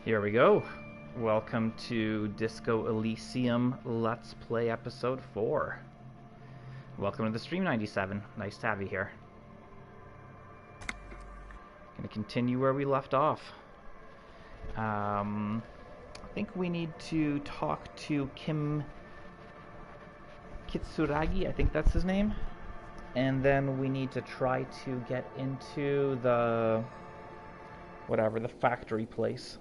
Here we go. Welcome to Disco Elysium Let's Play Episode 4. Welcome to the stream, 97. Nice to have you here. Gonna continue where we left off. I think we need to talk to Kim Kitsuragi, I think that's his name. And then we need to try to get into the factory place.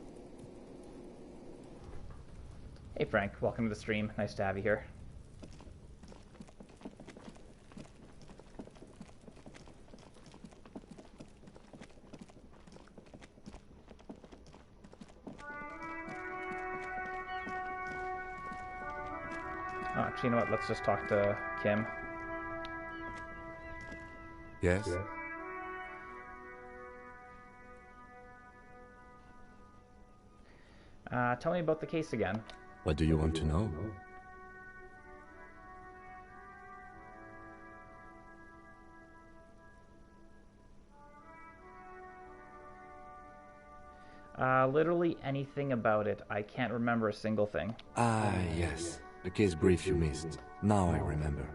Hey Frank, welcome to the stream. Nice to have you here. Oh, actually, you know what? Let's just talk to Kim. Yes? Tell me about the case again. What do you want to know? Literally anything about it. I can't remember a single thing. Ah, yes. The case brief you missed. Now I remember.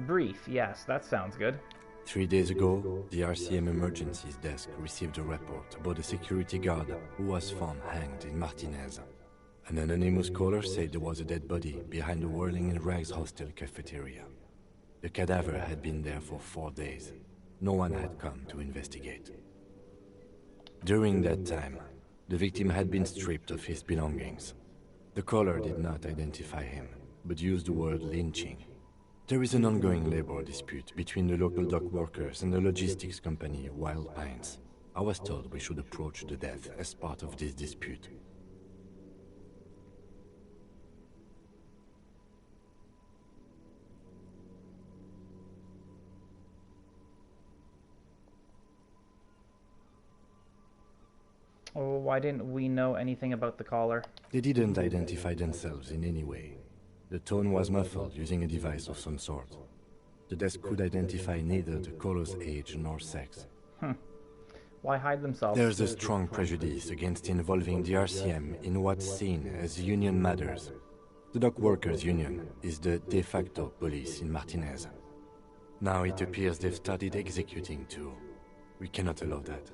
Brief, yes, that sounds good. 3 days ago, the RCM Emergencies Desk received a report about a security guard who was found hanged in Martinez. An anonymous caller said there was a dead body behind the Whirling in Rags hostel cafeteria. The cadaver had been there for 4 days. No one had come to investigate. During that time, the victim had been stripped of his belongings. The caller did not identify him, but used the word lynching. There is an ongoing labor dispute between the local dock workers and the logistics company Wild Pines. I was told we should approach the death as part of this dispute. Oh, why didn't we know anything about the caller? They didn't identify themselves in any way. The tone was muffled using a device of some sort. The desk could identify neither the caller's age nor sex. Why hide themselves? There's a strong prejudice against involving the RCM in what's seen as union matters. The dock workers' union is the de facto police in Martinez. Now it appears they've started executing too. We cannot allow that.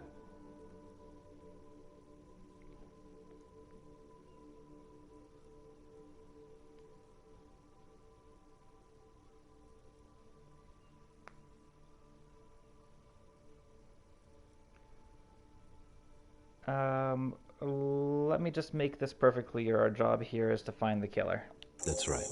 Let me just make this perfectly clear. Our job here is to find the killer. That's right.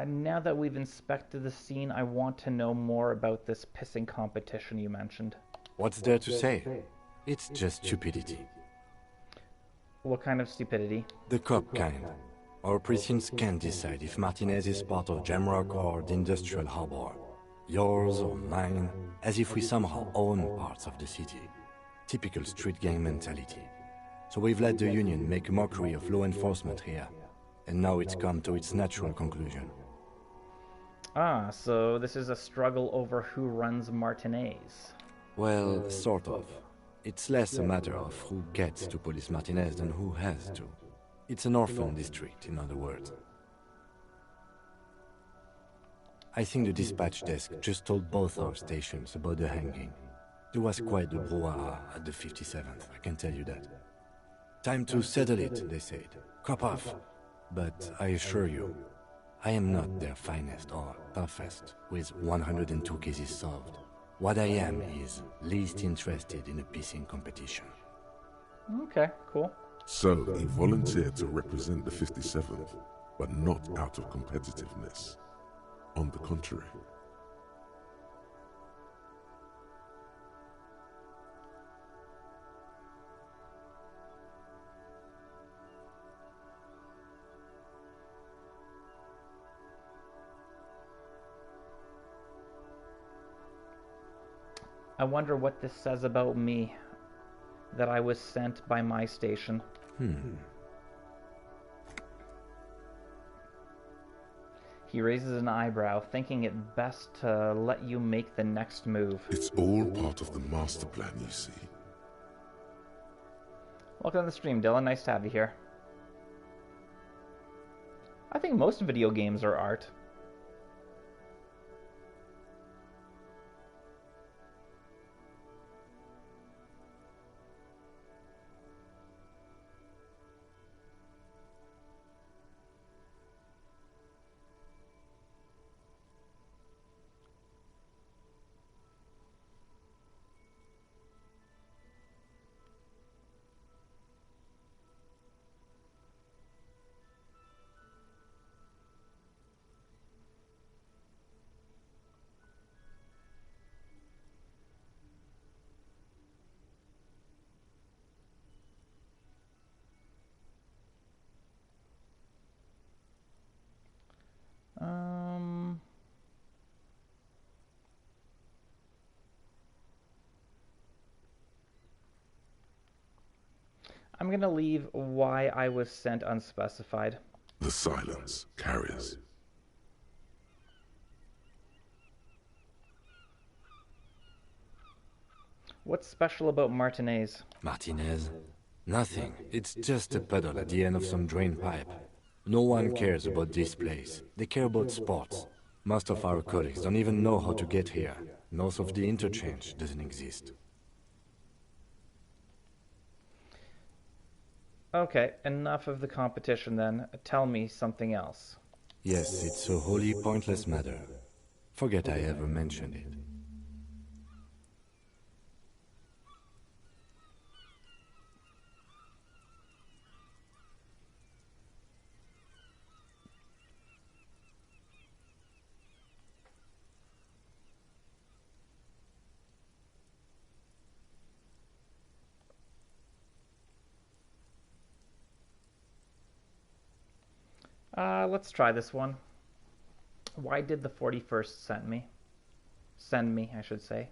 Now that we've inspected the scene, I want to know more about this pissing competition you mentioned. What's there to say? It's just stupidity. What kind of stupidity? The cop kind. Our precincts can't decide if Martinez is part of Jamrock or the Industrial Harbor. Yours or mine, as if we somehow own parts of the city. Typical street gang mentality. So we've let the Union make a mockery of law enforcement here. And now it's come to its natural conclusion. Ah, so this is a struggle over who runs Martinez. Well, sort of. It's less a matter of who gets to police Martinez than who has to. It's an orphan district, in other words. I think the dispatch desk just told both our stations about the hanging. There was quite the brouhaha at the 57th, I can tell you that. Time to settle it, they said. Cop off. But I assure you, I am not their finest or toughest, with 102 cases solved. What I am is least interested in a pissing competition. Okay, cool. So, he volunteered to represent the 57th, but not out of competitiveness. On the contrary. I wonder what this says about me. that I was sent by my station. He raises an eyebrow, thinking it best to let you make the next move. It's all part of the master plan, you see. Welcome to the stream, Dylan. Nice to have you here. I think most video games are art. I'm gonna leave why I was sent unspecified. The silence carries. What's special about Martinez? Martinez? Nothing. It's just a puddle at the end of some drain pipe. No one cares about this place. They care about sports. Most of our colleagues don't even know how to get here. North of the interchange doesn't exist. Okay, enough of the competition then. Tell me something else. Yes, it's a wholly pointless matter. Forget I ever mentioned it. Let's try this one. Why did the 41st send me? Send me, I should say.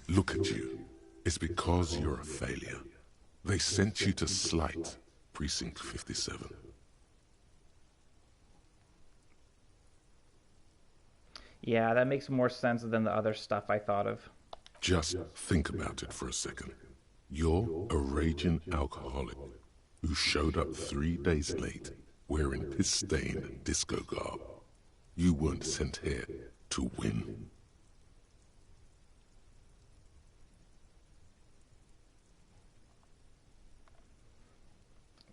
Look at you. It's because you're a failure. They sent you to slight Precinct 57. Yeah, that makes more sense than the other stuff I thought of. Just think about it for a second. You're a raging alcoholic who showed up 3 days late wearing piss-stained disco garb. You weren't sent here to win.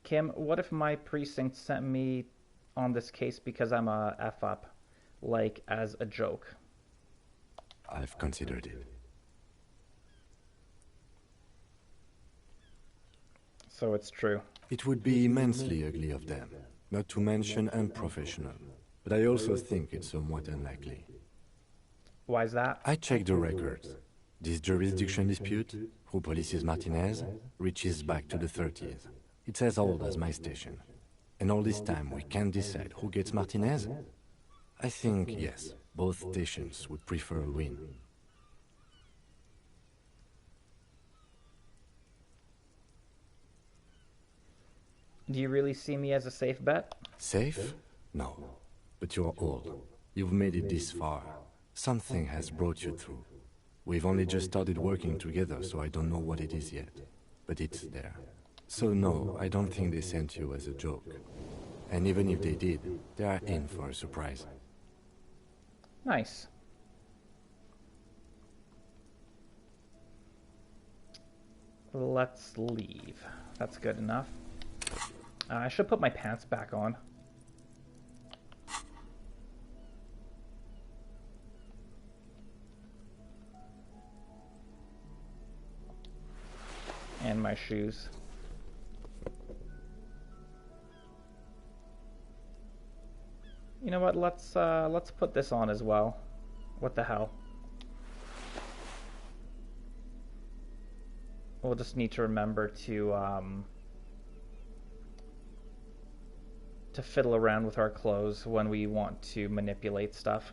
Kim, what if my precinct sent me on this case because I'm a F-up, like as a joke? I've considered it. So it's true. It would be immensely ugly of them, not to mention unprofessional. But I also think it's somewhat unlikely. Why is that? I checked the records. This jurisdiction dispute, who polices Martinez, reaches back to the 30s. It's as old as my station. And all this time we can't decide who gets Martinez? I think, yes, both stations would prefer a win. Do you really see me as a safe bet? Safe? No. But you're old. You've made it this far. Something has brought you through. We've only just started working together, so I don't know what it is yet. But it's there. So no, I don't think they sent you as a joke. And even if they did, they are in for a surprise. Nice. Let's leave. That's good enough. I should put my pants back on. And my shoes. You know what? Let's put this on as well. What the hell? We'll just need to remember to fiddle around with our clothes when we want to manipulate stuff.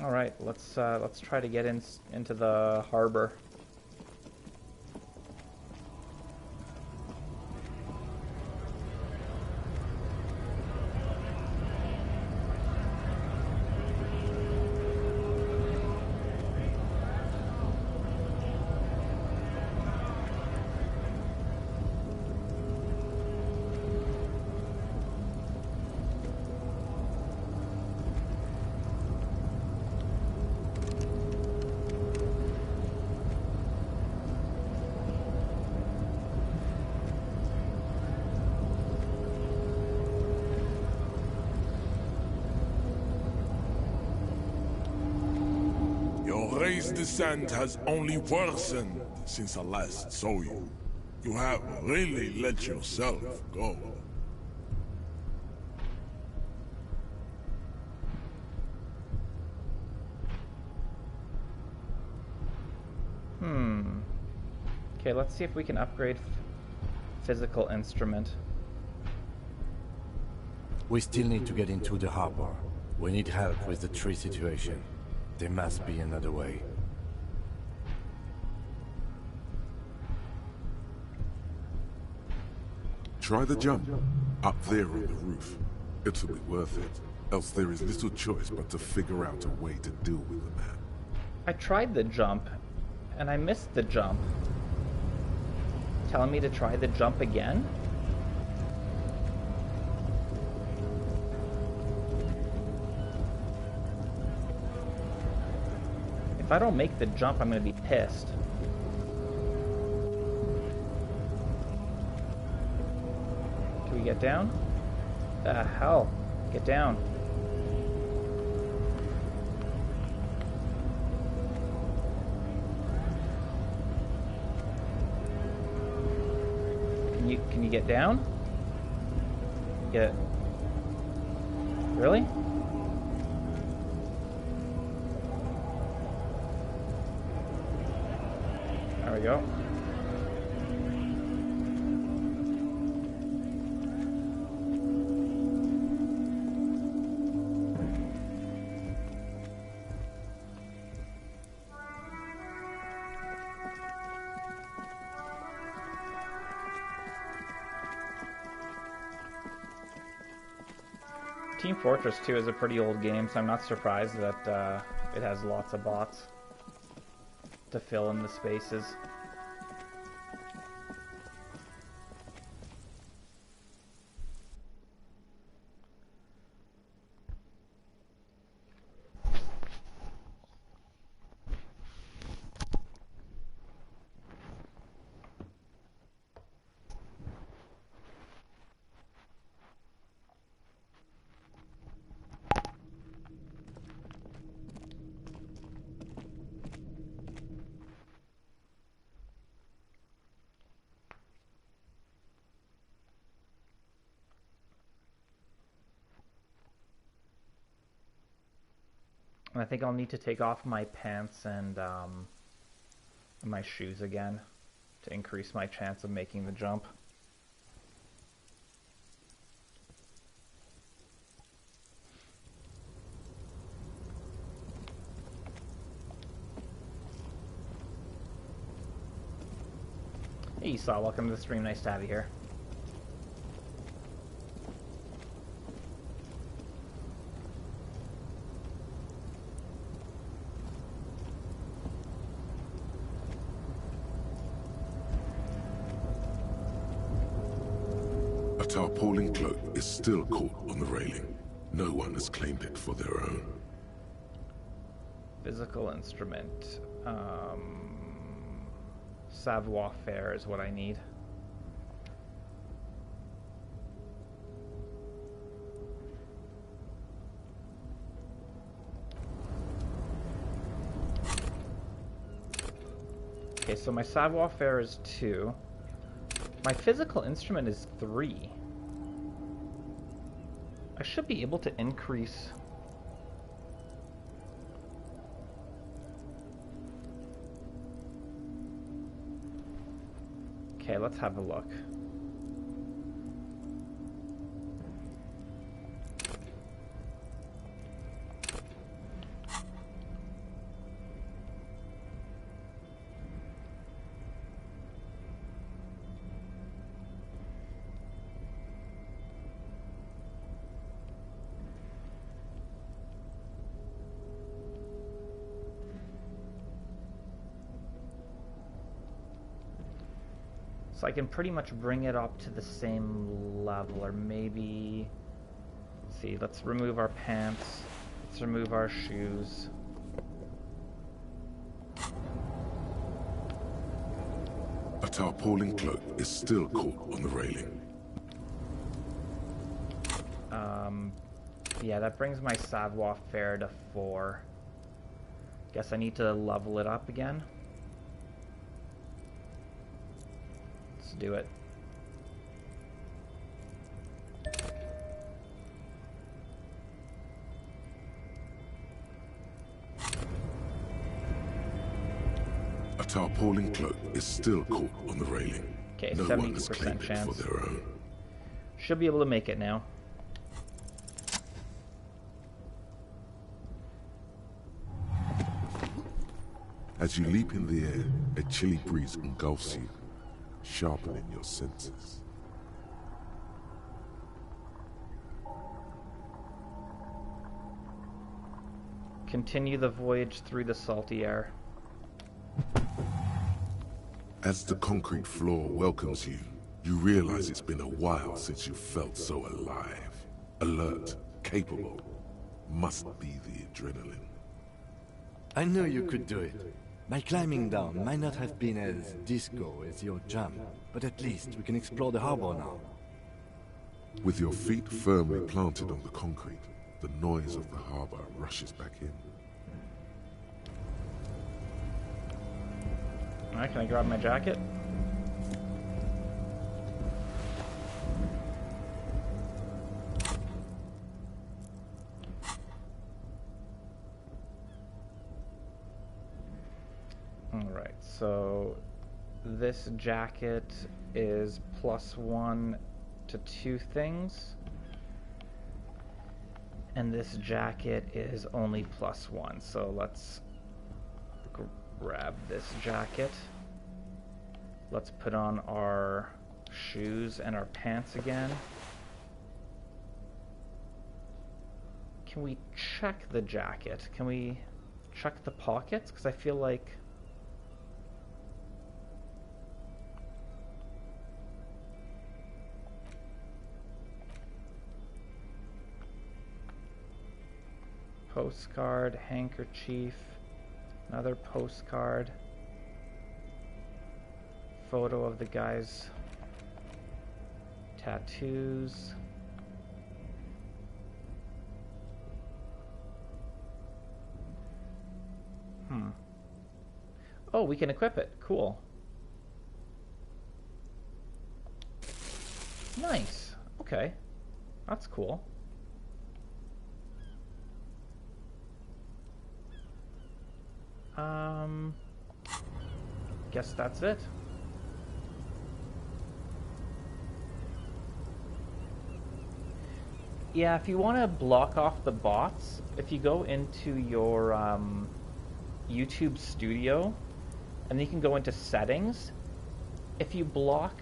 All right, let's try to get into the harbor. Your race descent has only worsened since I last saw you. You have really let yourself go. Okay, let's see if we can upgrade physical instrument. We still need to get into the harbor. We need help with the tree situation. There must be another way. Try the jump. Up there on the roof. It'll be worth it. Else there is little choice but to figure out a way to deal with the man. I tried the jump, and I missed the jump. Telling me to try the jump again? If I don't make the jump, I'm gonna be pissed. Can we get down? The hell? Get down. Can you get down? Get... Really? There we go. Team Fortress 2 is a pretty old game, so I'm not surprised that it has lots of bots to fill in the spaces. And I think I'll need to take off my pants and my shoes again to increase my chance of making the jump. Hey Esau, welcome to the stream. Nice to have you here. A tarpaulin cloak is still caught on the railing. No one has claimed it for their own. Physical instrument. Savoir-faire is what I need. Okay, so my savoir-faire is 2. My physical instrument is 3. I should be able to increase... Okay, let's have a look. So I can pretty much bring it up to the same level, or maybe... Let's see, let's remove our pants. Let's remove our shoes. A tarpaulin cloak is still caught on the railing. Yeah, that brings my savoir-faire to 4. Guess I need to level it up again. Let's do it. A tarpaulin cloak is still caught on the railing. Okay, No one has 72% claimed it chance. for their own. Should be able to make it now. As you leap in the air, a chilly breeze engulfs you, sharpening your senses. Continue the voyage through the salty air. As the concrete floor welcomes you, you realize it's been a while since you felt so alive, alert, capable. Must be the adrenaline. I knew you could do it. My climbing down might not have been as disco as your jump, but at least we can explore the harbor now. With your feet firmly planted on the concrete, the noise of the harbor rushes back in. Alright, can I grab my jacket? Alright, so this jacket is +1 to 2 things, and this jacket is only +1, so let's grab this jacket. Let's put on our shoes and our pants again. Can we check the jacket? Can we check the pockets? Because I feel like... Postcard, handkerchief, another postcard, photo of the guy's tattoos. Oh, we can equip it. Cool. Nice. Okay. That's cool. Guess that's it. Yeah, if you want to block off the bots, if you go into your YouTube Studio, and then you can go into settings, if you block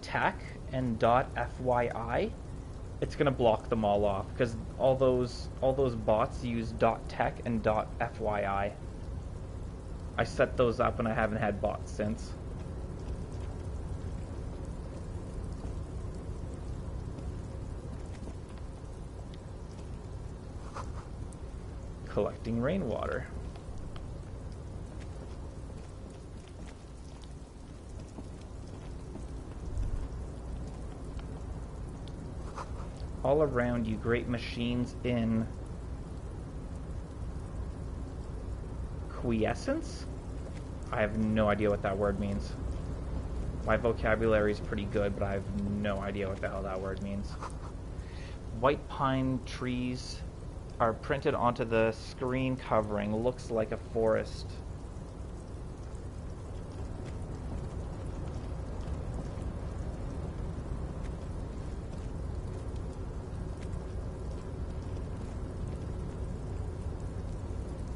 .tech and .fyi, it's going to block them all off, because all those bots use .tech and .fyi. I set those up and I haven't had bots since. Collecting rainwater. All around you, great machines in quiescence? I have no idea what that word means. My vocabulary is pretty good, but I have no idea what the hell that word means. White pine trees are printed onto the screen covering. Looks like a forest.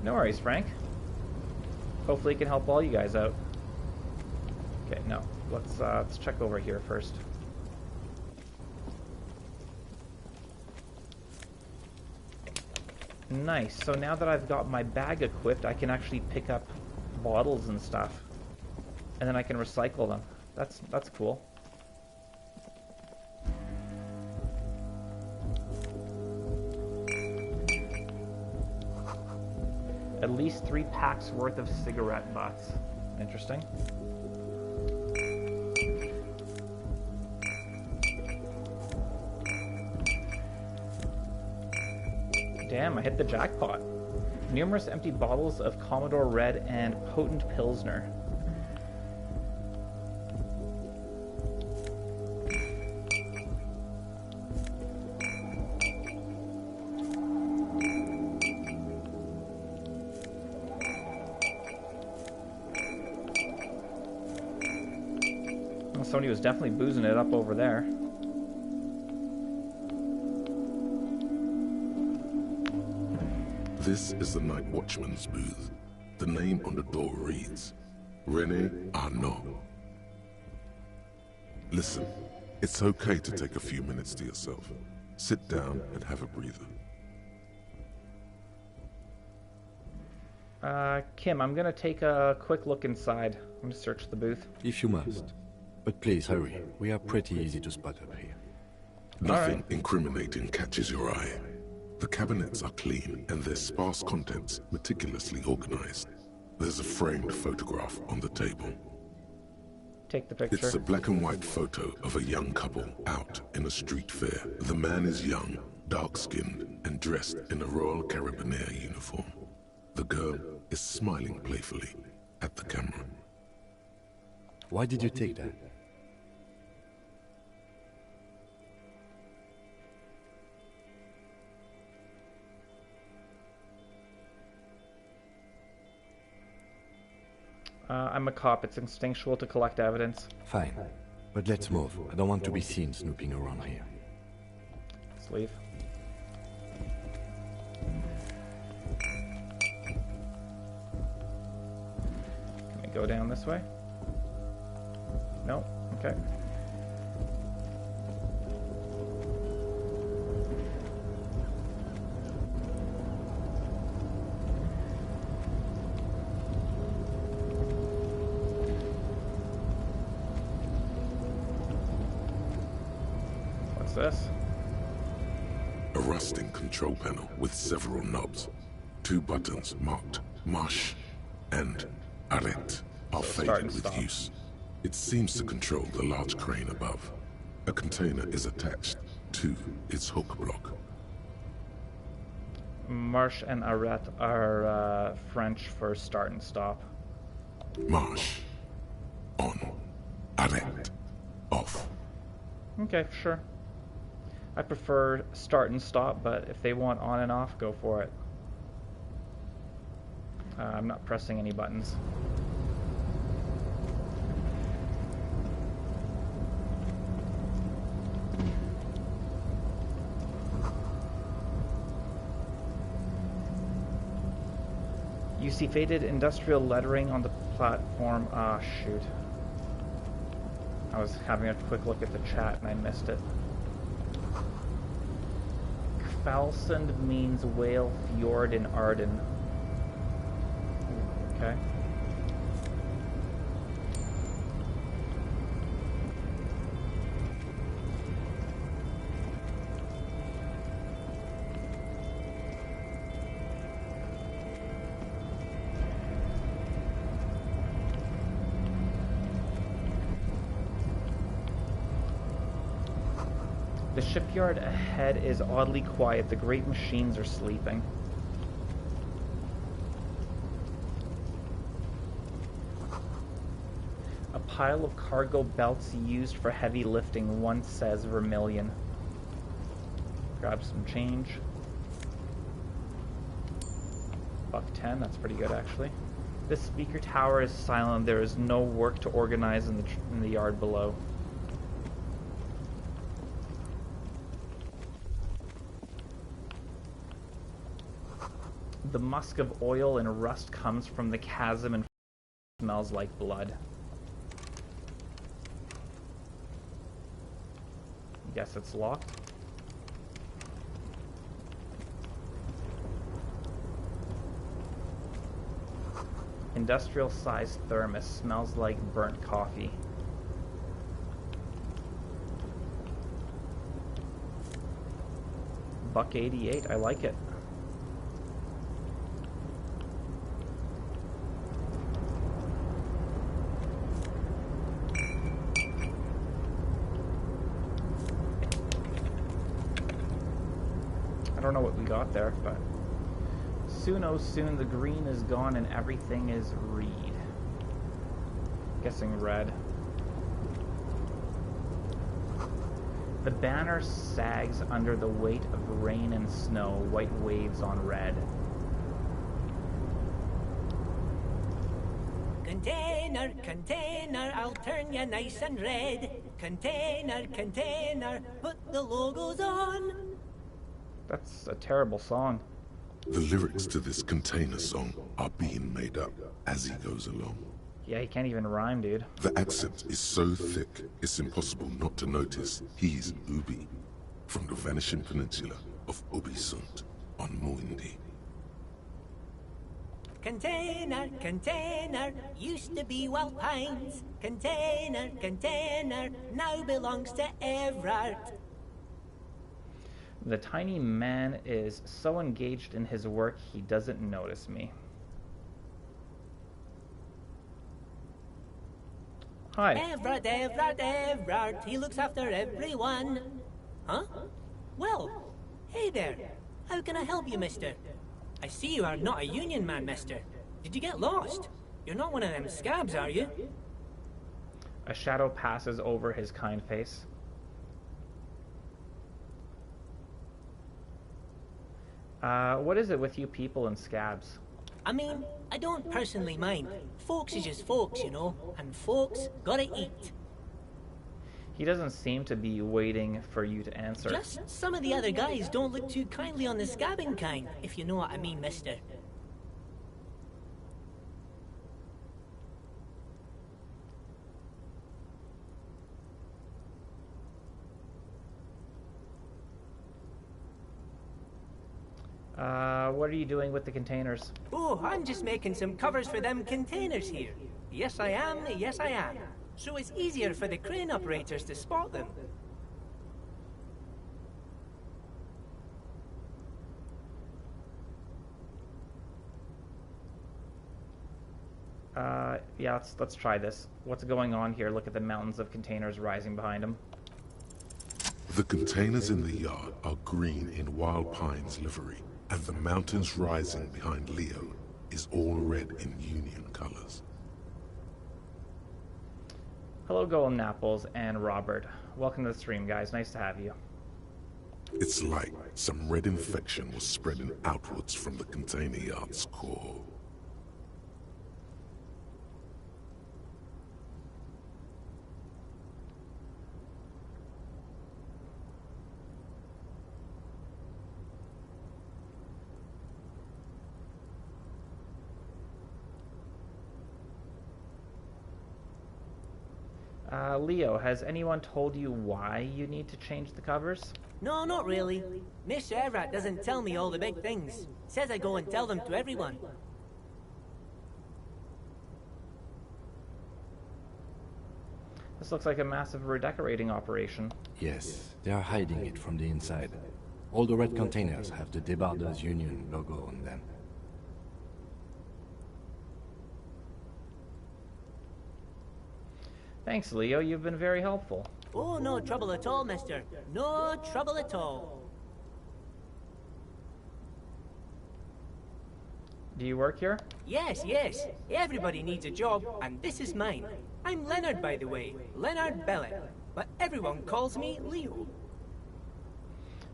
No worries, Frank. Hopefully it can help all you guys out. Okay, no. Let's check over here first. Nice. So now that I've got my bag equipped, I can actually pick up bottles and stuff. And then I can recycle them. That's cool. At least 3 packs worth of cigarette butts. Interesting. Damn, I hit the jackpot. Numerous empty bottles of Commodore Red and potent Pilsner. Well, somebody was definitely boozing it up over there. This is the Night Watchman's booth. The name on the door reads, René Arnaud. Listen, it's okay to take a few minutes to yourself. Sit down and have a breather. Kim, I'm gonna take a quick look inside. I'm gonna search the booth. If you must. But please hurry. We are pretty easy to spot up here. Nothing incriminating catches your eye. The cabinets are clean and their sparse contents meticulously organized. There's a framed photograph on the table. Take the picture. It's a black and white photo of a young couple out in a street fair. The man is young, dark-skinned, and dressed in a Royal Carabinieri uniform. The girl is smiling playfully at the camera. Why did you take that? I'm a cop. It's instinctual to collect evidence. Fine. But let's move. I don't want to be seen snooping around here. Let's leave. Can we go down this way? No? Okay. This? A rusting control panel with several knobs. 2 buttons marked Marche and Arrête are faded with use. It seems to control the large crane above. A container is attached to its hook block. Marche and Arrête are French for start and stop. Marche. On. Arrête. Off. Okay, sure. I prefer start and stop, but if they want on and off, go for it. I'm not pressing any buttons. You see faded industrial lettering on the platform. Ah, shoot. I was having a quick look at the chat and I missed it. Falsund means whale fjord in Arden. Okay. The shipyard ahead is oddly quiet. The great machines are sleeping. A pile of cargo belts used for heavy lifting, one says Vermilion. Grab some change. $1.10, that's pretty good actually. This speaker tower is silent. There is no work to organize in the yard below. The musk of oil and rust comes from the chasm and smells like blood. Guess it's locked. Industrial-sized thermos smells like burnt coffee. $1.88. I like it. I don't know what we got there, but soon, oh soon, the green is gone and everything is reed. Guessing red. The banner sags under the weight of rain and snow, white waves on red. Container, container, I'll turn you nice and red. Container, container, put the logos on. That's a terrible song. The lyrics to this container song are being made up as he goes along. Yeah, he can't even rhyme, dude. The accent is so thick, it's impossible not to notice he's Ubi, from the vanishing peninsula of Ubisund on Muindi. Container, container, used to be Wild Pines. Container, container, now belongs to Everard. The tiny man is so engaged in his work, he doesn't notice me. Hi. Everard, Everard, Everard, he looks after everyone. Huh? Well, hey there. How can I help you, mister? I see you are not a union man, mister. Did you get lost? You're not one of them scabs, are you? A shadow passes over his kind face. What is it with you people and scabs? I mean, I don't personally mind. Folks is just folks, you know, and folks gotta eat. He doesn't seem to be waiting for you to answer. Just some of the other guys don't look too kindly on the scabbing kind, if you know what I mean, mister. What are you doing with the containers? Oh, I'm just making some covers for them containers here. Yes, I am. Yes, I am. So it's easier for the crane operators to spot them. Yeah, let's try this. What's going on here? Look at the mountains of containers rising behind him. The containers in the yard are green in Wild Pine's livery, and the mountains rising behind Leo is all red in Union colors. Hello, Golden Apples and Robert. Welcome to the stream, guys. Nice to have you. It's like some red infection was spreading outwards from the container yard's core. Leo, has anyone told you why you need to change the covers? No, not really. Mr. Everett doesn't tell me all the big things. Says I go and tell them to everyone. This looks like a massive redecorating operation. Yes, they are hiding it from the inside. All the red containers have the Debarders Union logo on them. Thanks, Leo. You've been very helpful. Oh, no trouble at all, mister. No trouble at all. Do you work here? Yes, yes. Everybody needs a job, and this is mine. I'm Leonard, by the way. Leonard Bellet. But everyone calls me Leo.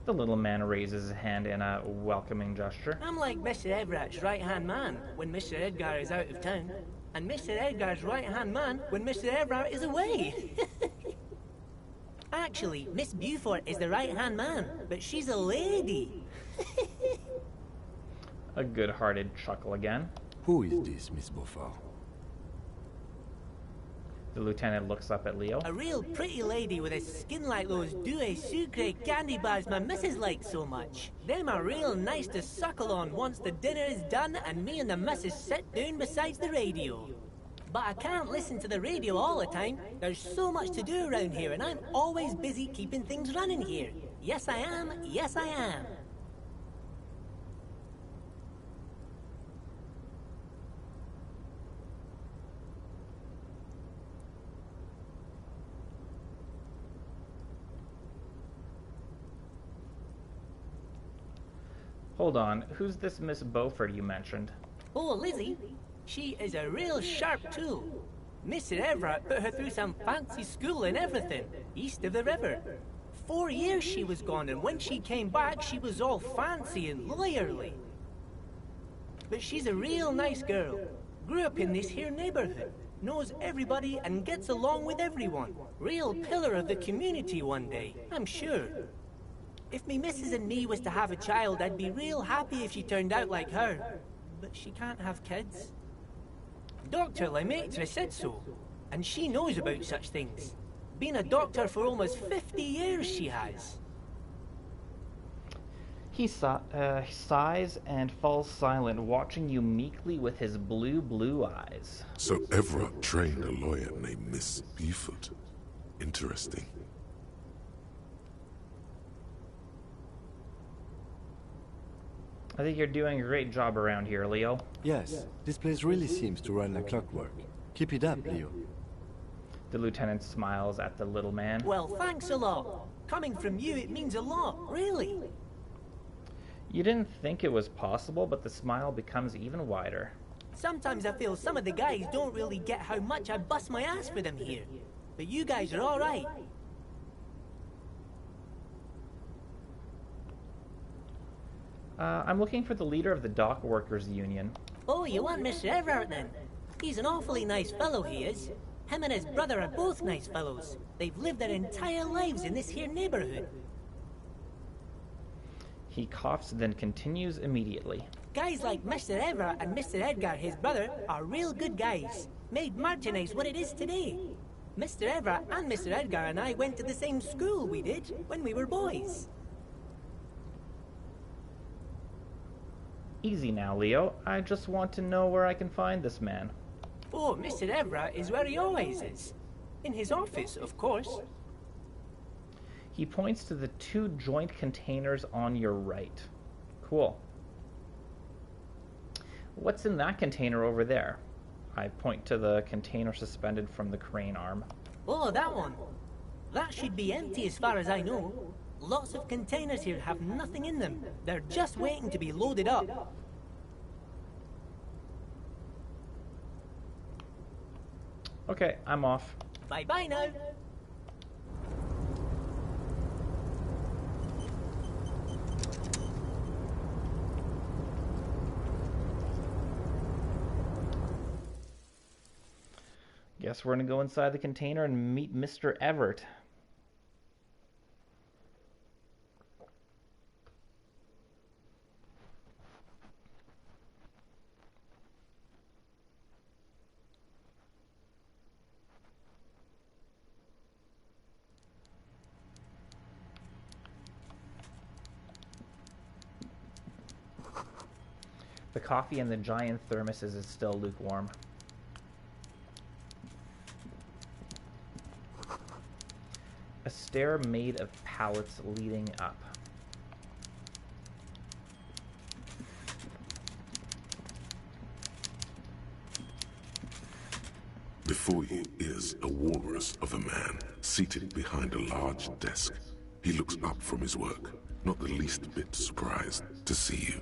The little man raises his hand in a welcoming gesture. I'm like Mr. Everett's right-hand man when Mr. Edgar is out of town. And Mr. Edgar's right-hand man when Mr. Everett is away. Actually, Miss Beaufort is the right-hand man, but she's a lady. A good-hearted chuckle again. Who is this, Miss Beaufort? The lieutenant looks up at Leo. A real pretty lady with a skin like those Douai Sucre candy bars my missus likes so much. Them are real nice to suckle on once the dinner is done and me and the missus sit down beside the radio. But I can't listen to the radio all the time. There's so much to do around here and I'm always busy keeping things running here. Yes, I am. Yes, I am. Hold on, who's this Miss Beaufort you mentioned? Oh, Lizzie. She is a real sharp tool. Mr. Everett put her through some fancy school and everything, east of the river. 4 years she was gone, and when she came back, she was all fancy and lawyerly. But she's a real nice girl. Grew up in this here neighborhood. Knows everybody and gets along with everyone. Real pillar of the community one day, I'm sure. If me missus and me was to have a child, I'd be real happy if she turned out like her. But she can't have kids. Dr. UltimateRich said so, and she knows about such things. Been a doctor for almost 50 years she has. He sighs and falls silent, watching you meekly with his blue eyes. So Everett trained a lawyer named Miss Beaufort. Interesting. I think you're doing a great job around here, Leo. Yes, this place really seems to run like clockwork. Keep it up, Leo. The lieutenant smiles at the little man. Well, thanks a lot. Coming from you, it means a lot, really. You didn't think it was possible, but the smile becomes even wider. Sometimes I feel some of the guys don't really get how much I bust my ass for them here. But you guys are all right. I'm looking for the leader of the dock workers union. Oh, you want Mr. Everett then? He's an awfully nice fellow, he is. Him and his brother are both nice fellows. They've lived their entire lives in this here neighborhood. He coughs, then continues immediately. Guys like Mr. Everett and Mr. Edgar, his brother, are real good guys. Made Martinez what it is today. Mr. Everett and Mr. Edgar and I went to the same school, we did, when we were boys. Easy now, Leo. I just want to know where I can find this man. Oh, Mr. Everett is where he always is. In his office, of course. He points to the 2 joint containers on your right. Cool. What's in that container over there? I point to the container suspended from the crane arm. Oh, that one. That should be empty as far as I know. Lots of containers here have nothing in them. They're just waiting to be loaded up. Okay, I'm off. Bye-bye now. Guess we're gonna go inside the container and meet Mr. Everett. The coffee in the giant thermoses is still lukewarm. A stair made of pallets leading up. Before you is a walrus of a man, seated behind a large desk. He looks up from his work, not the least bit surprised to see you.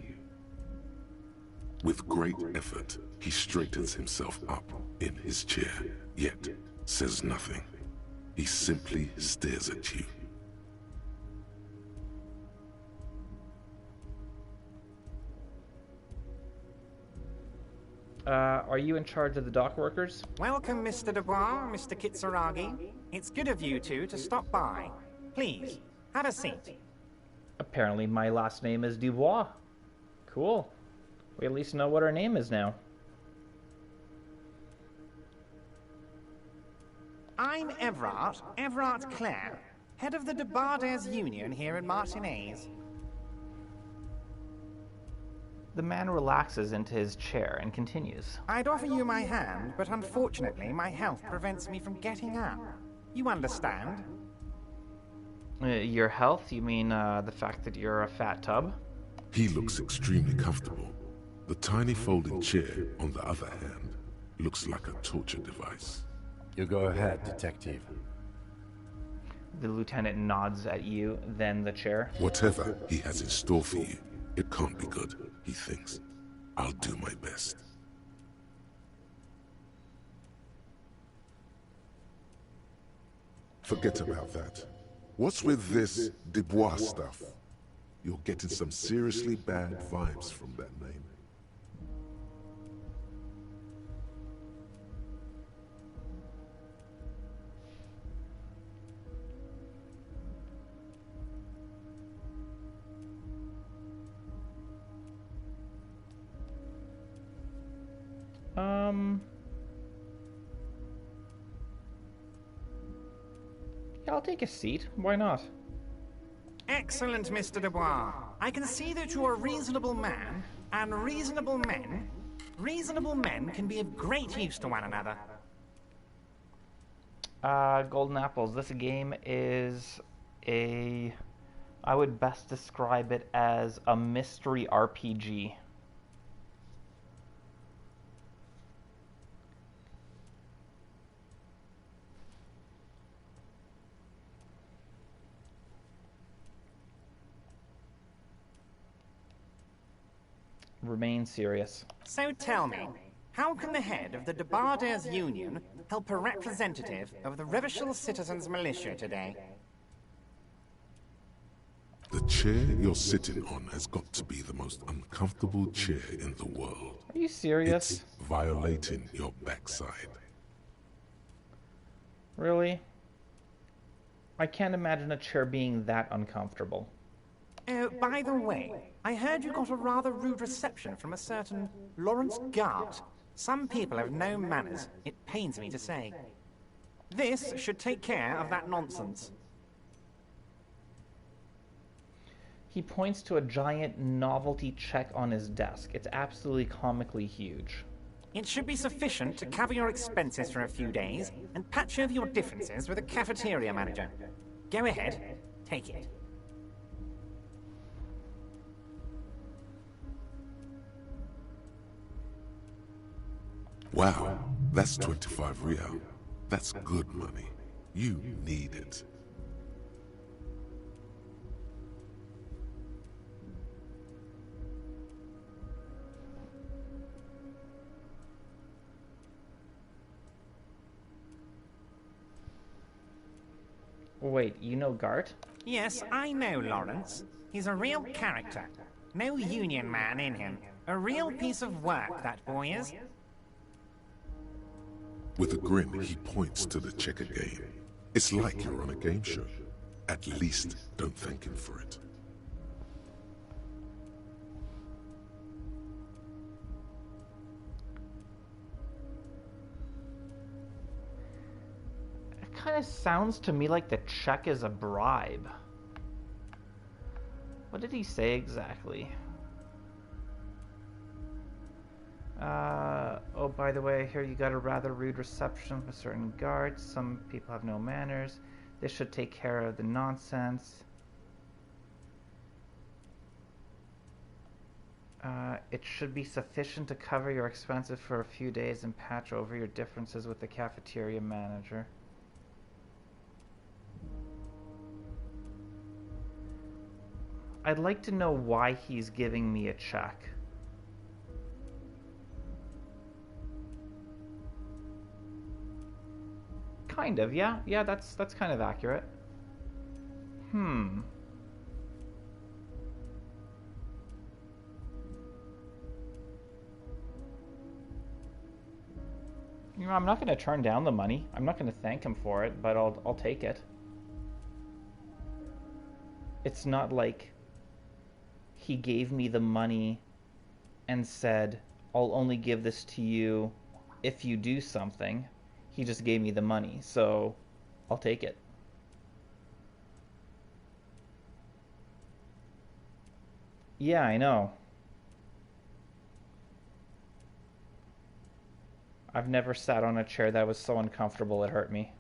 With great effort, he straightens himself up in his chair, yet says nothing. He simply stares at you. Are you in charge of the dock workers? Welcome, Mr. Dubois, Mr. Kitsuragi. It's good of you two to stop by. Please, have a seat. Apparently my last name is Dubois. Cool. We at least know what our name is now. I'm Everett Clare, head of the Debarders Union here in Martinez. The man relaxes into his chair and continues. I'd offer you my hand, but unfortunately my health prevents me from getting up. You understand? Your health? You mean the fact that you're a fat tub? He looks extremely comfortable. The tiny folding chair, on the other hand, looks like a torture device. You go ahead, detective. The lieutenant nods at you, then the chair. Whatever he has in store for you, It can't be good, he thinks. I'll do my best. Forget about that. What's with this Dubois stuff? You're getting some seriously bad vibes from that name. Yeah, I'll take a seat. Why not? Excellent, Mr. Dubois. I can see that you're a reasonable man, and reasonable men can be of great use to one another. Golden Apples. This game is I would best describe it as a mystery RPG. Remain serious. So tell me, how can the head of the Debarders Union help a representative of the Revachol Citizens Militia today? The chair you're sitting on has got to be the most uncomfortable chair in the world. Are you serious? It's violating your backside. Really? I can't imagine a chair being that uncomfortable. Oh, by the way, I heard you got a rather rude reception from a certain Lawrence Gart. Some people have no manners, it pains me to say. This should take care of that nonsense. He points to a giant novelty check on his desk. It's absolutely comically huge. It should be sufficient to cover your expenses for a few days and patch over your differences with the cafeteria manager. Go ahead, take it. Wow, that's 25 real. That's good money. You need it. Wait, you know Gart? Yes, I know Lawrence. He's a real character. No union man in him. A real piece of work, that boy is. With a grin, he points to the checker game. It's like you're on a game show. At least, don't thank him for it. It kind of sounds to me like the check is a bribe. What did he say exactly? Oh, by the way, here you got a rather rude reception from a certain guard. Some people have no manners. This should take care of the nonsense. It should be sufficient to cover your expenses for a few days and patch over your differences with the cafeteria manager. I'd like to know why he's giving me a check. Kind of, yeah. Yeah, that's kind of accurate. You know, I'm not going to turn down the money. I'm not going to thank him for it, but I'll take it. It's not like he gave me the money and said, I'll only give this to you if you do something. He just gave me the money, so I'll take it. Yeah, I know. I've never sat on a chair that was so uncomfortable it hurt me.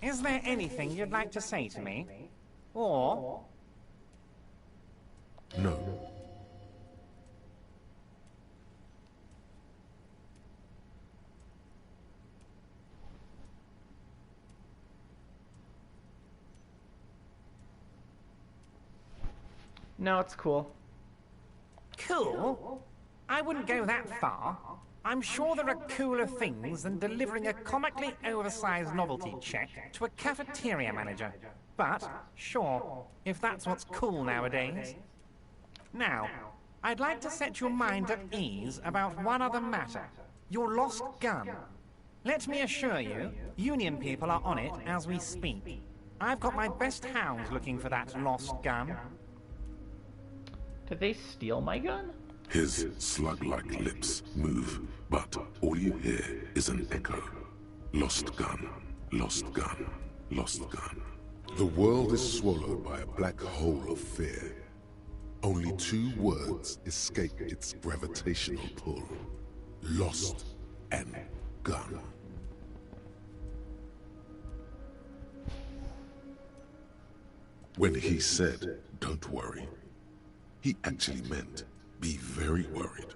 Is there anything you'd like to say to me? Or... No. No, it's cool. Cool? I wouldn't go that far. I'm sure there are cooler things than delivering a comically oversized novelty check to a cafeteria manager. But, sure, if that's what's cool nowadays. Now, I'd like to set your mind at ease about one other matter. Your lost gun. Let me assure you, Union people are on it as we speak. I've got my best hounds looking for that lost gun. Did they steal my gun? His slug-like lips move, but all you hear is an echo. Lost gun, lost gun, lost gun. The world is swallowed by a black hole of fear. Only 2 words escape its gravitational pull. Lost and gun. When he said, "Don't worry," he actually meant, be very worried.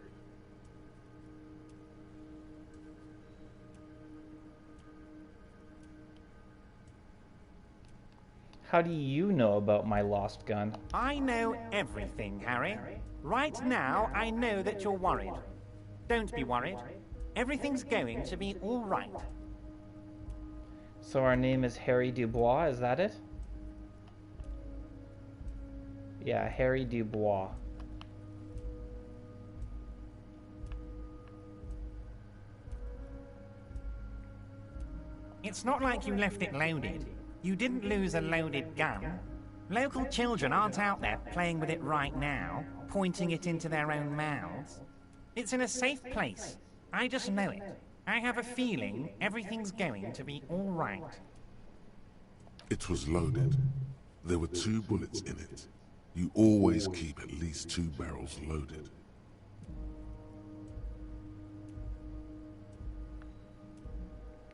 How do you know about my lost gun? I know everything, Harry. Right now, I know that you're worried. Don't be worried. Everything's going to be all right. So our name is Harry Dubois, is that it? Yeah, Harry Dubois. It's not like you left it loaded. You didn't lose a loaded gun. Local children aren't out there playing with it right now, pointing it into their own mouths. It's in a safe place. I just know it. I have a feeling everything's going to be all right. It was loaded. There were 2 bullets in it. You always keep at least 2 barrels loaded.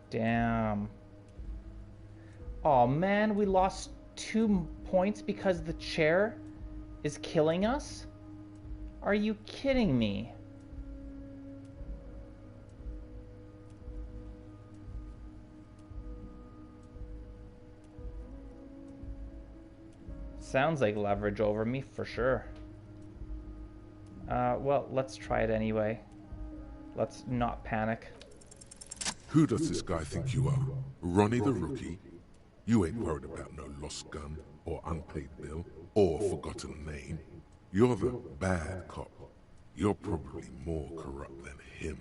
Damn. Oh man, we lost 2 points because the chair is killing us? Are you kidding me? Sounds like leverage over me for sure. Well, let's try it anyway. Let's not panic. Who does this guy think you are? Ronnie the Rookie? You ain't worried about no lost gun, or unpaid bill, or forgotten name. You're the bad cop. You're probably more corrupt than him.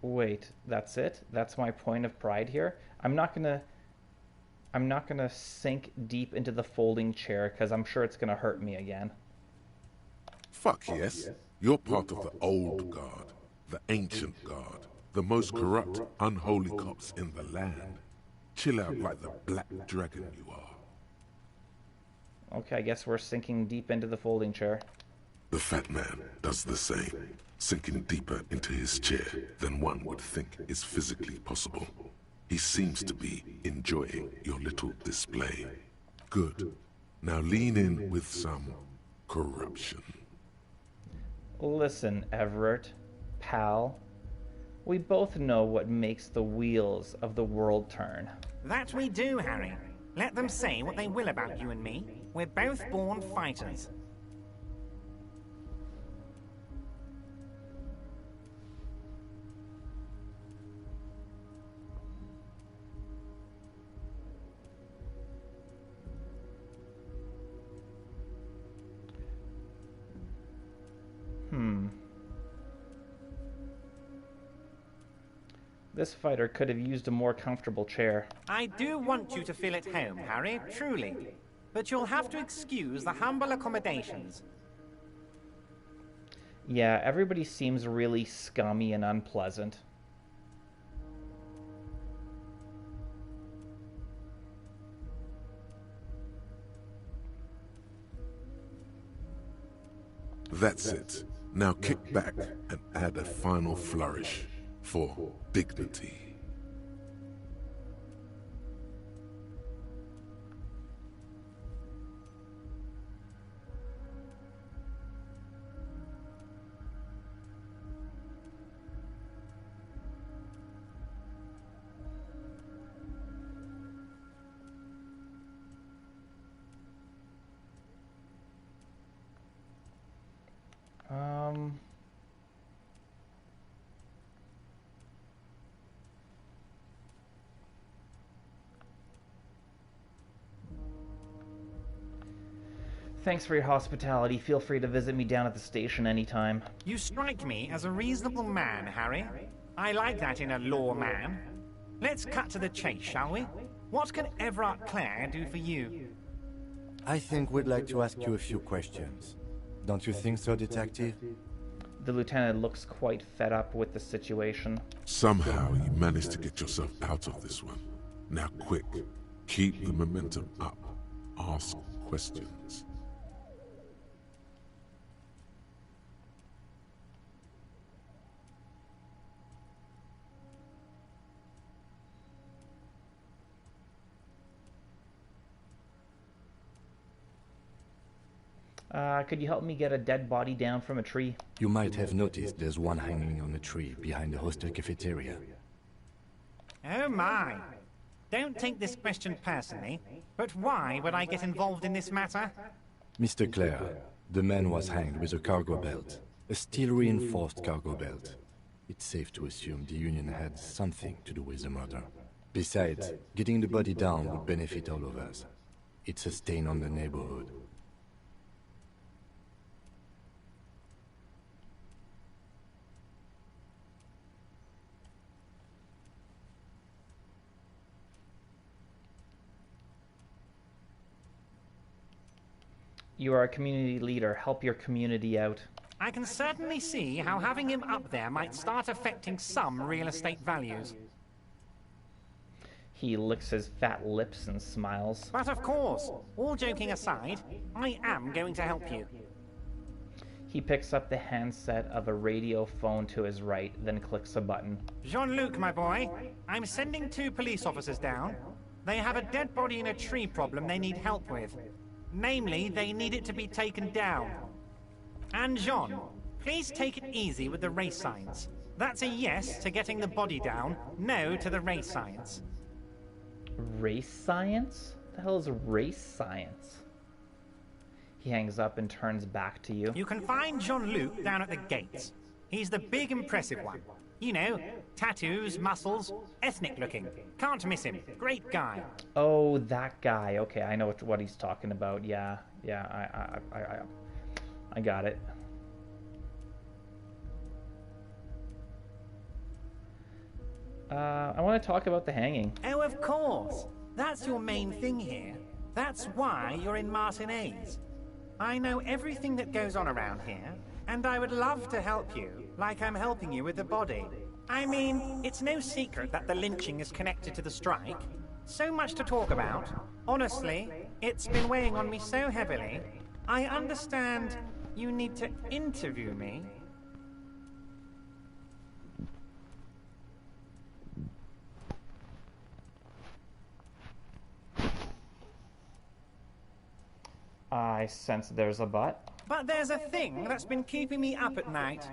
Wait, that's it? That's my point of pride here? I'm not gonna sink deep into the folding chair because I'm sure it's gonna hurt me again. Fuck yes. You're part of the old guard, the ancient guard, the most corrupt, unholy cops in the land. Chill out like the black dragon you are. Okay, I guess we're sinking deep into the folding chair. The fat man does the same, sinking deeper into his chair than one would think is physically possible. He seems to be enjoying your little display. Good. Now lean in with some corruption. Listen, Everett, pal. We both know what makes the wheels of the world turn. That we do, Harry. Let them say what they will about you and me. We're both born fighters. This fighter could have used a more comfortable chair. I do want you to feel at home, Harry, truly. But you'll have to excuse the humble accommodations. Yeah, everybody seems really scummy and unpleasant. That's it. Now kick back and add a final flourish for dignity. Thanks for your hospitality. Feel free to visit me down at the station anytime. You strike me as a reasonable man, Harry. I like that in a lawman. Let's cut to the chase, shall we? What can Everard Clare do for you? I think we'd like to ask you a few questions. Don't you think so, Detective? The lieutenant looks quite fed up with the situation. Somehow you managed to get yourself out of this one. Now quick, keep the momentum up. Ask questions. Could you help me get a dead body down from a tree? You might have noticed there's one hanging on a tree behind the hostel cafeteria. Oh my! Don't take this question personally, but why would I get involved in this matter? Mr. Clare, the man was hanged with a cargo belt. A steel-reinforced cargo belt. It's safe to assume the Union had something to do with the murder. Besides, getting the body down would benefit all of us. It's a stain on the neighborhood. You are a community leader. Help your community out. I can certainly see how having him up there might start affecting some real estate values. He licks his fat lips and smiles. But of course, all joking aside, I am going to help you. He picks up the handset of a radio phone to his right, then clicks a button. Jean-Luc, my boy, I'm sending 2 police officers down. They have a dead body in a tree problem they need help with. Namely, they need it to be taken down. And Jean, please take it easy with the race signs. That's a yes to getting the body down, no to the race science. Race science? The hell is race science? He hangs up and turns back to you. You can find Jean-Luc down at the gates. He's the big impressive one. You know, tattoos, muscles, ethnic looking. Can't miss him. Great guy. Oh, that guy. Okay, I know what he's talking about. Yeah, I got it. I want to talk about the hanging. Oh, of course. That's your main thing here. That's why you're in Martinez. I know everything that goes on around here, and I would love to help you, like I'm helping you with the body. I mean, it's no secret that the lynching is connected to the strike. So much to talk about. Honestly, it's been weighing on me so heavily. I understand you need to interview me. I sense there's a but. But there's a thing that's been keeping me up at night.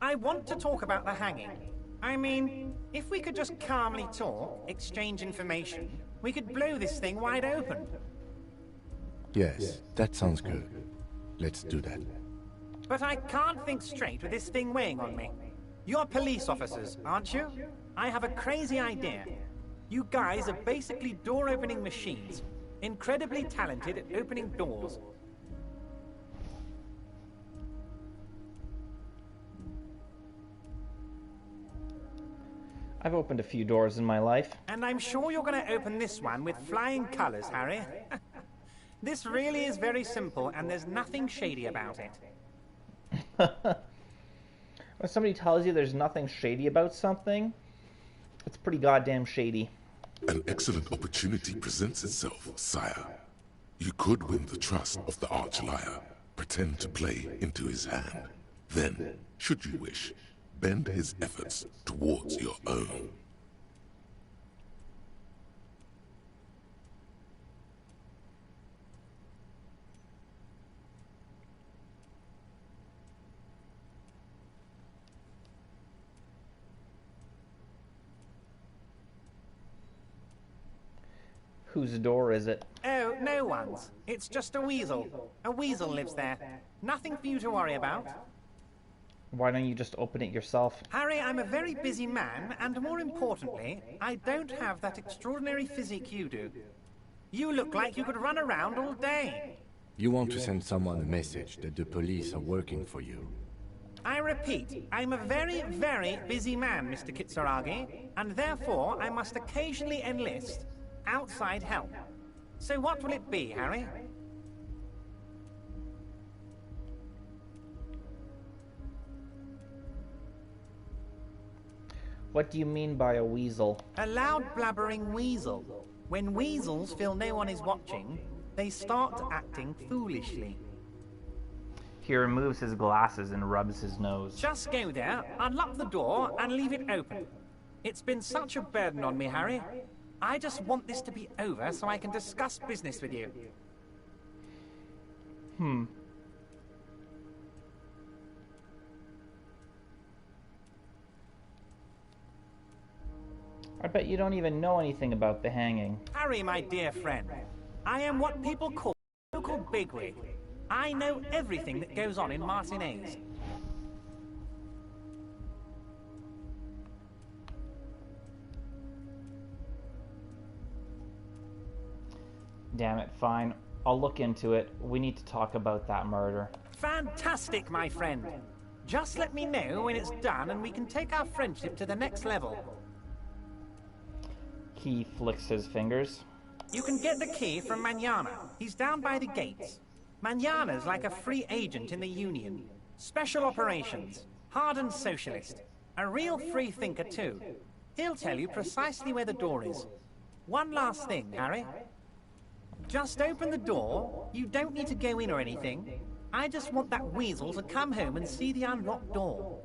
I want to talk about the hanging. I mean, if we could just calmly talk, exchange information, we could blow this thing wide open. Yes, that sounds good. Let's do that. But I can't think straight with this thing weighing on me. You're police officers, aren't you? I have a crazy idea. You guys are basically door-opening machines. Incredibly talented at opening doors. I've opened a few doors in my life. And I'm sure you're going to open this one with flying colors, Harry. This really is very simple, and there's nothing shady about it. When somebody tells you there's nothing shady about something, it's pretty goddamn shady. An excellent opportunity presents itself, sire. You could win the trust of the arch-liar, pretend to play into his hand. Then, should you wish, bend his efforts towards your own. Whose door is it? Oh, no one's. It's just a weasel. A weasel lives there. Nothing for you to worry about. Why don't you just open it yourself? Harry, I'm a very busy man, and more importantly, I don't have that extraordinary physique you do. You look like you could run around all day. You want to send someone a message that the police are working for you. I repeat, I'm a very, very busy man, Mr. Kitsuragi, and therefore I must occasionally enlist outside help. So what will it be, Harry? What do you mean by a weasel? A loud blabbering weasel. When weasels feel no one is watching, they start acting foolishly. He removes his glasses and rubs his nose. Just go there, unlock the door, and leave it open. It's been such a burden on me, Harry. I just want this to be over so I can discuss business with you. I bet you don't even know anything about the hanging. Harry, my dear friend, I am what people call a local bigwig. I know everything that goes on in Martinez. Damn it, fine. I'll look into it. We need to talk about that murder. Fantastic, my friend. Just let me know when it's done and we can take our friendship to the next level. He flicks his fingers. You can get the key from Manana. He's down by the gates. Manana's like a free agent in the Union. Special operations. Hardened socialist. A real free thinker, too. He'll tell you precisely where the door is. One last thing, Harry. Just open the door. You don't need to go in or anything. I just want that weasel to come home and see the unlocked door.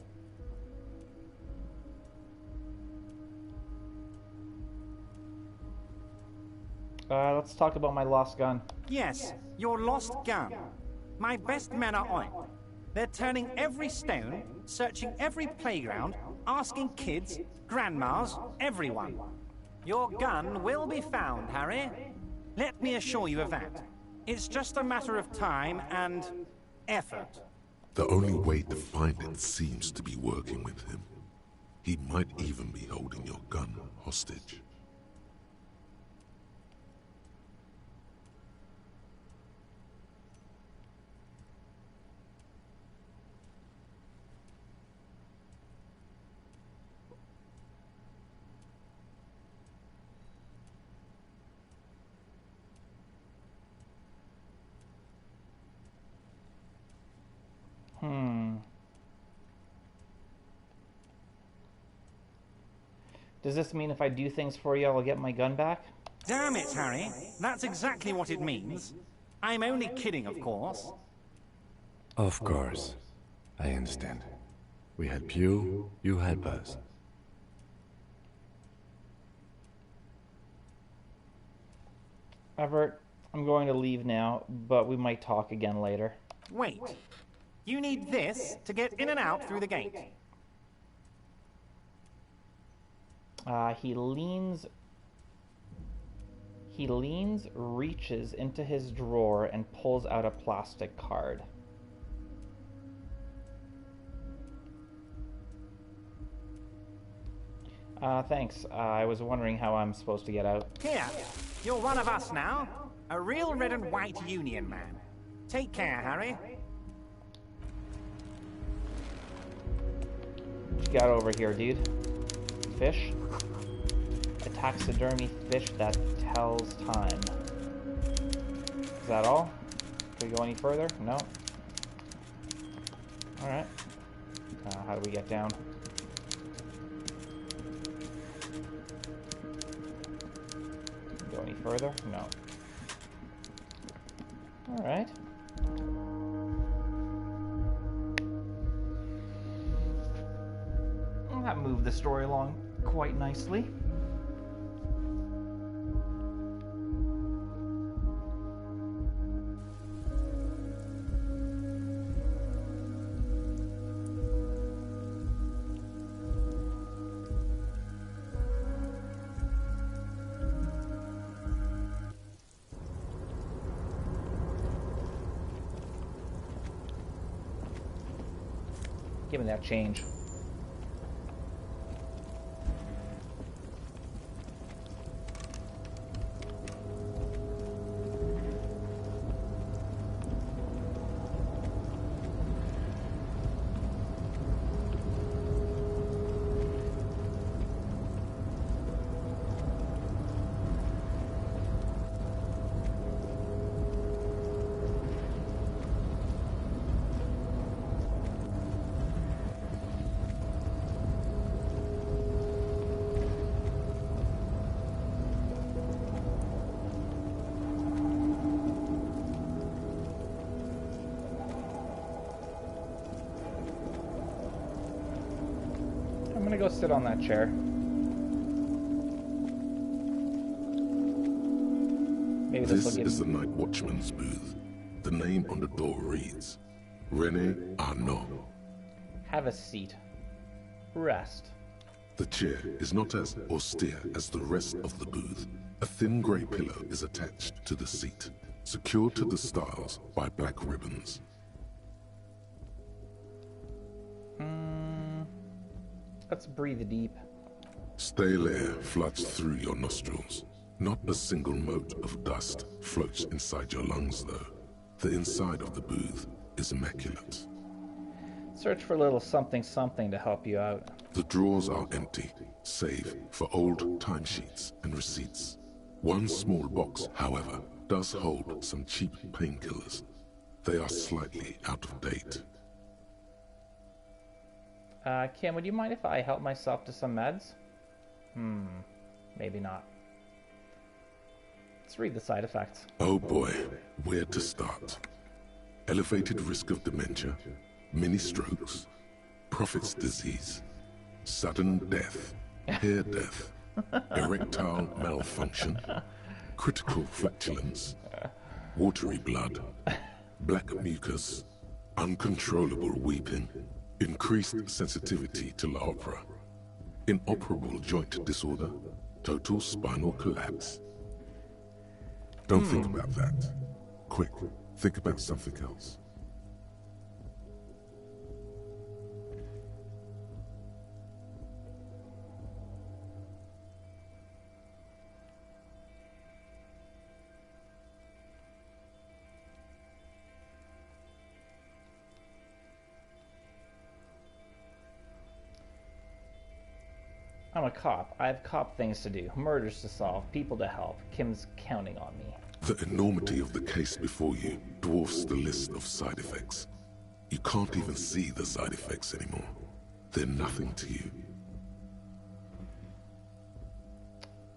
Let's talk about my lost gun. Yes, your lost gun. My best men are on it. They're turning every stone, searching every playground, asking kids, grandmas, everyone. Your gun will be found, Harry. Let me assure you of that. It's just a matter of time and effort. The only way to find it seems to be working with him. He might even be holding your gun hostage. Does this mean if I do things for you, I'll get my gun back? Damn it, Harry. That's exactly what it means. I'm only kidding, of course. Of course. I understand. We help you, you help us. Everett, I'm going to leave now, but we might talk again later. Wait. You need this to get in and out through the gate. He leans, reaches into his drawer, and pulls out a plastic card. Thanks. I was wondering how I'm supposed to get out. Here, you're one of us now. A real red and white Union man. Take care, Harry. What you got over here, dude? Fish? A taxidermy fish that tells time. Is that all? Can we go any further? No? Alright. How do we get down? Go any further? No. Alright. Well, that moved the story along quite nicely. Give me that change. I'm gonna go sit on that chair. Maybe This is the night watchman's booth. The name on the door reads, René Arnaud. Have a seat. Rest. The chair is not as austere as the rest of the booth. A thin grey pillow is attached to the seat, secured to the stiles by black ribbons. Let's breathe deep. Stale air floods through your nostrils. Not a single mote of dust floats inside your lungs, though. The inside of the booth is immaculate. Search for a little something something to help you out. The drawers are empty, save for old timesheets and receipts. One small box, however, does hold some cheap painkillers. They are slightly out of date. Kim, would you mind if I help myself to some meds? Maybe not. Let's read the side effects. Oh boy, where to start? Elevated risk of dementia, mini strokes, prophet's disease, sudden death, hair death, erectile malfunction, critical flatulence, watery blood, black mucus, uncontrollable weeping, increased sensitivity to la opera, inoperable joint disorder, total spinal collapse. Don't think about that. Quick, think about something else. I'm a cop. I have cop things to do, murders to solve, people to help. Kim's counting on me. The enormity of the case before you dwarfs the list of side effects. You can't even see the side effects anymore. They're nothing to you.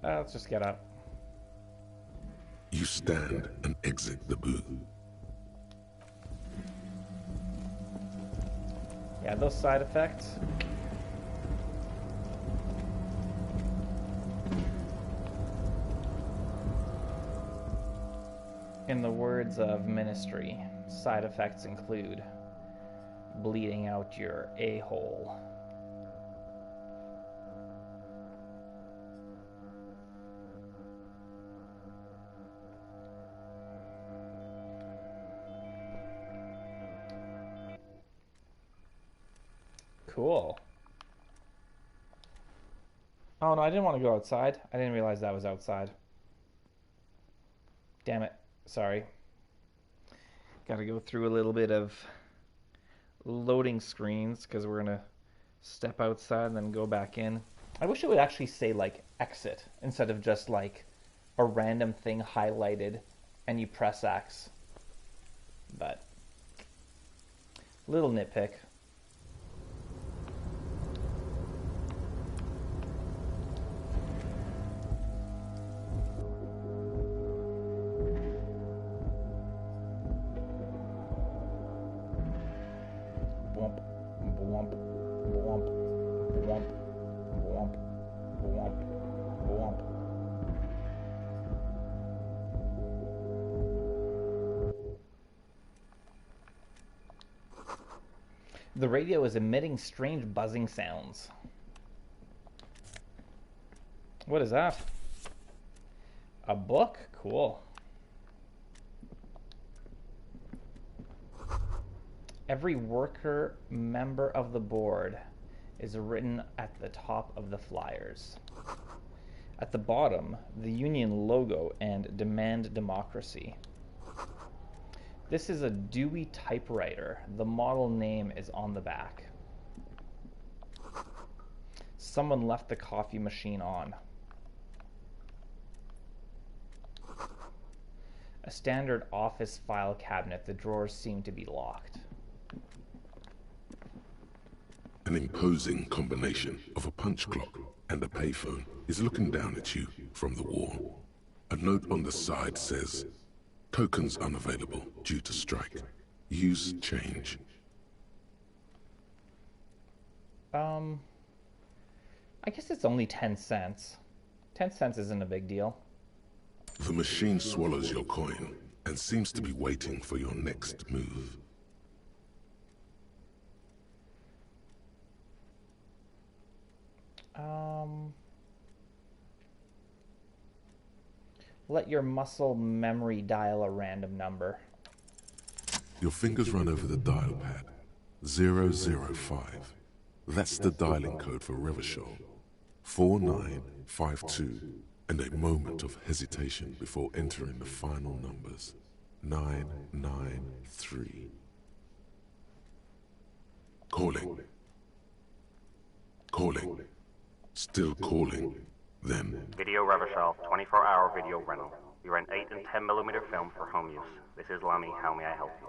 Let's just get up. You stand and exit the booth. Yeah, those side effects. In the words of Ministry, side effects include bleeding out your a-hole. Cool. Oh no, I didn't want to go outside. I didn't realize that was outside. Damn it. Sorry. Got to go through a little bit of loading screens because we're going to step outside and then go back in. I wish it would actually say like exit instead of just like a random thing highlighted and you press X. But little nitpick. The radio is emitting strange buzzing sounds. What is that? A book? Cool. Every worker member of the board is written at the top of the flyers. At the bottom, the union logo and demand democracy. This is a Dewey typewriter. The model name is on the back. Someone left the coffee machine on. A standard office file cabinet. The drawers seem to be locked. An imposing combination of a punch clock and a payphone is looking down at you from the wall. A note on the side says, "Tokens unavailable due to strike. Use change." I guess it's only 10 cents. 10 cents isn't a big deal. The machine swallows your coin and seems to be waiting for your next move. Let your muscle memory dial a random number. Your fingers run over the dial pad. 005. That's the dialing code for Revachol. 4952. And a moment of hesitation before entering the final numbers. 993. Calling. Calling. Still calling. Then... Video Revachol, 24-hour video rental. We rent 8 and 10mm film for home use. This is Lummy. How may I help you?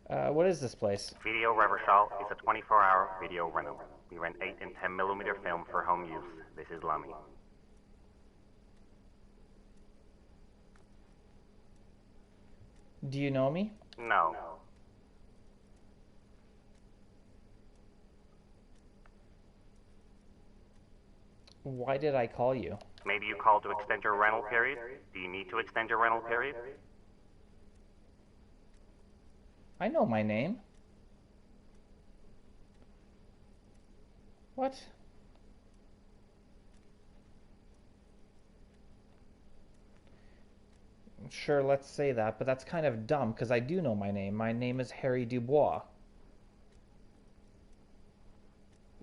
What is this place? Video Revachol is a 24-hour video rental. We rent 8 and 10mm film for home use. This is Lummy. Do you know me? No. Why did I call you? Maybe you called to extend your rental period? Do you need to extend your rental period? I know my name. What? Sure, let's say that, but that's kind of dumb, because I do know my name. My name is Harry Dubois.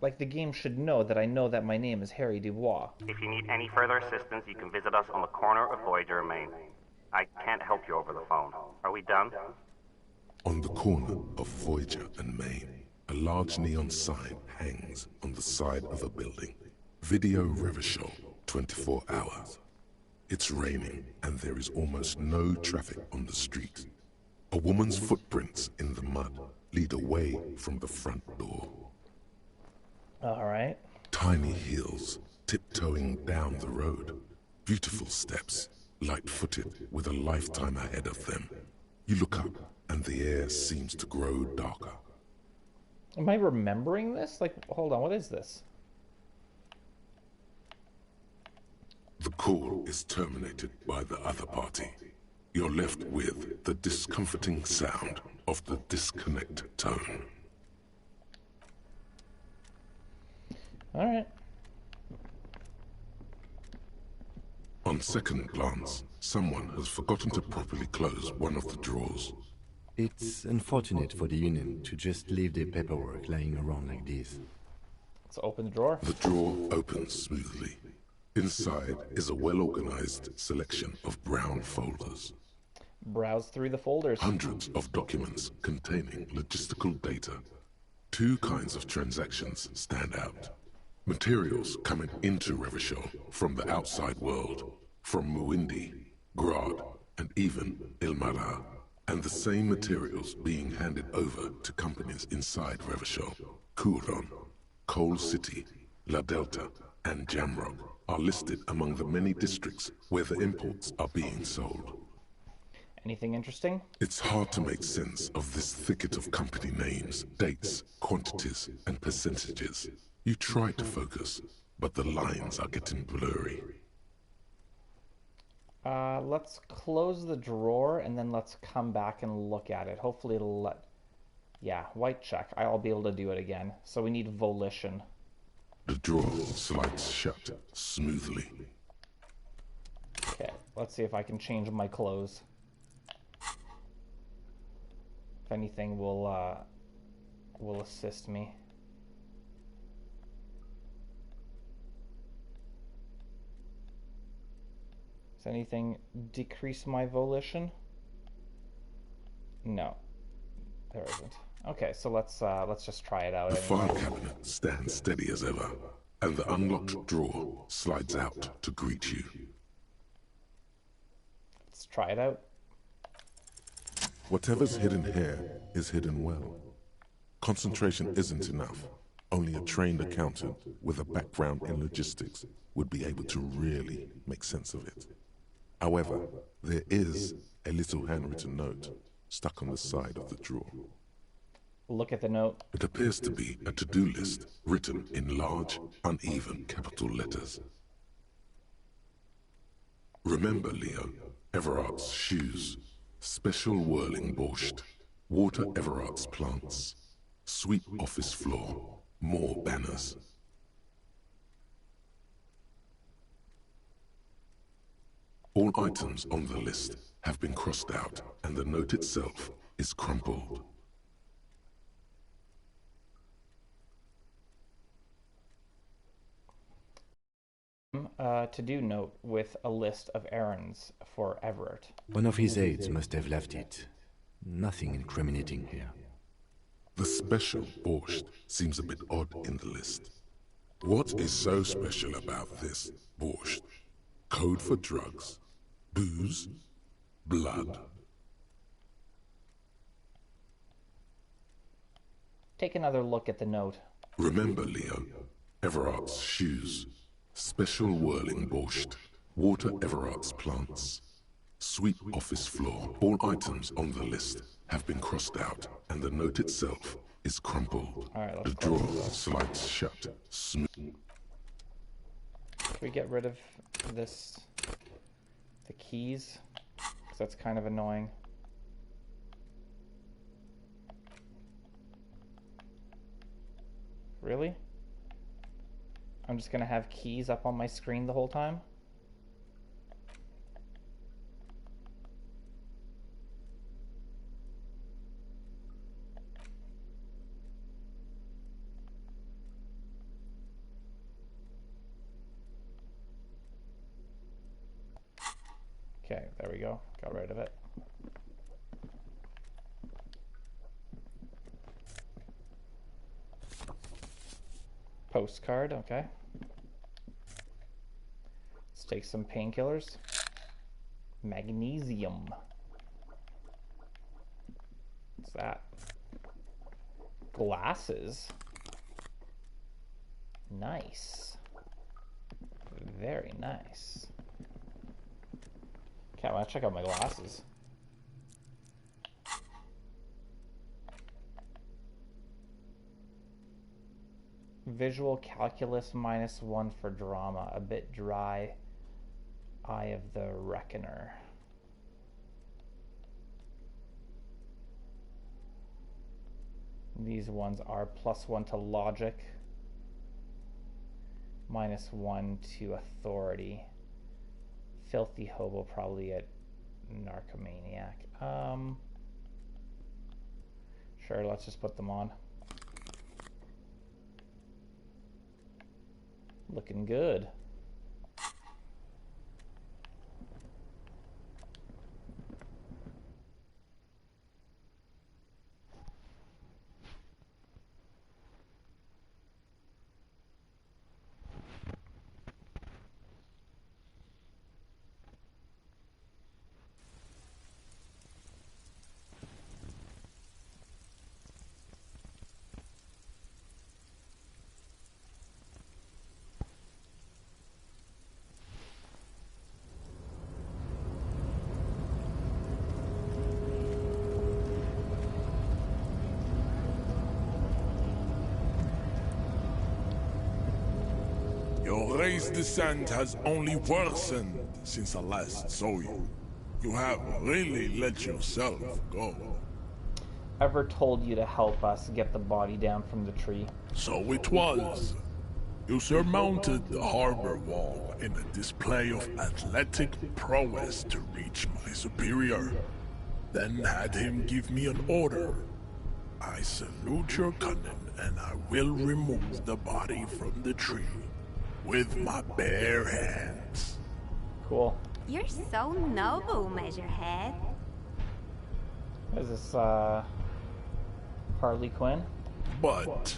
Like, the game should know that I know that my name is Harry Dubois. If you need any further assistance, you can visit us on the corner of Voyager and Main. I can't help you over the phone. Are we done? On the corner of Voyager and Main, a large neon sign hangs on the side of a building. Video Revachol, 24 hours. It's raining and there is almost no traffic on the street. A woman's footprints in the mud lead away from the front door. All right. Tiny heels tiptoeing down the road. Beautiful steps, light-footed with a lifetime ahead of them. You look up and the air seems to grow darker. Am I remembering this? Like, hold on, what is this? The call is terminated by the other party. You're left with the discomforting sound of the disconnect tone. All right. On second glance, someone has forgotten to properly close one of the drawers. It's unfortunate for the Union to just leave their paperwork lying around like this. Let's open the drawer. The drawer opens smoothly. Inside is a well-organized selection of brown folders. Browse through the folders. Hundreds of documents containing logistical data. Two kinds of transactions stand out. Materials coming into Revachol from the outside world, from Muindi, Grad, and even Ilmara, and the same materials being handed over to companies inside Revachol. Kuron, Coal City, La Delta, and Jamrock are listed among the many districts where the imports are being sold. Anything interesting? It's hard to make sense of this thicket of company names, dates, quantities, and percentages. You try to focus, but the lines are getting blurry. Let's close the drawer and then let's come back and look at it. Hopefully it'll let... Yeah, white check. I'll be able to do it again. So we need volition. The drawer slides shut smoothly. Okay, let's see if I can change my clothes. If anything will assist me. Does anything decrease my volition? No, there isn't. Okay, so let's just try it out. The file cabinet stands steady as ever, and the unlocked drawer slides out to greet you. Let's try it out. Whatever's hidden here is hidden well. Concentration isn't enough. Only a trained accountant with a background in logistics would be able to really make sense of it. However, there is a little handwritten note stuck on the side of the drawer. Look at the note. It appears to be a to-do list written in large, uneven capital letters. Remember, Leo, Everard's shoes, special whirling borscht, water Everard's plants, sweep office floor, more banners. All items on the list have been crossed out, and the note itself is crumpled. To-do note with a list of errands for Everett. One of his aides must have left it. Nothing incriminating here. The special borscht seems a bit odd in the list. What is so special about this borscht? Code for drugs, booze, blood. Take another look at the note. Remember, Leo, Everard's shoes, special whirling borscht, water Everard's plants, sweep office floor. All items on the list have been crossed out, and the note itself is crumpled. All right, The drawer slides shut. Smooth. Should we get rid of this, the keys? Because that's kind of annoying. Really? I'm just gonna have keys up on my screen the whole time? Okay, there we go. Got rid of it. Postcard, okay. Let's take some painkillers. Magnesium. What's that? Glasses. Nice. Very nice. Okay, I want to check out my glasses. Visual calculus -1 for drama. A bit dry. Eye of the Reckoner. These ones are +1 to logic. -1 to authority. Filthy hobo, probably a narcomaniac. Sure, let's just put them on. Looking good. Your raised descent has only worsened since I last saw you. You have really let yourself go. Ever told you to help us get the body down from the tree? So it was. You surmounted the harbor wall in a display of athletic prowess to reach my superior. Then had him give me an order. I salute your cunning, and I will remove the body from the tree with my bare hands. Cool. You're so noble, Measurehead. Is this, Harley Quinn? But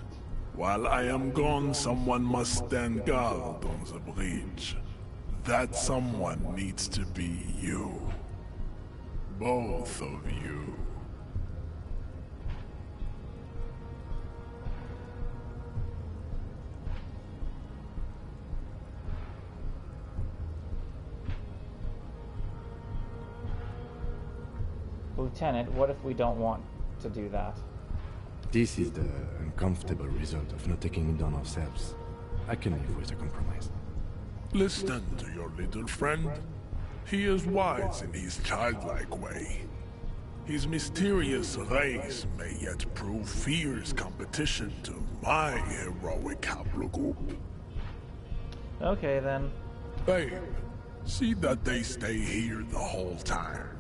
while I am gone, someone must stand guard on the bridge. That someone needs to be you. Both of you. Lieutenant, what if we don't want to do that? This is the uncomfortable result of not taking it on ourselves. I can live with a compromise. Listen to your little friend. He is wise in his childlike way. His mysterious race may yet prove fierce competition to my heroic haplogroup. Okay, then. Babe, see that they stay here the whole time.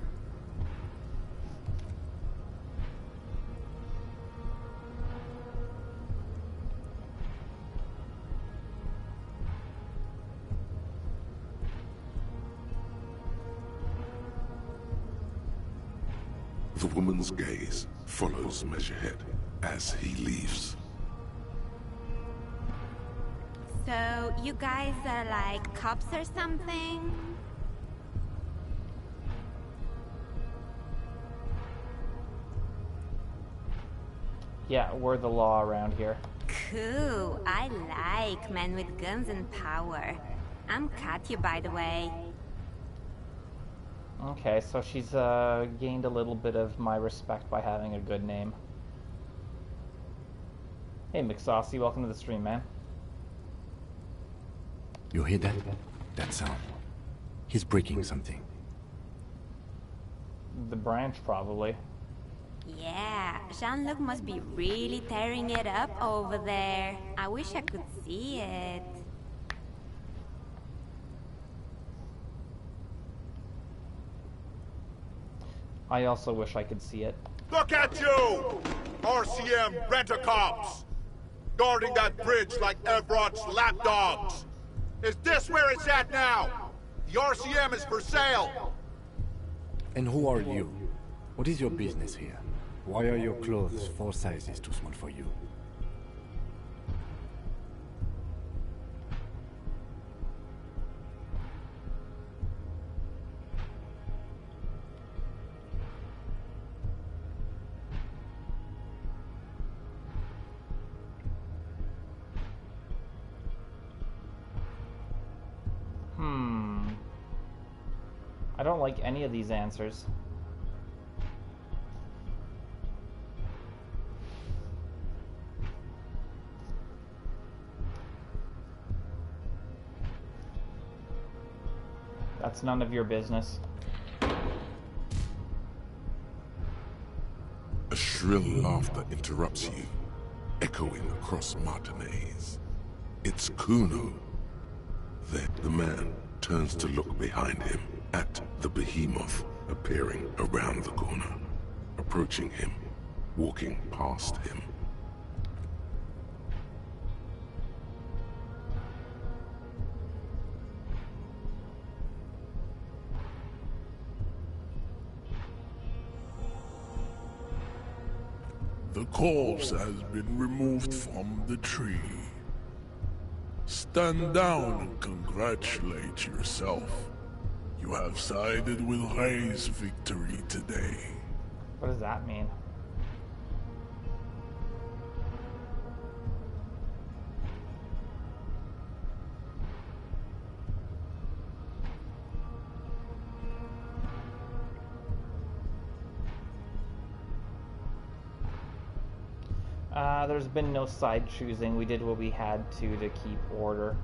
The woman's gaze follows Measurehead as he leaves. So, you guys are like cops or something? Yeah, we're the law around here. Cool. I like men with guns and power. I'm Katya, by the way. Okay, so she's gained a little bit of my respect by having a good name. Hey, McSaucy, welcome to the stream, man. You hear that? That sound. He's breaking something. The branch, probably. Yeah, Jean-Luc must be really tearing it up over there. I wish I could see it. I also wish I could see it. Look at you! RCM rent-a-cops! Guarding that bridge like Everott's lapdogs! Is this where it's at now? The RCM is for sale! And who are you? What is your business here? Why are your clothes 4 sizes too small for you? I don't like any of these answers. That's none of your business. A shrill laughter interrupts you, echoing across Martinez. It's Kuno. Then the man turns to look behind him at the behemoth appearing around the corner, approaching him, walking past him. The corpse has been removed from the tree. Stand down and congratulate yourself. You have sided with Ray's victory today. What does that mean? There's been no side choosing. We did what we had to keep order.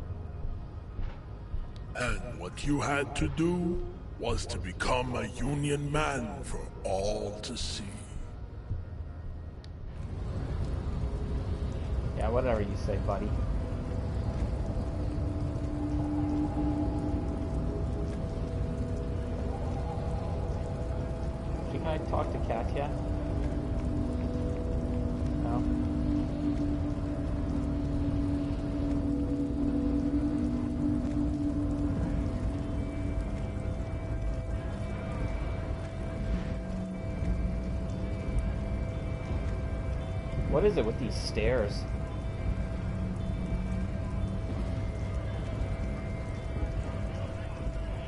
And what you had to do was to become a Union man for all to see. Yeah, whatever you say, buddy. Can I talk to Katya? No? What is it with these stairs?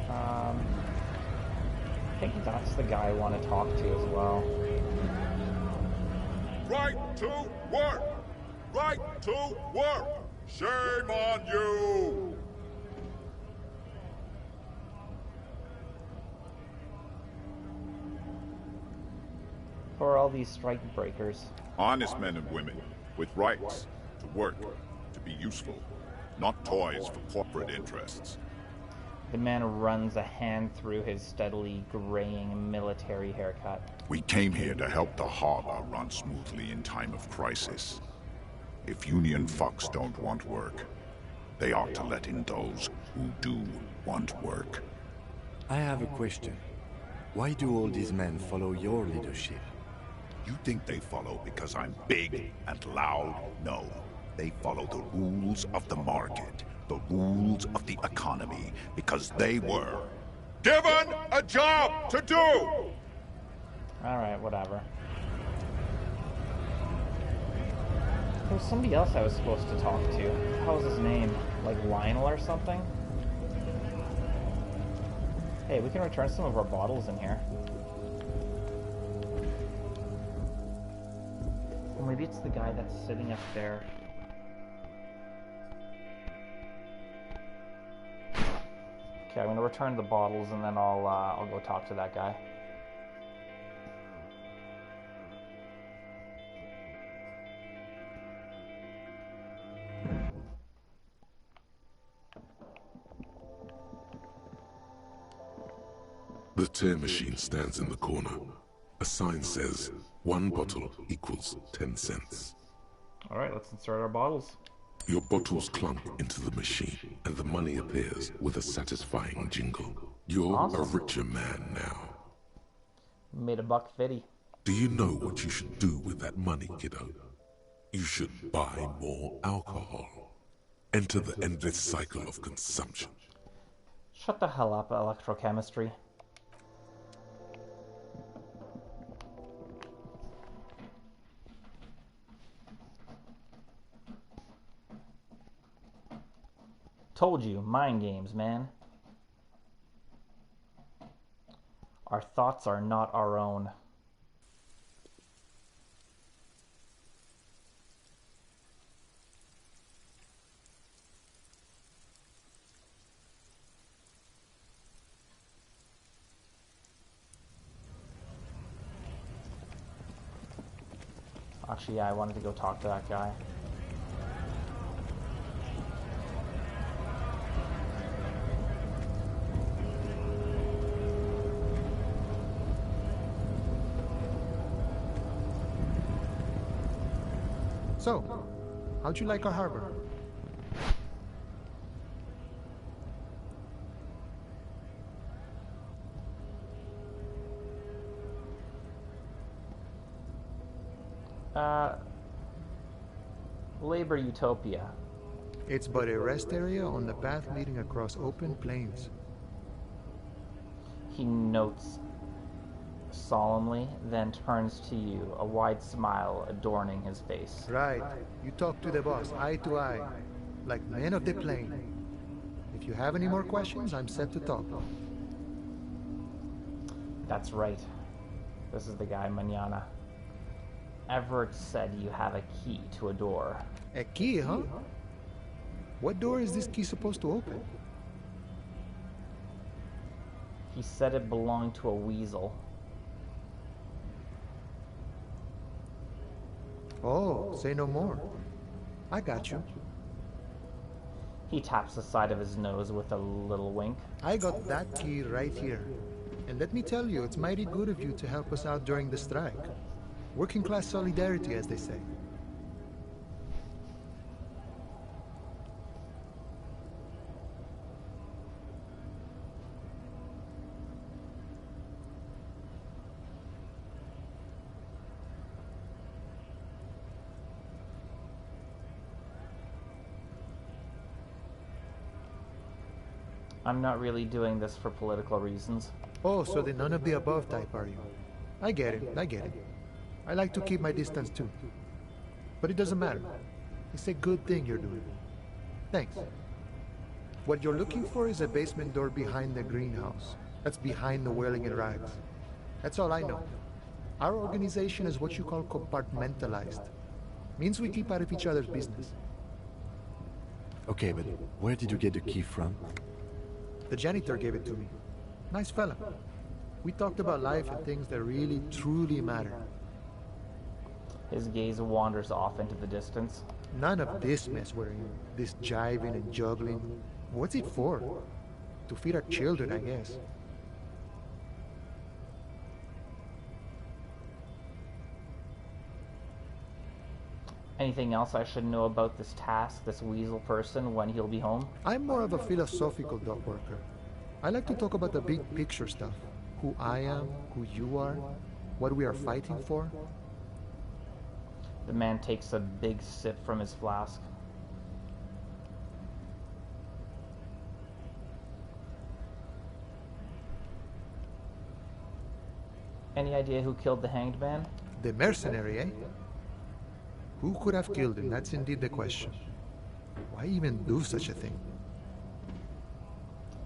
I think that's the guy I want to talk to as well. Right to work! Right to work! Shame on you! Who are all these strike breakers? Honest men and women, with rights, to work, to be useful, not toys for corporate interests. The man runs a hand through his steadily graying military haircut. We came here to help the harbor run smoothly in time of crisis. If union fucks don't want work, they ought to let in those who do want work. I have a question. Why do all these men follow your leadership? You think they follow because I'm big and loud? No. They follow the rules of the market, the rules of the economy, because they were given a job to do! Alright, whatever. There was somebody else I was supposed to talk to. What was his name? Like Lionel or something? Hey, we can return some of our bottles in here. Or maybe it's the guy that's sitting up there. Okay, I'm gonna return the bottles and then I'll go talk to that guy. The tear machine stands in the corner. A sign says, 1 bottle equals 10 cents. Alright, let's insert our bottles. Your bottles clunk into the machine, and the money appears with a satisfying jingle. You're Awesome. a richer man now. Made $1.50. Do you know what you should do with that money, kiddo? You should buy more alcohol. Enter the endless cycle of consumption. Shut the hell up, electrochemistry. Told you, mind games, man. Our thoughts are not our own. Actually, yeah, I wanted to go talk to that guy. So, how'd you like our harbor? Labor Utopia. It's but a rest area on the path leading across open plains. He notes solemnly, then turns to you, a wide smile adorning his face. Right. You talk to the boss, eye to eye, like men of the plain. If you have any more questions, I'm set to talk. That's right. This is the guy, Manana. Everett said you have a key to a door. A key, huh? What door is this key supposed to open? He said it belonged to a weasel. Oh, say no more. I got you. He taps the side of his nose with a little wink. I got that key right here. And let me tell you, it's mighty good of you to help us out during the strike. Working class solidarity, as they say. I'm not really doing this for political reasons. Oh, so the none of the above type, are you? I get it, I get it. I like to keep my distance too. But it doesn't matter. It's a good thing you're doing. Thanks. What you're looking for is a basement door behind the greenhouse. That's behind the whirling in rags. That's all I know. Our organization is what you call compartmentalized. Means we keep out of each other's business. Okay, but where did you get the key from? The janitor gave it to me. Nice fella. We talked about life and things that really, truly matter. His gaze wanders off into the distance. None of this mess we're in. This jiving and juggling. What's it for? To feed our children, I guess. Anything else I should know about this task, this weasel person, when he'll be home? I'm more of a philosophical dog worker. I like to talk about the big picture stuff. Who I am, who you are, what we are fighting for. The man takes a big sip from his flask. Any idea who killed the hanged man? The mercenary, eh? Who could have killed him? That's indeed the question. Why even do such a thing?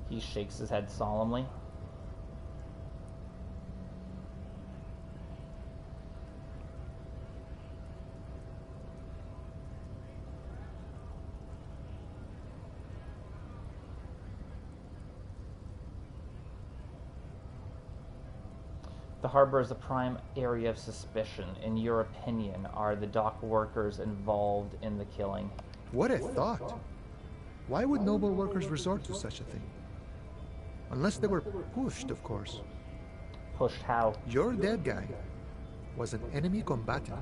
He shakes his head solemnly. The harbor is a prime area of suspicion. In your opinion, are the dock workers involved in the killing? What a thought! Why would noble workers resort to such a thing? Unless they were pushed, of course. Pushed how? Your dead guy was an enemy combatant.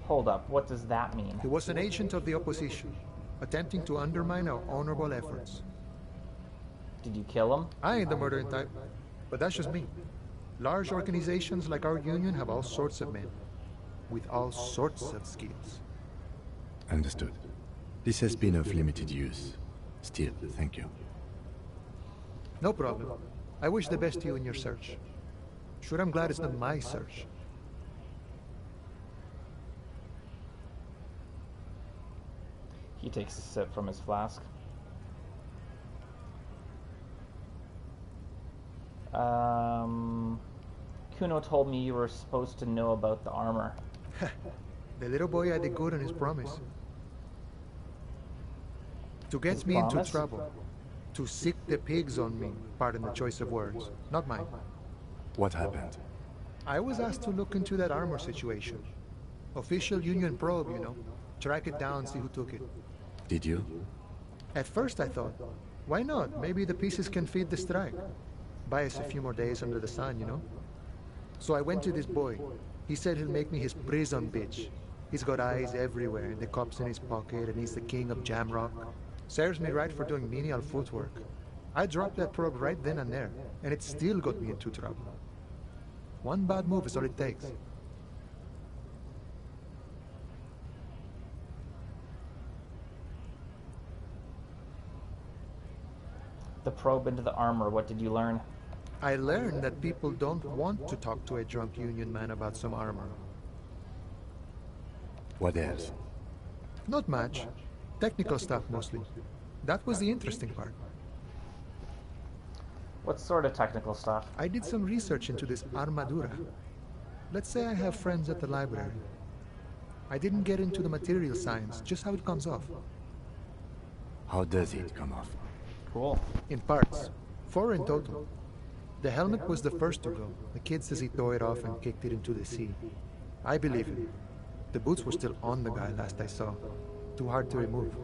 Hold up, what does that mean? He was an agent of the opposition, attempting to undermine our honorable efforts. Did you kill him? I ain't the murdering type, but that's just me. Large organizations like our union have all sorts of men, with all sorts of skills. Understood. This has been of limited use. Still, thank you. No problem. I wish the best to you in your search. Sure, I'm glad it's not my search. He takes a sip from his flask. Kuno told me you were supposed to know about the armor. The little boy had the good on his promise. To get me into trouble. To sick the pigs on me. Pardon the choice of words. Not mine. What happened? I was asked to look into that armor situation. Official union probe, you know. Track it down, see who took it. Did you? At first I thought, why not? Maybe the pieces can feed the strike. Buy us a few more days under the sun, you know? So I went to this boy. He said he'll make me his prison bitch. He's got eyes everywhere, and the cop's in his pocket, and he's the king of Jamrock. Serves me right for doing menial footwork. I dropped that probe right then and there, and it still got me into trouble. One bad move is all it takes. The probe into the armor, what did you learn? I learned that people don't want to talk to a drunk union man about some armor. What else? Not much. Technical stuff mostly. That was the interesting part. What sort of technical stuff? I did some research into this armadura. Let's say I have friends at the library. I didn't get into the material science, just how it comes off. How does it come off? Cool. In parts. 4 in total. The helmet was the first to go. The kid says he tore it off and kicked it into the sea. I believe him. The boots were still on the guy last I saw. Too hard to remove.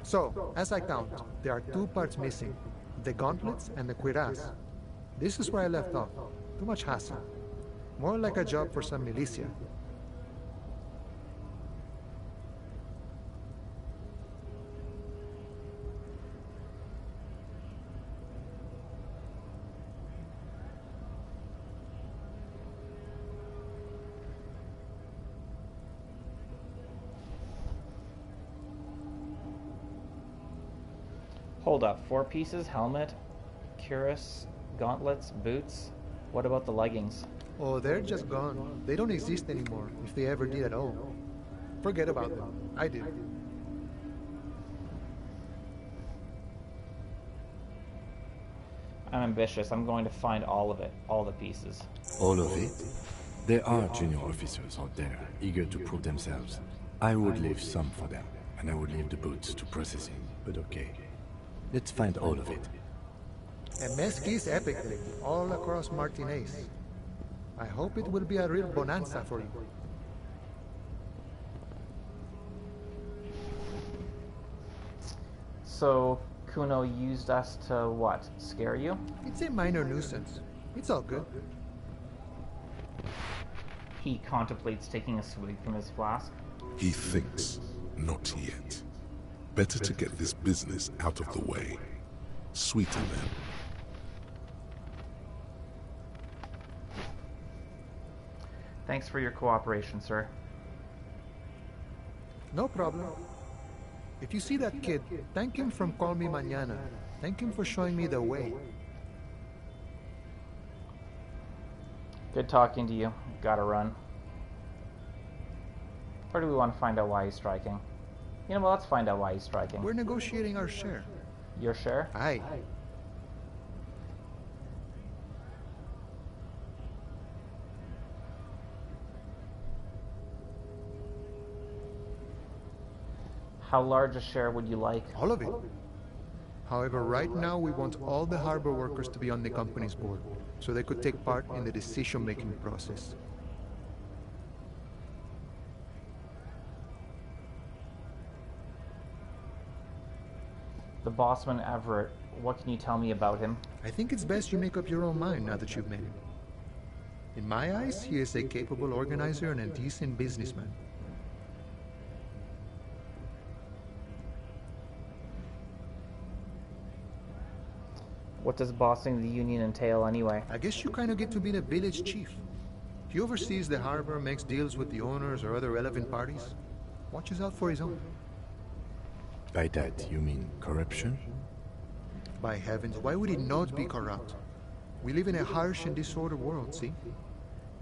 So, as I count, there are 2 parts missing. The gauntlets and the cuirass. This is where I left off. Too much hassle. More like a job for some militia. Hold up, 4 pieces, helmet, cuirass, gauntlets, boots. What about the leggings? Oh, they're just gone. They don't exist anymore, if they ever did at all. Forget about them. I did. I'm ambitious. I'm going to find all of it, all the pieces. All of it? There are junior officers out there, eager to prove themselves. I would leave some for them, and I would leave the boots to processing, but okay. Let's find all of it. And mesquite epically, all across Martinez. I hope it will be a real bonanza for you. So, Kuno used us to what? Scare you? It's a minor nuisance. It's all good. He contemplates taking a swig from his flask. He thinks, not yet. Better to get this business out of the way. Sweeter then. Thanks for your cooperation, sir. No problem. If you see that kid, thank him from Call Me Mañana. Thank him for showing me the way. Good talking to you. Gotta run. Or do we want to find out why he's striking? You know what, let's find out why he's striking. We're negotiating our share. Your share? Aye. How large a share would you like? All of it. However, right now we want all the harbor workers to be on the company's board, so they could take part in the decision-making process. The bossman Everett, what can you tell me about him? I think it's best you make up your own mind now that you've met him. In my eyes, he is a capable organizer and a decent businessman. What does bossing the union entail anyway? I guess you kind of get to be the village chief. He oversees the harbor, makes deals with the owners or other relevant parties, watches out for his own. By that, you mean corruption? By heavens, why would he not be corrupt? We live in a harsh and disordered world, see?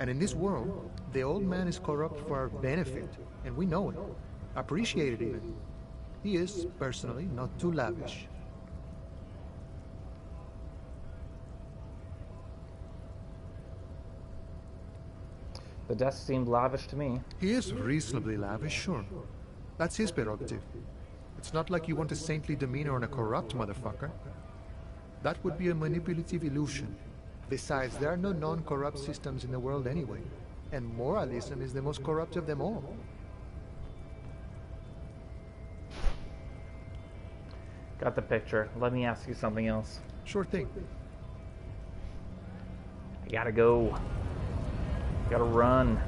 And in this world, the old man is corrupt for our benefit, and we know it. Appreciate it even. He is, personally, not too lavish. The desk seemed lavish to me. He is reasonably lavish, sure. That's his prerogative. It's not like you want a saintly demeanor on a corrupt motherfucker. That would be a manipulative illusion. Besides, there are no non-corrupt systems in the world anyway. And moralism is the most corrupt of them all. Got the picture. Let me ask you something else. Sure thing. I gotta go. Gotta run.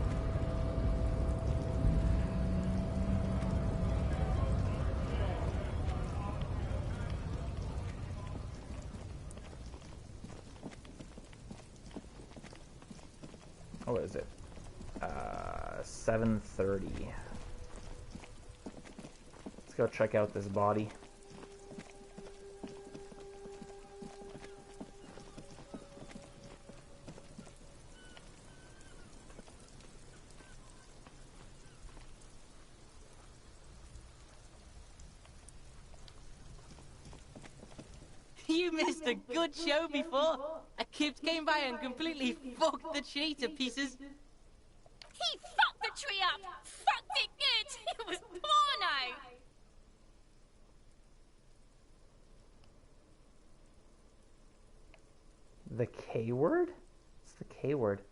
What is it? 7:30. Let's go check out this body. You missed a good show before. A kid came by and completely fucked the tree to pieces. He fucked the tree up! Fucked it good! It was porno! The K word? It's the K word.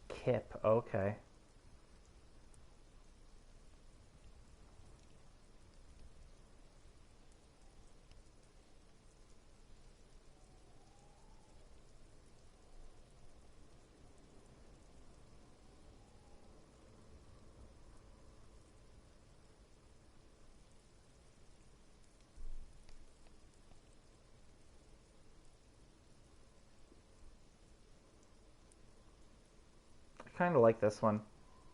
Kip, okay. Kind of like this one.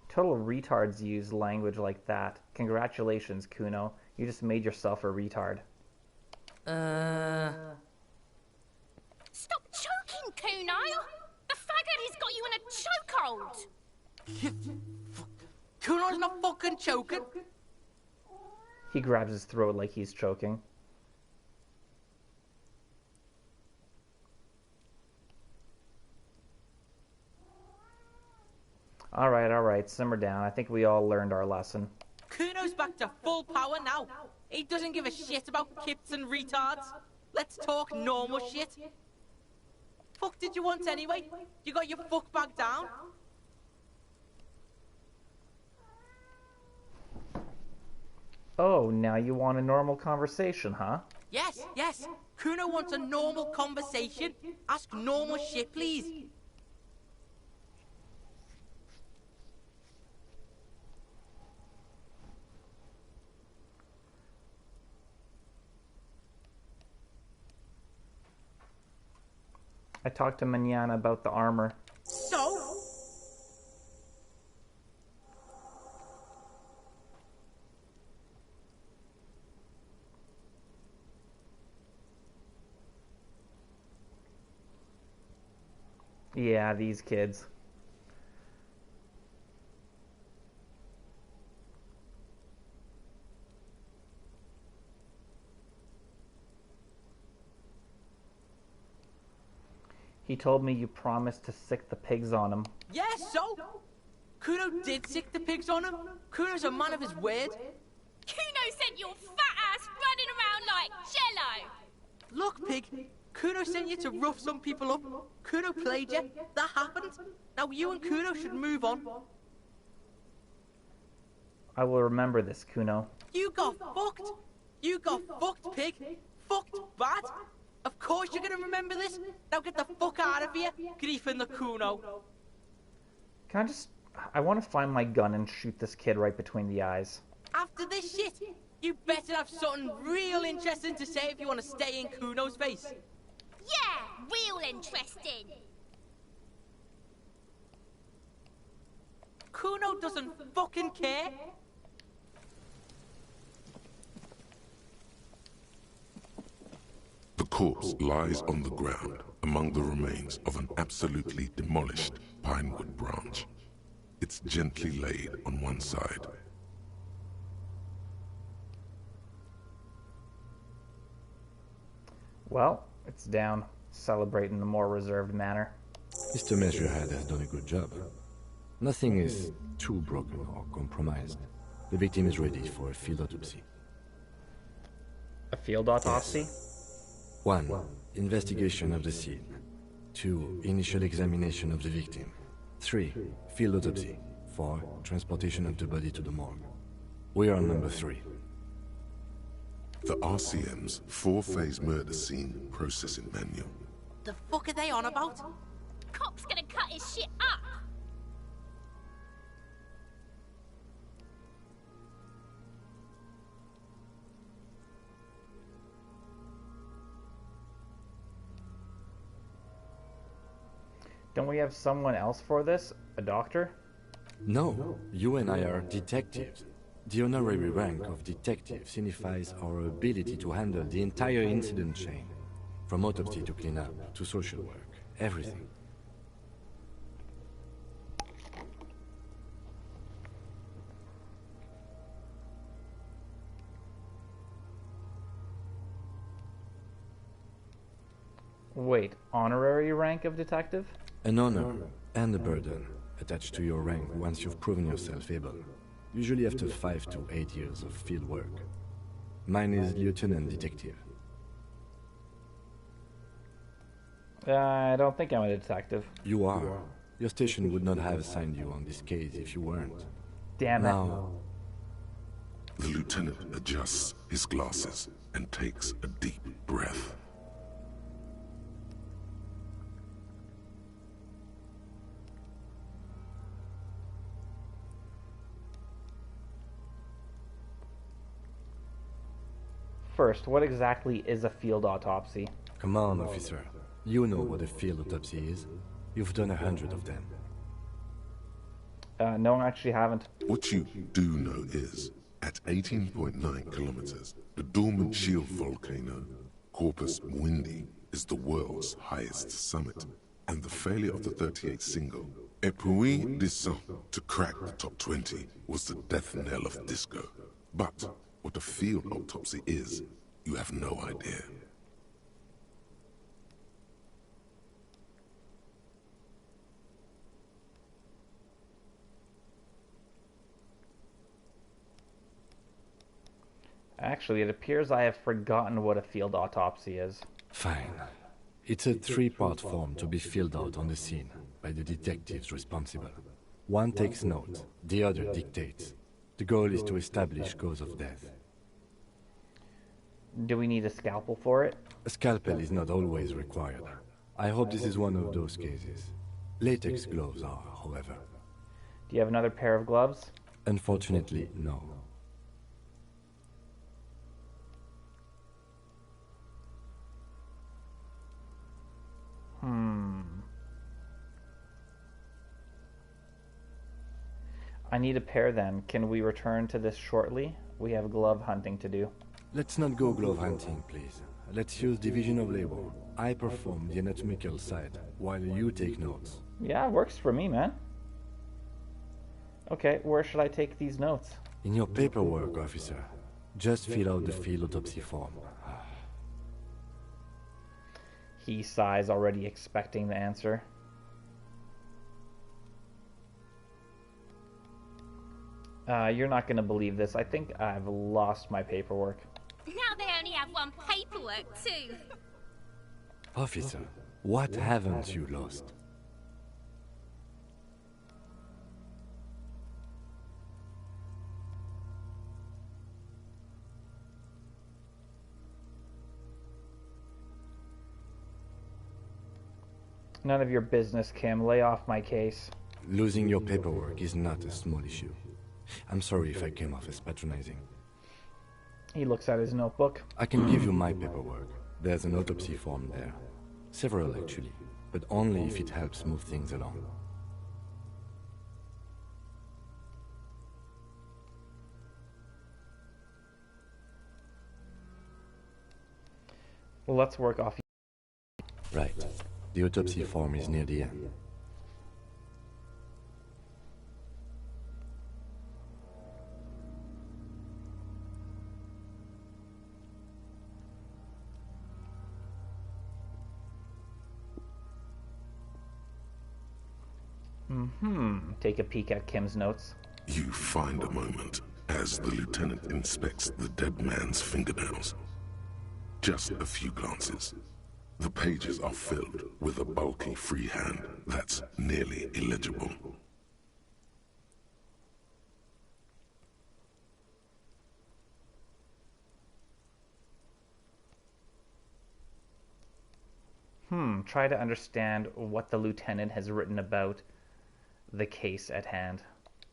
Total retards use language like that. Congratulations, Kuno. You just made yourself a retard. Stop choking, Kuno! The faggot has got you in a chokehold! Kuno's not fucking choking. He grabs his throat like he's choking. All right, simmer down. I think we all learned our lesson. Kuno's back to full power now. He doesn't give a shit about kids and retards. Let's talk normal shit. fuck did you want anyway? You got your fuck bag down? Oh, now you want a normal conversation, huh? Yes, yes. Kuno wants a normal conversation. Ask normal shit, please. I talked to Manana about the armor. So? Yeah, these kids. He told me you promised to sick the pigs on him. Yeah, so? Kuno did sick the pigs on him. Kuno's a man of his word. Kuno sent your fat ass running around like jello. Look, pig. Kuno sent you to rough some people up. Kuno played you. That happened. Now you and Kuno should move on. I will remember this, Kuno. You got fucked. You got fucked, pig. Fucked bad. Of course you're gonna remember this. Now get the fuck out of here, griefing the Kuno. Can I just... I want to find my gun and shoot this kid right between the eyes. After this shit, you better have something real interesting to say if you want to stay in Kuno's face. Yeah, real interesting. Kuno doesn't fucking care. The corpse lies on the ground among the remains of an absolutely demolished pinewood branch. It's gently laid on one side. Well, it's down. Celebrate in a more reserved manner. Mr. Measurehead has done a good job. Nothing is too broken or compromised. The victim is ready for a field autopsy. A field autopsy? Yes. 1. Investigation of the scene. 2. Initial examination of the victim. 3. Field autopsy. 4. Transportation of the body to the morgue. We are on number 3. The RCM's 4-phase murder scene processing manual. The fuck are they on about? Cop's gonna cut his shit up. Don't we have someone else for this? A doctor? No, you and I are detectives. The honorary rank of detective signifies our ability to handle the entire incident chain. From autopsy to cleanup, to social work, everything. Wait, honorary rank of detective? An honor and a burden attached to your rank once you've proven yourself able. Usually after 5 to 8 years of field work. Mine is lieutenant detective. I don't think I'm a detective. You are. Your station would not have assigned you on this case if you weren't. Damn it. Now, The lieutenant adjusts his glasses and takes a deep breath. First, what exactly is a field autopsy? come on, officer. You know what a field autopsy is. You've done 100 of them. No, I actually haven't. What you do know is, at 18.9 kilometers, the dormant shield volcano, Corpus Mundi, is the world's highest summit. And the failure of the 38 single, Epui Descent, to crack the top 20 was the death knell of disco. But what a field autopsy is, you have no idea. Actually, it appears I have forgotten what a field autopsy is. Fine. It's a three-part form to be filled out on the scene by the detectives responsible. One takes note, the other dictates. The goal is to establish cause of death. Do we need a scalpel for it? A scalpel is not always required. I hope this is one of those cases. Latex gloves are, however. Do you have another pair of gloves? Unfortunately, no. I need a pair then. Can we return to this shortly? We have glove hunting to do. Let's not go glove hunting, please. Let's use division of labor. I perform the anatomical side, while you take notes. Yeah, works for me, man. Okay, where should I take these notes? In your paperwork, officer. Just fill out the field autopsy form. He sighs, already expecting the answer. You're not going to believe this. I think I've lost my paperwork. Now they only have one paperwork, too. Officer, what haven't you lost? None of your business, Kim. Lay off my case. Losing your paperwork is not a small issue. I'm sorry if I came off as patronizing. He looks at his notebook. I can give you my paperwork. There's an autopsy form there. Several, actually. But only if it helps move things along. Well, let's work off. Right. The autopsy form is near the end. Take a peek at Kim's notes. You find a moment as the lieutenant inspects the dead man's fingernails. Just a few glances. The pages are filled with a bulky freehand that's nearly illegible. Try to understand what the lieutenant has written about the case at hand.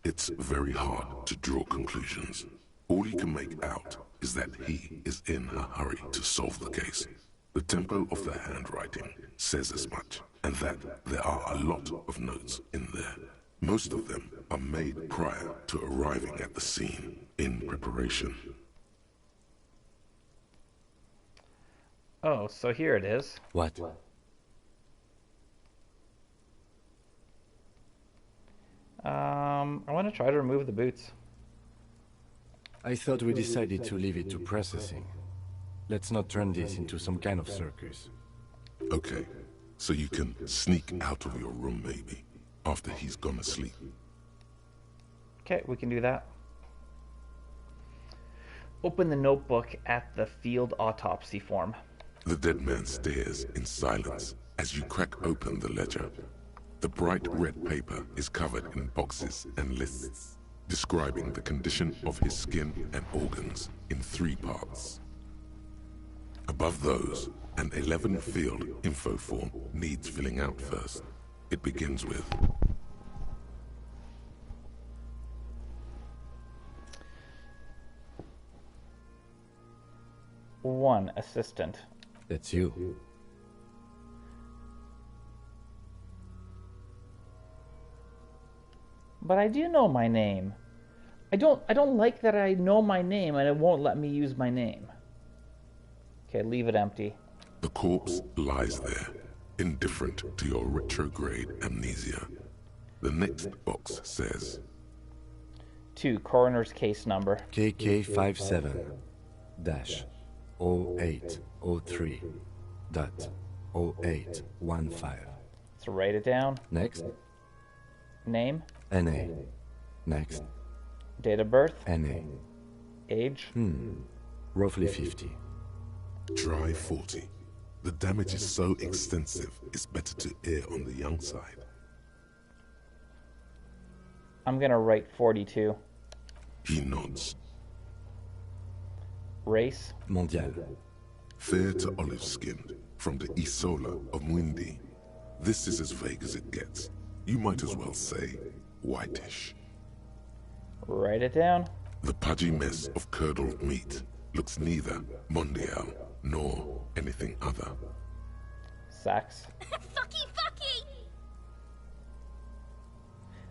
It's very hard to draw conclusions. All you can make out is that he is in a hurry to solve the case. The tempo of the handwriting says as much, and that there are a lot of notes in there. Most of them are made prior to arriving at the scene in preparation. Oh, so here it is. What? I want to try to remove the boots. I thought we decided to leave it to processing. Let's not turn this into some kind of circus. Okay, so you can sneak out of your room maybe, after he's gone asleep. Okay, we can do that. Open the notebook at the field autopsy form. The dead man stares in silence as you crack open the ledger. The bright red paper is covered in boxes and lists, describing the condition of his skin and organs in 3 parts. Above those, an 11-field info form needs filling out first. It begins with... One assistant. That's you. But I do know my name. I don't like that I know my name and it won't let me use my name. Okay, leave it empty. The corpse lies there, indifferent to your retrograde amnesia. The next box says... 2, coroner's case number. KK57-0803.0815. So write it down. Next. Name. NA. Next. Date of birth. NA. Age. Roughly 50. Try 40. The damage is so extensive, it's better to err on the young side. I'm gonna write 42. He nods. Race? Mondial. Fair to olive-skinned, from the Isola of Mwindi. This is as vague as it gets. You might as well say whitish. Write it down. The pudgy mess of curdled meat looks neither mondial nor anything other. Sex. Fucky, fucky!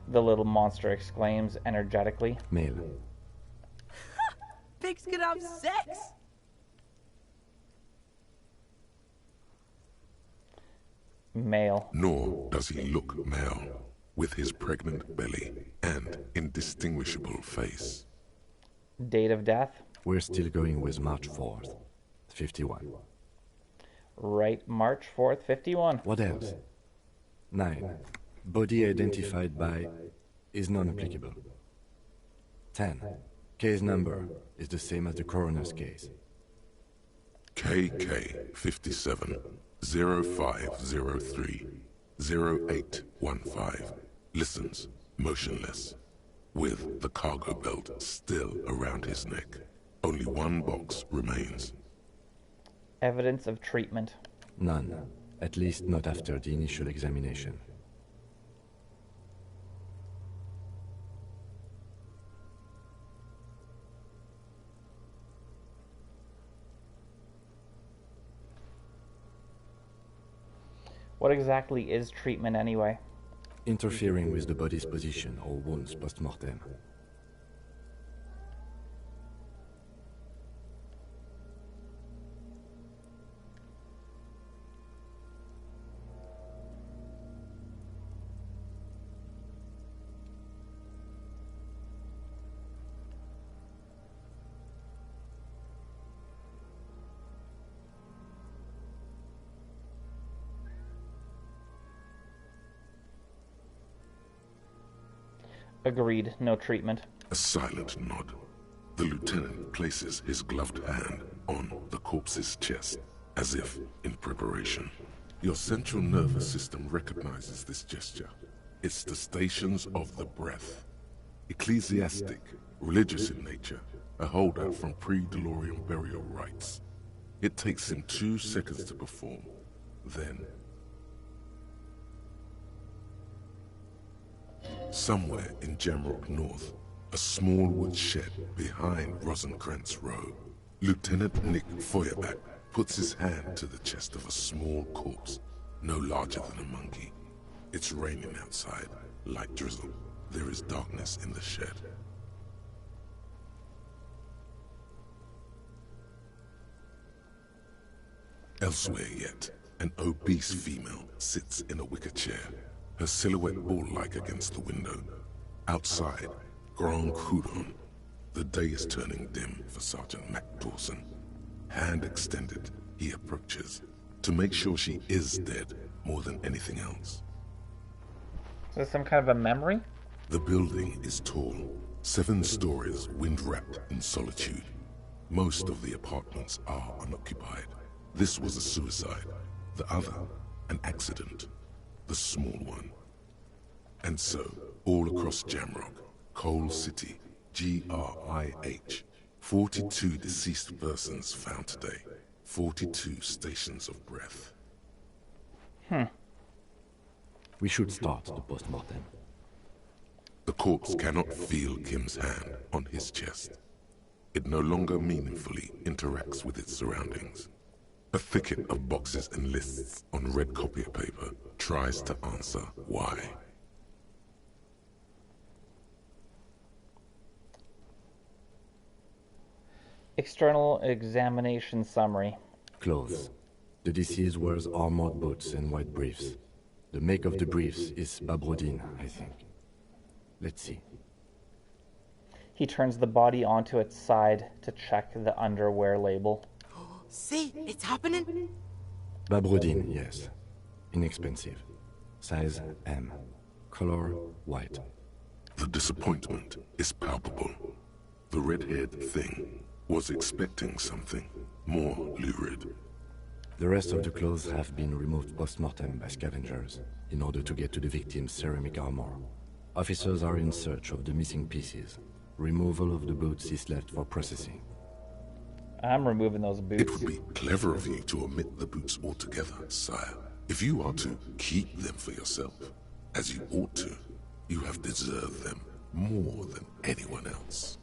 The little monster exclaims energetically. Male. Pigs can have sex! Male. Nor does he look male, with his pregnant belly and indistinguishable face. Date of death? We're still going with March 4th, 51. Right, March 4th, 51. What else? 9. Body identified by is non-applicable. 10. Case number is the same as the coroner's case. KK 57 0503 0815 listens motionless, with the cargo belt still around his neck. Only one box remains. Evidence of treatment? None. At least not after the initial examination. What exactly is treatment anyway? Interfering with the body's position or wounds post-mortem. Agreed, no treatment. A silent nod. The lieutenant places his gloved hand on the corpse's chest, as if in preparation. Your central nervous system recognizes this gesture. It's the stations of the breath. Ecclesiastic, religious in nature, a holdout from pre-DeLorean burial rites. It takes him 2 seconds to perform. Then, somewhere in Jamrock North, a small wood shed behind Rosenkrantz Row, Lieutenant Nick Feuerbach puts his hand to the chest of a small corpse, no larger than a monkey. It's raining outside, light drizzle. There is darkness in the shed. Elsewhere yet, an obese female sits in a wicker chair, her silhouette ball-like against the window. Outside, Grand Coudon. The day is turning dim for Sergeant Mac Dawson. Hand extended, he approaches, to make sure she is dead more than anything else. Is this some kind of a memory? The building is tall, 7 stories wind-wrapped in solitude. Most of the apartments are unoccupied. This was a suicide, the other an accident, the small one. And so, all across Jamrock, Coal City, GRIH, 42 deceased persons found today, 42 stations of breath. We should start the post-mortem. The corpse cannot feel Kim's hand on his chest. It no longer meaningfully interacts with its surroundings. A thicket of boxes and lists on red copier paper tries to answer why. External examination summary. Clothes. The deceased wears armored boots and white briefs. The make of the briefs is Babrodine, I think. Let's see. He turns the body onto its side to check the underwear label. See, it's happening. Babrodine, yes. Inexpensive. Size M. Color white. The disappointment is palpable. The red-haired thing was expecting something more lurid. The rest of the clothes have been removed post-mortem by scavengers in order to get to the victim's ceramic armor. Officers are in search of the missing pieces. Removal of the boots is left for processing. I'm removing those boots. It would be clever of you to omit the boots altogether, sire. If you are to keep them for yourself, as you ought to, you have deserved them more than anyone else.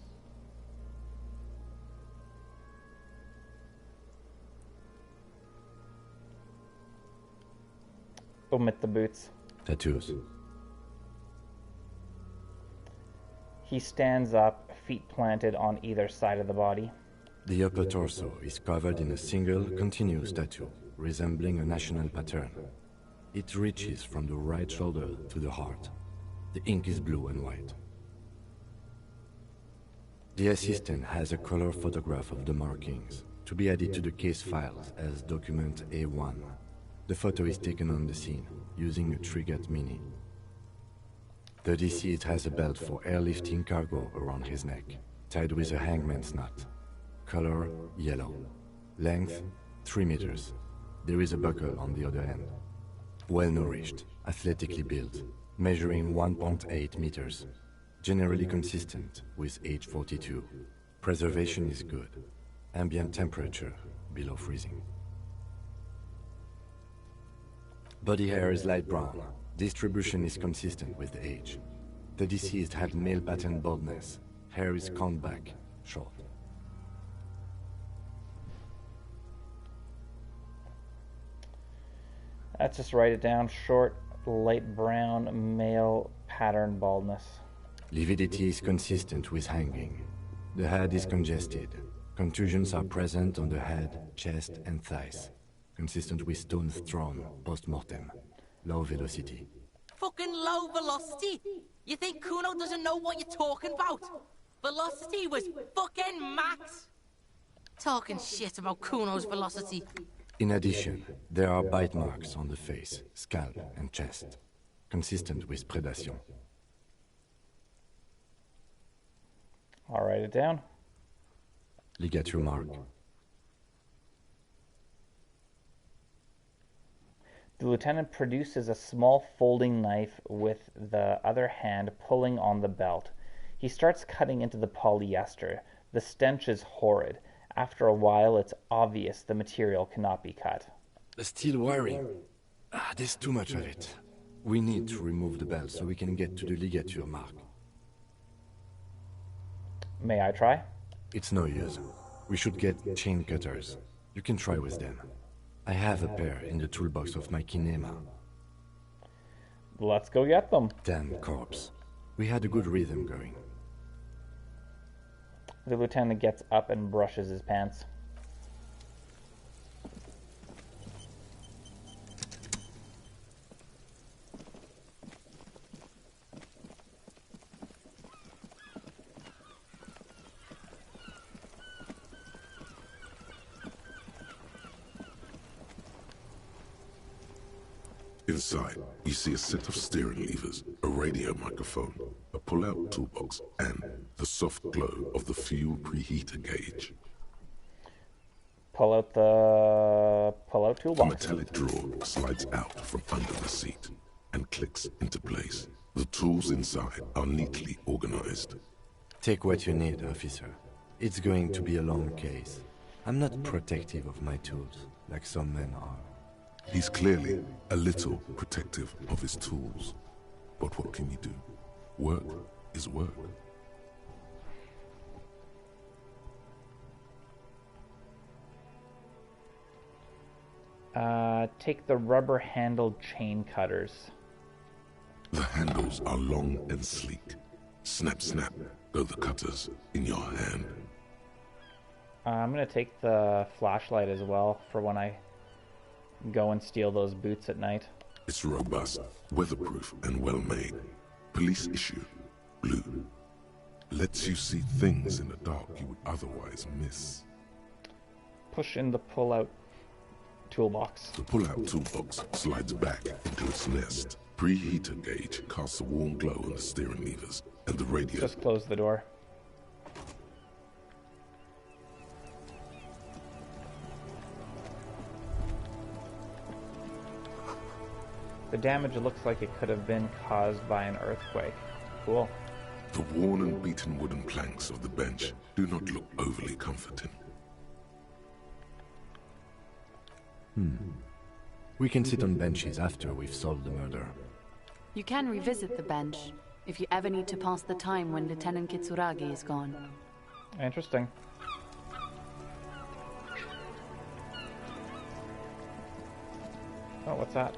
Omit the boots. Tattoos. He stands up, feet planted on either side of the body. The upper torso is covered in a single, continuous tattoo, resembling a national pattern. It reaches from the right shoulder to the heart. The ink is blue and white. The assistant has a color photograph of the markings, to be added to the case files as document A1. The photo is taken on the scene, using a Trigat Mini. The deceased has a belt for airlifting cargo around his neck, tied with a hangman's knot. Color, yellow. Length, 3 meters. There is a buckle on the other end. Well-nourished, athletically built, measuring 1.8 meters. Generally consistent with age 42. Preservation is good. Ambient temperature, below freezing. Body hair is light brown. Distribution is consistent with the age. The deceased had male pattern baldness. Hair is combed back, short. Let's just write it down. Short, light brown, male pattern baldness. Lividity is consistent with hanging. The head is congested. Contusions are present on the head, chest, and thighs. Consistent with stones thrown post-mortem. Low velocity. Fucking low velocity? You think Kuno doesn't know what you're talking about? Velocity was fucking max. Talking shit about Kuno's velocity. In addition, there are bite marks on the face, scalp, and chest. Consistent with predation. I'll write it down. Ligature mark. The lieutenant produces a small folding knife with the other hand pulling on the belt. He starts cutting into the polyester. The stench is horrid. After a while, it's obvious the material cannot be cut. The steel wiring. There's too much of it. We need to remove the belt so we can get to the ligature mark. May I try? It's no use. We should get chain cutters. You can try with them. I have a pair in the toolbox of my kinema. Let's go get them. Damn corpse. We had a good rhythm going. The lieutenant gets up and brushes his pants. Inside, you see a set of steering levers, a radio microphone, a pull-out toolbox, and the soft glow of the fuel preheater gauge. Pull out toolbox. A metallic drawer slides out from under the seat and clicks into place. The tools inside are neatly organized. Take what you need, officer. It's going to be a long case. I'm not protective of my tools, like some men are. He's clearly a little protective of his tools. But what can you do? Work is work. Take the rubber-handled chain cutters. The handles are long and sleek. Snap, snap, go the cutters in your hand. I'm going to take the flashlight as well for when I go and steal those boots at night. It's robust, weatherproof, and well-made. Police issue, blue. Lets you see things in the dark you would otherwise miss. Push in the pull-out toolbox. The pull-out toolbox slides back into its nest. Preheater gauge casts a warm glow on the steering levers, and the radio... Just close the door. The damage looks like it could have been caused by an earthquake. Cool. The worn and beaten wooden planks of the bench do not look overly comforting. We can sit on benches after we've solved the murder. You can revisit the bench if you ever need to pass the time when Lieutenant Kitsuragi is gone. Interesting. Oh, what's that?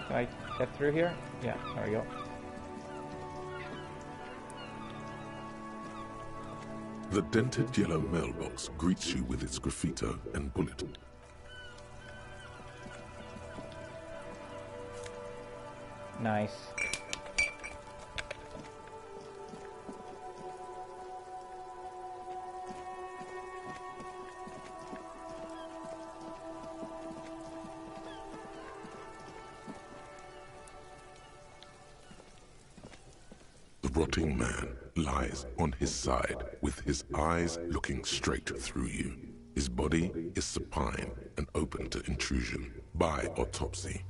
Can I get through here? Yeah, there we go. The dented yellow mailbox greets you with its graffito and bullet. Nice. The rotting man lies on his side with his eyes looking straight through you. His body is supine and open to intrusion by autopsy.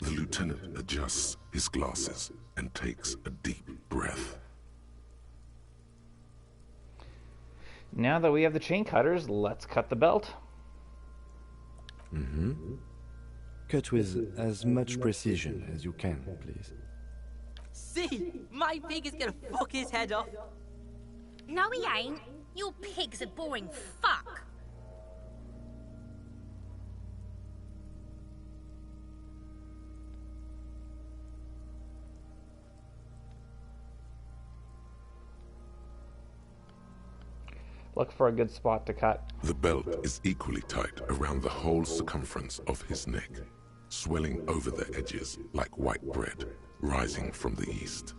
The lieutenant adjusts his glasses and takes a deep breath. Now that we have the chain cutters, let's cut the belt. Cut with as much precision as you can, please. See? My pig is gonna fuck his head off. No, he ain't. Your pig's a boring fuck. Look for a good spot to cut. The belt is equally tight around the whole circumference of his neck, swelling over the edges like white bread rising from the east.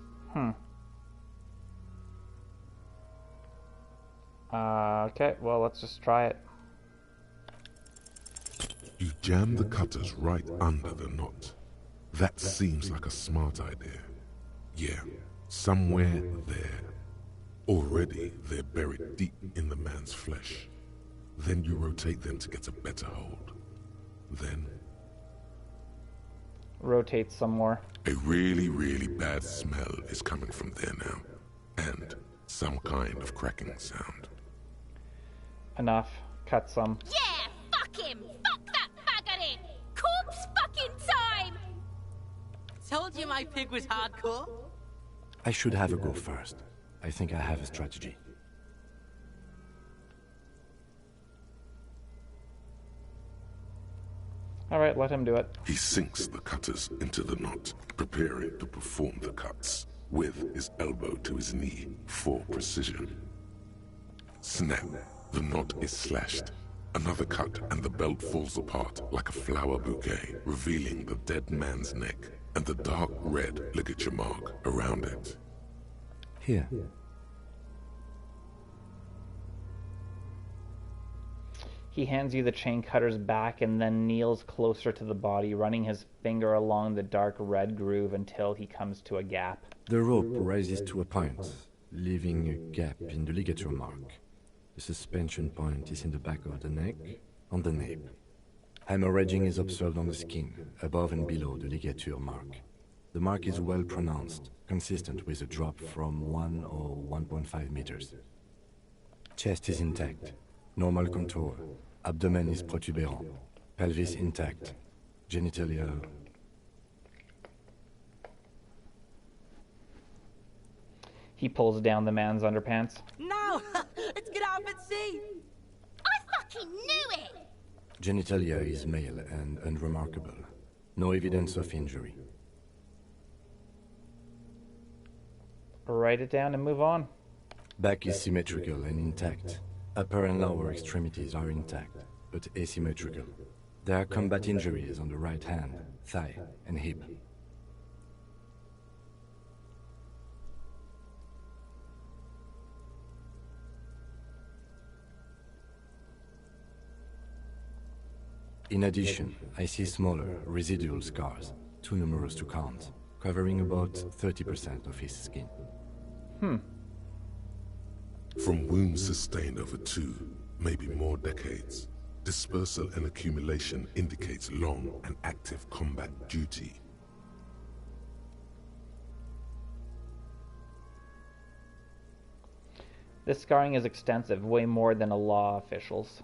Okay, well, let's just try it. You jam the cutters right under the knot. That seems like a smart idea. Yeah, somewhere there. Already, they're buried deep in the man's flesh. Then you rotate them to get a better hold. Then... rotate some more. a really, really bad smell is coming from there now. And some kind of cracking sound. Enough. Cut some. Yeah, fuck him! Fuck that buggery! Corpse fucking time! Told you my pig was hardcore. I should have a go first. I think I have a strategy. Alright, let him do it. He sinks the cutters into the knot, preparing to perform the cuts, with his elbow to his knee for precision. Snap. The knot is slashed. Another cut and the belt falls apart like a flower bouquet, revealing the dead man's neck and the dark red ligature mark around it. Here. He hands you the chain cutter's back and then kneels closer to the body, running his finger along the dark red groove until he comes to a gap. The rope rises to a point, leaving a gap in the ligature mark. The suspension point is in the back of the neck, on the nape. Hemorrhaging is observed on the skin, above and below the ligature mark. The mark is well pronounced, consistent with a drop from 1 or 1.5 meters. Chest is intact, normal contour. Abdomen is protuberant, pelvis intact, genitalia... He pulls down the man's underpants. No! Let's get out and see! I fucking knew it! Genitalia is male and unremarkable. No evidence of injury. Write it down and move on. Back is symmetrical and intact. Upper and lower extremities are intact, but asymmetrical. There are combat injuries on the right hand, thigh, and hip. In addition, I see smaller, residual scars, too numerous to count, covering about 30% of his skin. From wounds sustained over 2, maybe more decades. Dispersal and accumulation indicates long and active combat duty. This scarring is extensive, way more than a law official's.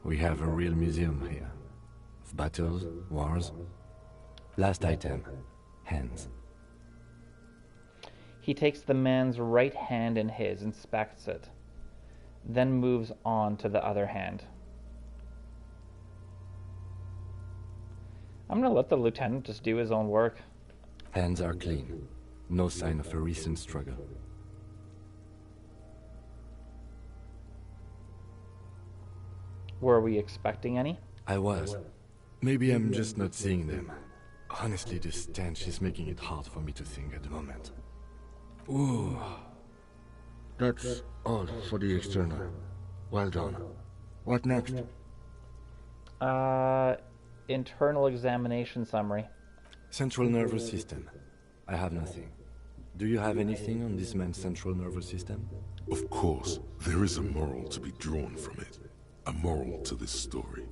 We have a real museum here. Of battles, wars. Last item, hands. He takes the man's right hand in his, inspects it, then moves on to the other hand. I'm gonna let the lieutenant just do his own work. Hands are clean. No sign of a recent struggle. Were we expecting any? I was. Maybe I'm just not seeing them. Honestly, this stench is making it hard for me to think at the moment. Ooh. That's all for the external. Well done. What next? Internal examination summary. Central nervous system. I have nothing. Do you have anything on this man's central nervous system? Of course, there is a moral to be drawn from it. A moral to this story.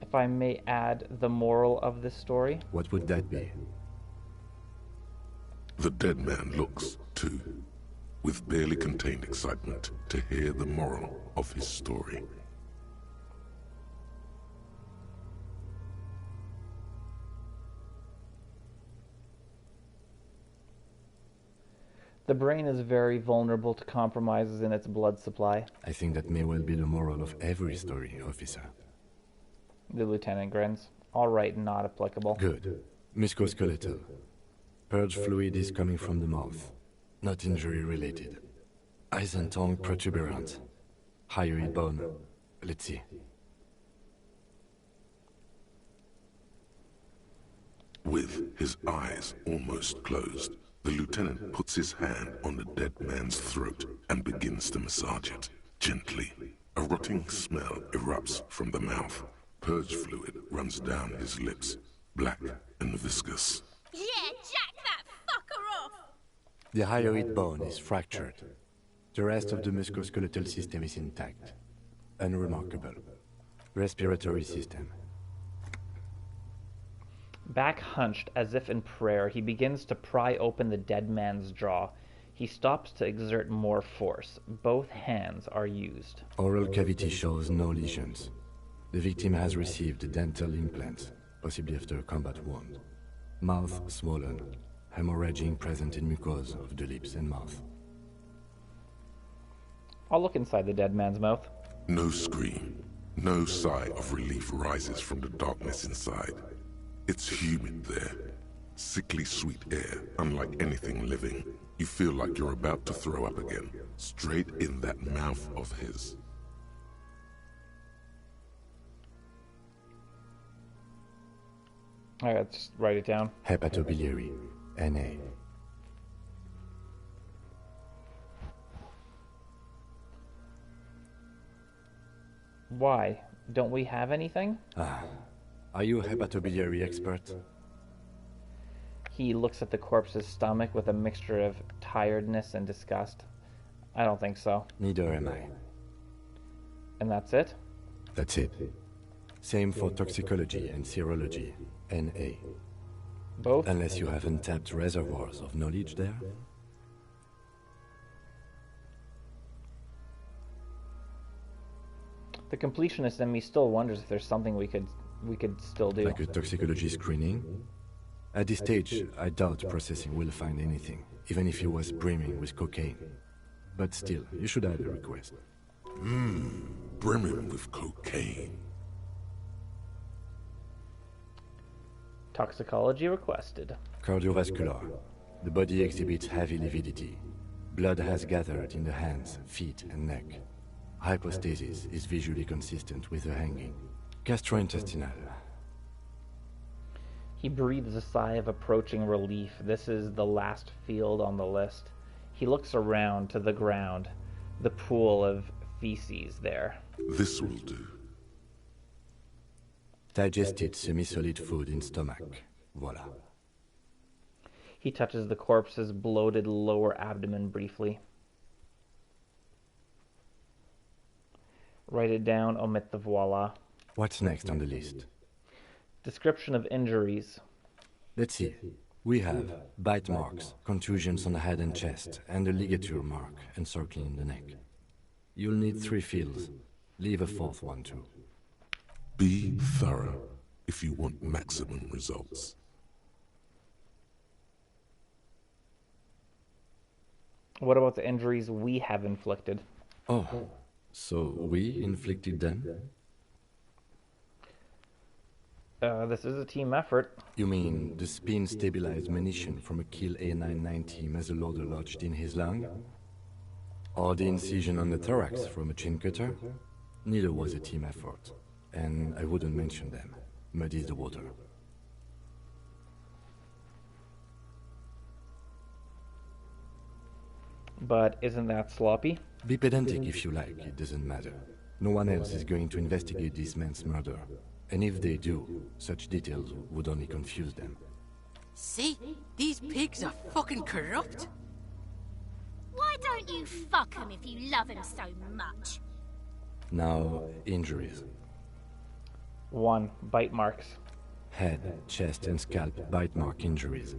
If I may add the moral of this story. What would that be? The dead man looks, too, with barely contained excitement to hear the moral of his story. The brain is very vulnerable to compromises in its blood supply. I think that may well be the moral of every story, officer. The lieutenant grins. All right, not applicable. Good. Musculoskeletal. Purge fluid is coming from the mouth. Not injury-related. Eyes and tongue protuberant. Hyoid bone. Let's see. With his eyes almost closed, the lieutenant puts his hand on the dead man's throat and begins to massage it, gently. A rotting smell erupts from the mouth. Purge fluid runs down his lips, black and viscous. Yeah, jack that fucker off! The hyoid bone is fractured. The rest of the musculoskeletal system is intact. Unremarkable. Respiratory system. Back hunched as if in prayer, he begins to pry open the dead man's jaw. He stops to exert more force. Both hands are used. Oral cavity shows no lesions. The victim has received dental implants, possibly after a combat wound. Mouth swollen. Hemorrhaging present in mucosa of the lips and mouth. I'll look inside the dead man's mouth. No scream. No sigh of relief rises from the darkness inside. It's humid there. Sickly sweet air, unlike anything living. You feel like you're about to throw up again, straight in that mouth of his. Alright, let's write it down. Hepatobiliary, NA. Why? Don't we have anything? Are you a hepatobiliary expert? He looks at the corpse's stomach with a mixture of tiredness and disgust. I don't think so. Neither am I. And that's it? That's it. Same for toxicology and serology, NA. Both? Unless you have untapped reservoirs of knowledge there. The completionist in me still wonders if there's something we could still do. Like a toxicology screening? At this stage, I doubt processing will find anything, even if he was brimming with cocaine. But still, you should add a request. Brimming with cocaine. Toxicology requested. Cardiovascular. The body exhibits heavy lividity. Blood has gathered in the hands, feet, and neck. Hypostasis is visually consistent with the hanging. Gastrointestinal. He breathes a sigh of approaching relief. This is the last field on the list. He looks around to the ground, the pool of feces there. This will do. Digested semi-solid food in stomach. Voila. He touches the corpse's bloated lower abdomen briefly. Write it down, omit the voila. What's next on the list? Description of injuries. Let's see. We have bite marks, contusions on the head and chest, and a ligature mark encircling the neck. You'll need 3 fields. Leave a 4th one too. Be thorough if you want maximum results. What about the injuries we have inflicted? Oh, so we inflicted them? This is a team effort. You mean the spin-stabilized munition from a Kill A990 muzzleloader lodged in his lung? Or the incision on the thorax from a chin cutter? Neither was a team effort, and I wouldn't mention them. Muddies the water. But isn't that sloppy? Be pedantic if you like, it doesn't matter. No one else is going to investigate this man's murder. And if they do, such details would only confuse them. See? These pigs are fucking corrupt. Why don't you fuck him if you love him so much? Now, injuries. 1. Bite marks. Head, chest and scalp bite mark injuries.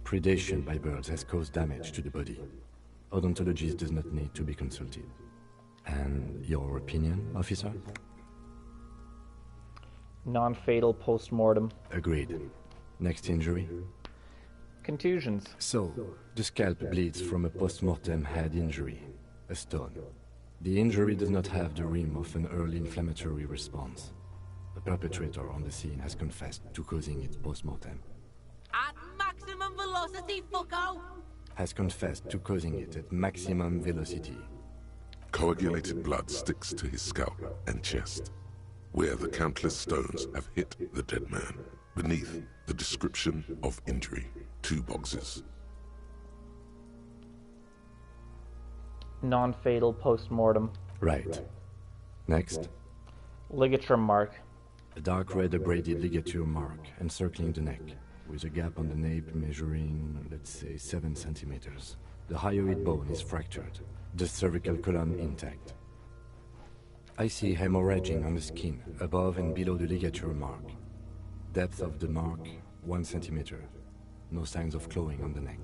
Predation by birds has caused damage to the body. Odontologist does not need to be consulted. And your opinion, officer? Non-fatal post-mortem. Agreed. Next injury? Contusions. So, the scalp bleeds from a post-mortem head injury, a stone. The injury does not have the rim of an early inflammatory response. The perpetrator on the scene has confessed to causing it post-mortem. At maximum velocity, fucko! Has confessed to causing it at maximum velocity. Coagulated blood sticks to his scalp and chest, where the countless stones have hit the dead man. Beneath, the description of injury. 2 boxes. Non-fatal post-mortem. Right. Next. Ligature mark. A dark red abraded ligature mark encircling the neck, with a gap on the nape measuring, let's say, 7 centimeters. The hyoid bone is fractured, the cervical column intact. I see hemorrhaging on the skin, above and below the ligature mark. Depth of the mark, 1 centimeter. No signs of clawing on the neck.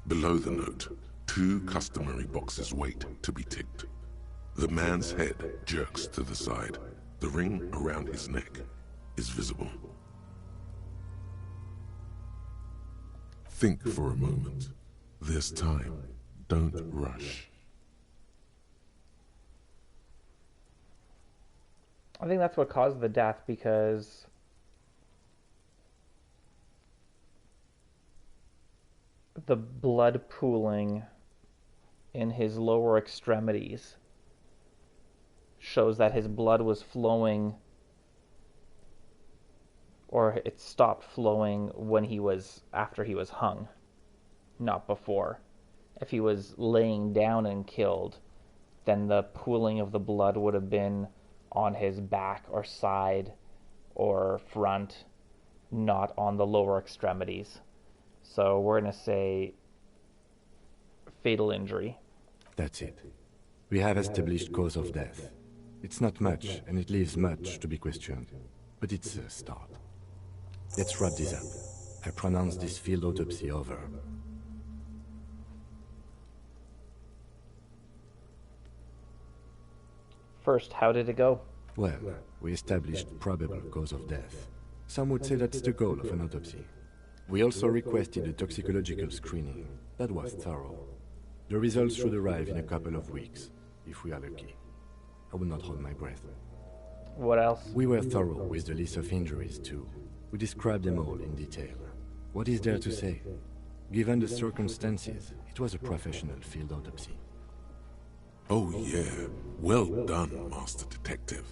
Below the note, 2 customary boxes wait to be ticked. The man's head jerks to the side. The ring around his neck is visible. Think for a moment. There's time. Don't rush. I think that's what caused the death, because the blood pooling in his lower extremities shows that his blood was flowing, or it stopped flowing after he was hung, not before. If he was laying down and killed, then the pooling of the blood would have been on his back or side or front, not on the lower extremities. So we're going to say fatal injury. That's it. We have established cause of death. It's not much, and it leaves much to be questioned, but it's a start. Let's wrap this up. I pronounce this field autopsy over. First, how did it go? Well, we established probable cause of death. Some would say that's the goal of an autopsy. We also requested a toxicological screening. That was thorough. The results should arrive in a couple of weeks, if we are lucky. I will not hold my breath. What else? We were thorough with the list of injuries, too. We described them all in detail. What is there to say? Given the circumstances, it was a professional field autopsy. Oh yeah, well done, Master Detective.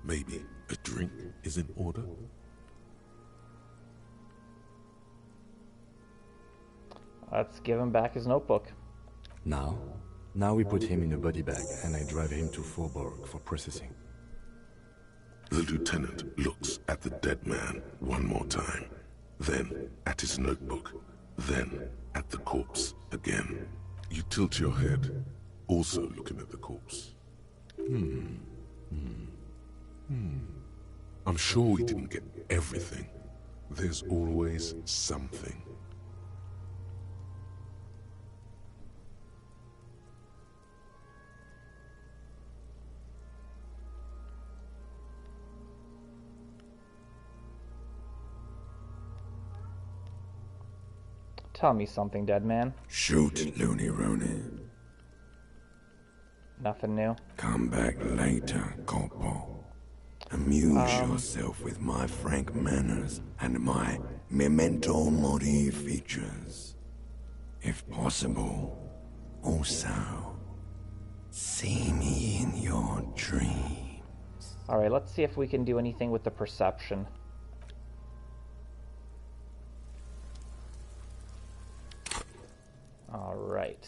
Maybe a drink is in order? Let's give him back his notebook. Now? Now we put him in a body bag and I drive him to Faubourg for processing. The lieutenant looks at the dead man one more time. then at his notebook, then at the corpse again. You tilt your head, also looking at the corpse. I'm sure we didn't get everything. There's always something. Tell me something, dead man. Shoot, Looney Rooney. Nothing new. Come back later, Corporal. Amuse yourself with my frank manners and my memento mori features. If possible, also, see me in your dreams. Alright, let's see if we can do anything with the perception. Alright.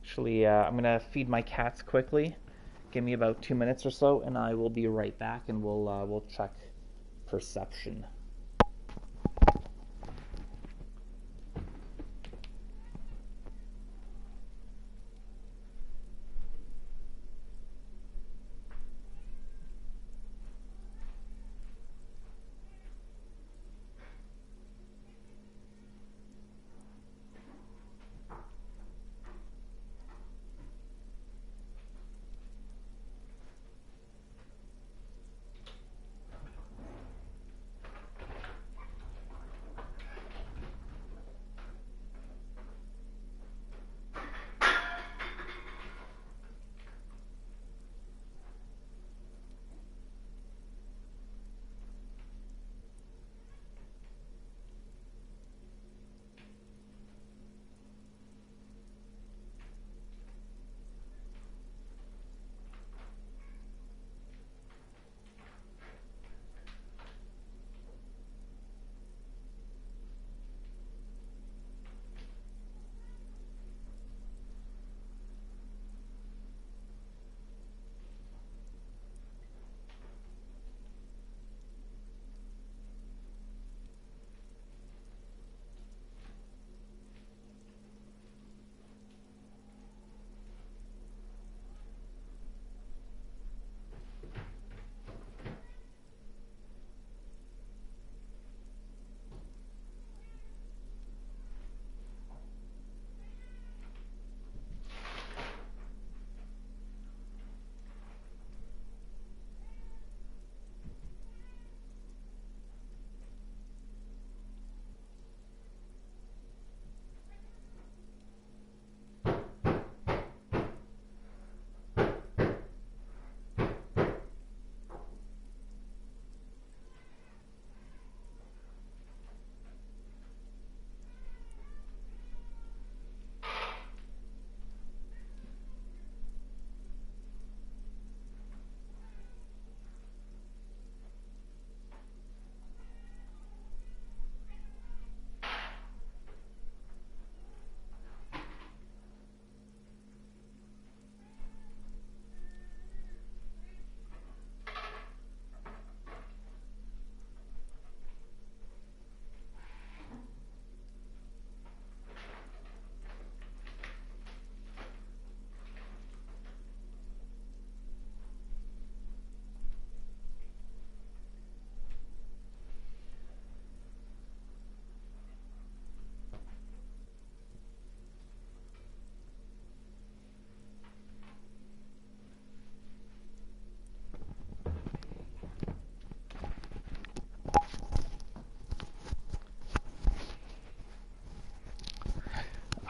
Actually, I'm gonna feed my cats quickly. Give me about 2 minutes or so, and I will be right back, and we'll check perception.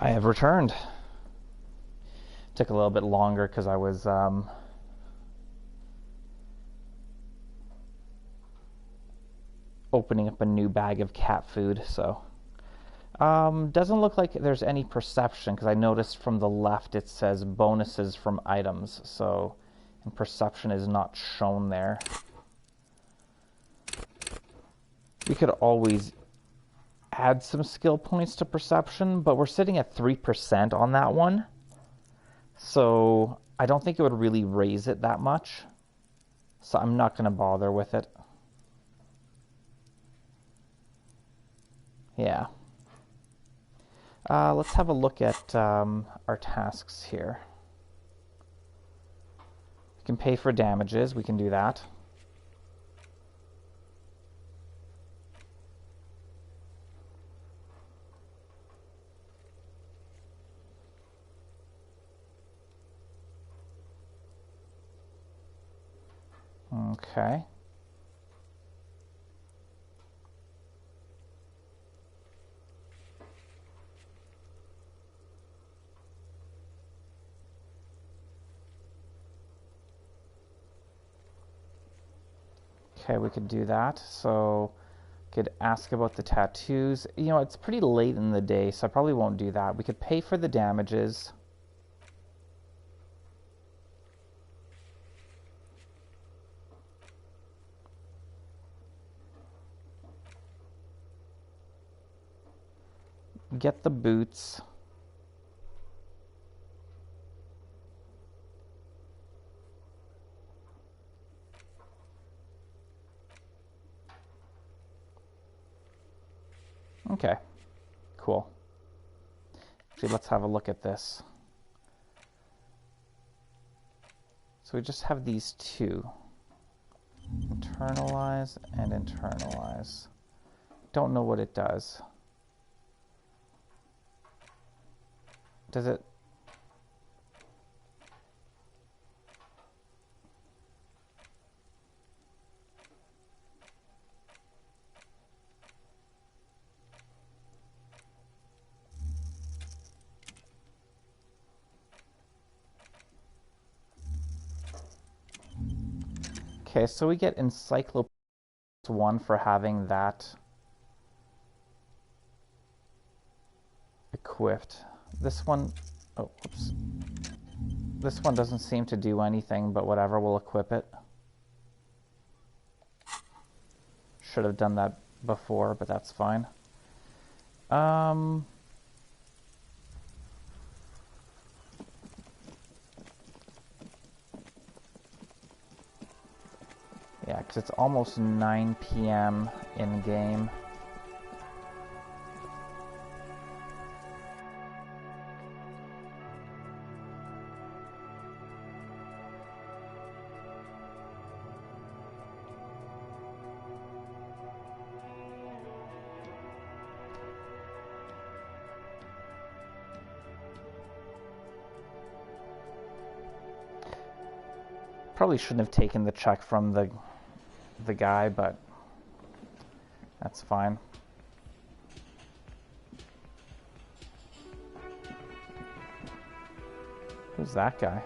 I have returned. Took a little bit longer because I was opening up a new bag of cat food, so doesn't look like there's any perception because I noticed from the left it says bonuses from items, so and perception is not shown there. We could always add some skill points to perception, but we're sitting at 3% on that one, so I don't think it would really raise it that much, so I'm not going to bother with it. Yeah. Let's have a look at our tasks here. We can pay for damages. We can do that. Okay. Okay, we could do that. So, could ask about the tattoos. You know, it's pretty late in the day, so I probably won't do that. We could pay for the damages. Get the boots. Okay, cool. Actually, let's have a look at this. So we just have these two. Internalize and internalize. Don't know what it does. Does it... Okay, so we get Encyclopedia 1 for having that equipped. This one, oh, whoops. This one doesn't seem to do anything, but whatever, we'll equip it. Should have done that before, but that's fine. Yeah, because it's almost 9 p.m. in-game. Probably shouldn't have taken the check from the guy, but that's fine. Who's that guy?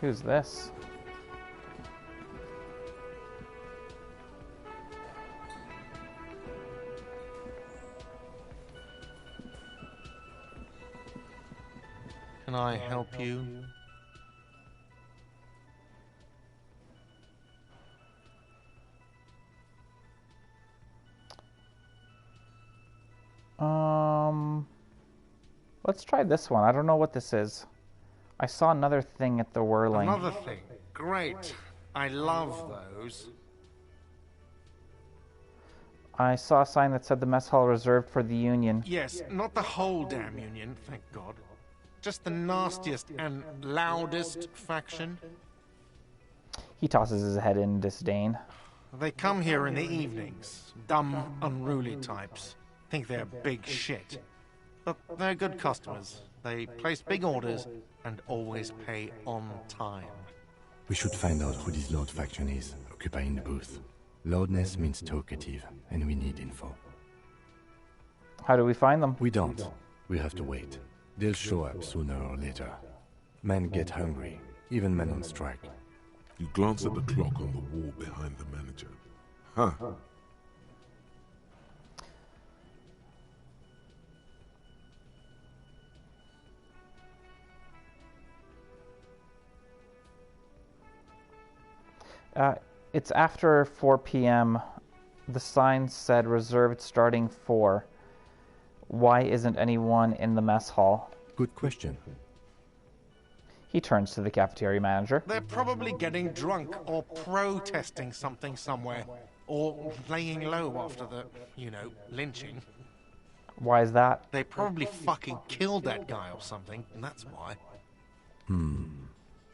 Who's this? Can I help you? Let's try this one. I don't know what this is. I saw another thing at the whirling. Another thing. Great. I love those. I saw a sign that said the mess hall reserved for the Union. Yes, not the whole damn Union, thank God. Just the nastiest and loudest faction. He tosses his head in disdain. They come here in the evenings. Dumb, unruly types. Think they're big shit. But they're good customers. They place big orders and always pay on time. We should find out who this Lord faction is, occupying the booth. Loudness means talkative, and we need info. How do we find them? We don't. We have to wait. They'll show up sooner or later. Men get hungry, even men on strike. You glance at the clock on the wall behind the manager. Huh. It's after 4 p.m. The sign said reserved starting 4. Why isn't anyone in the mess hall? Good question. He turns to the cafeteria manager. They're probably getting drunk or protesting something somewhere. Or laying low after the, lynching. Why is that? They probably fucking killed that guy or something, and that's why.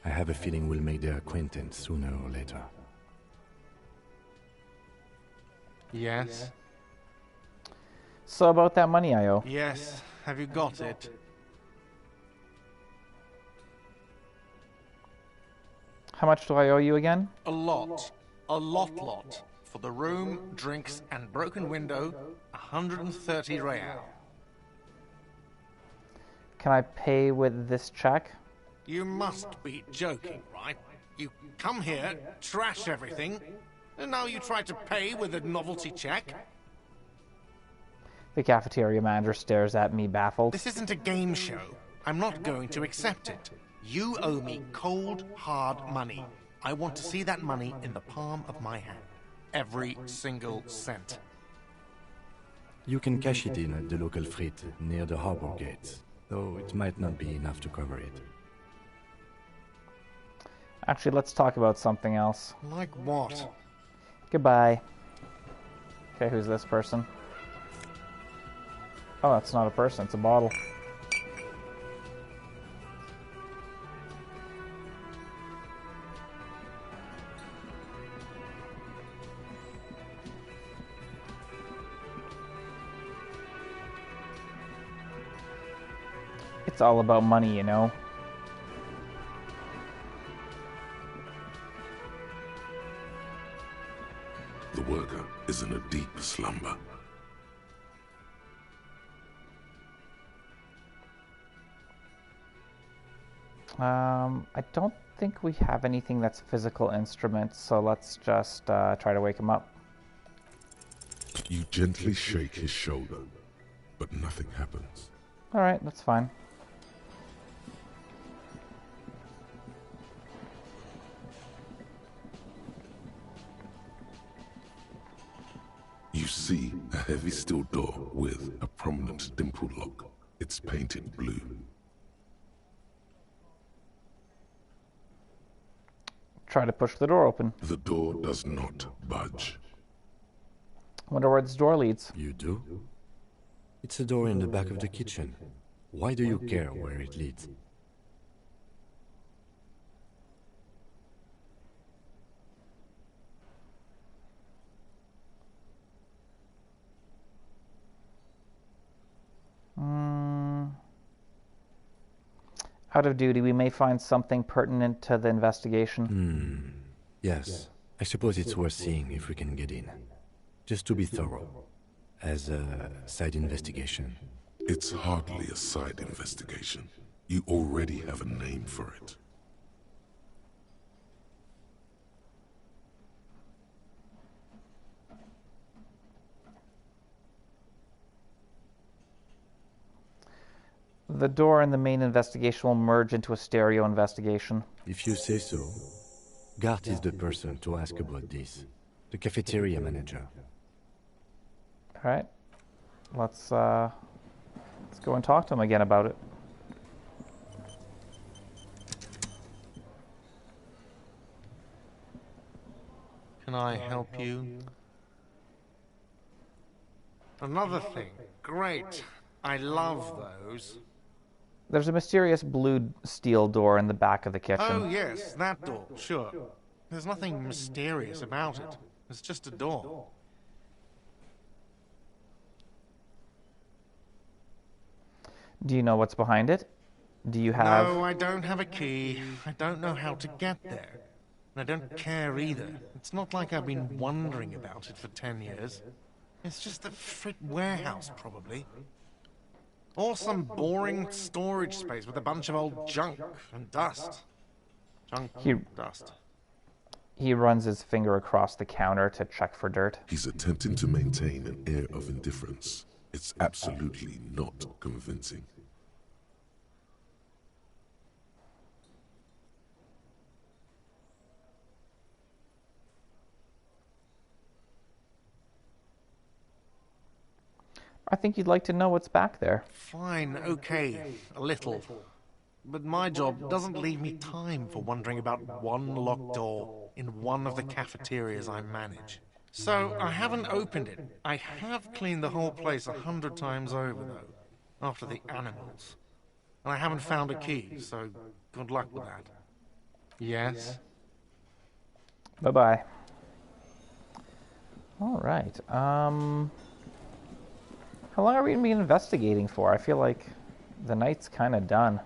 I have a feeling we'll make their acquaintance sooner or later. Yes? So about that money I owe. Yes. Have you got it? How much do I owe you again? A lot. A lot. For the room, drinks, and broken window, 130 real. Can I pay with this check? You must be joking, right? You come here, trash everything, and now you try to pay with a novelty check? The cafeteria manager stares at me, baffled. This isn't a game show. I'm not going to accept it. You owe me cold, hard money. I want to see that money in the palm of my hand. Every single cent. You can cash it in at the local frit near the harbor gates, though it might not be enough to cover it. Actually, let's talk about something else. Like what? Goodbye. Okay, who's this person? Oh, it's not a person, it's a bottle. It's all about money, you know. The worker is in a deep slumber. I don't think we have anything that's physical instruments, so let's just try to wake him up. You gently shake his shoulder, but nothing happens. Alright, that's fine. You see a heavy steel door with a prominent dimple lock. It's painted blue. Try to push the door open. The door does not budge. Wonder where this door leads. You do? It's a door in the back of the kitchen. Why do you care where it leads? Out of duty, we may find something pertinent to the investigation. Yes. I suppose it's worth seeing if we can get in. Just to be thorough. As a side investigation. It's hardly a side investigation. You already have a name for it. The door and the main investigation will merge into a stereo investigation. If you say so. Gart is the person to ask about this. The cafeteria manager. Alright. Let's go and talk to him again about it. Can I help you? Another thing. Great. I love those. There's a mysterious blue steel door in the back of the kitchen. Oh, yes, that door, sure. There's nothing mysterious about it. It's just a door. Do you know what's behind it? Do you have... No, I don't have a key. I don't know how to get there. And I don't care either. It's not like I've been wondering about it for 10 years. It's just a frit warehouse, probably. Or some boring storage space with a bunch of old junk and dust. Dust. He runs his finger across the counter to check for dirt. He's attempting to maintain an air of indifference. It's absolutely not convincing. I think you'd like to know what's back there. Fine, okay, a little. But my job doesn't leave me time for wondering about one locked door in one of the cafeterias I manage. So, I haven't opened it. I have cleaned the whole place 100 times over, though, after the animals. And I haven't found a key, so good luck with that. Yes? Bye-bye. All right. How long are we going to be investigating for? I feel like the night's kind of done.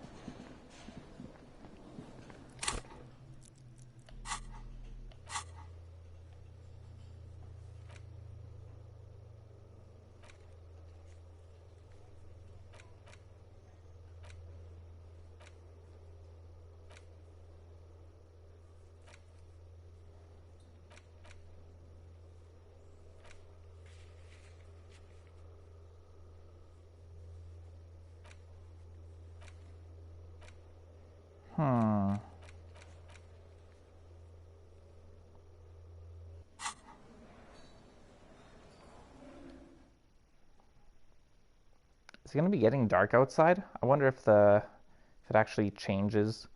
Is it going to be getting dark outside? I wonder if it actually changes.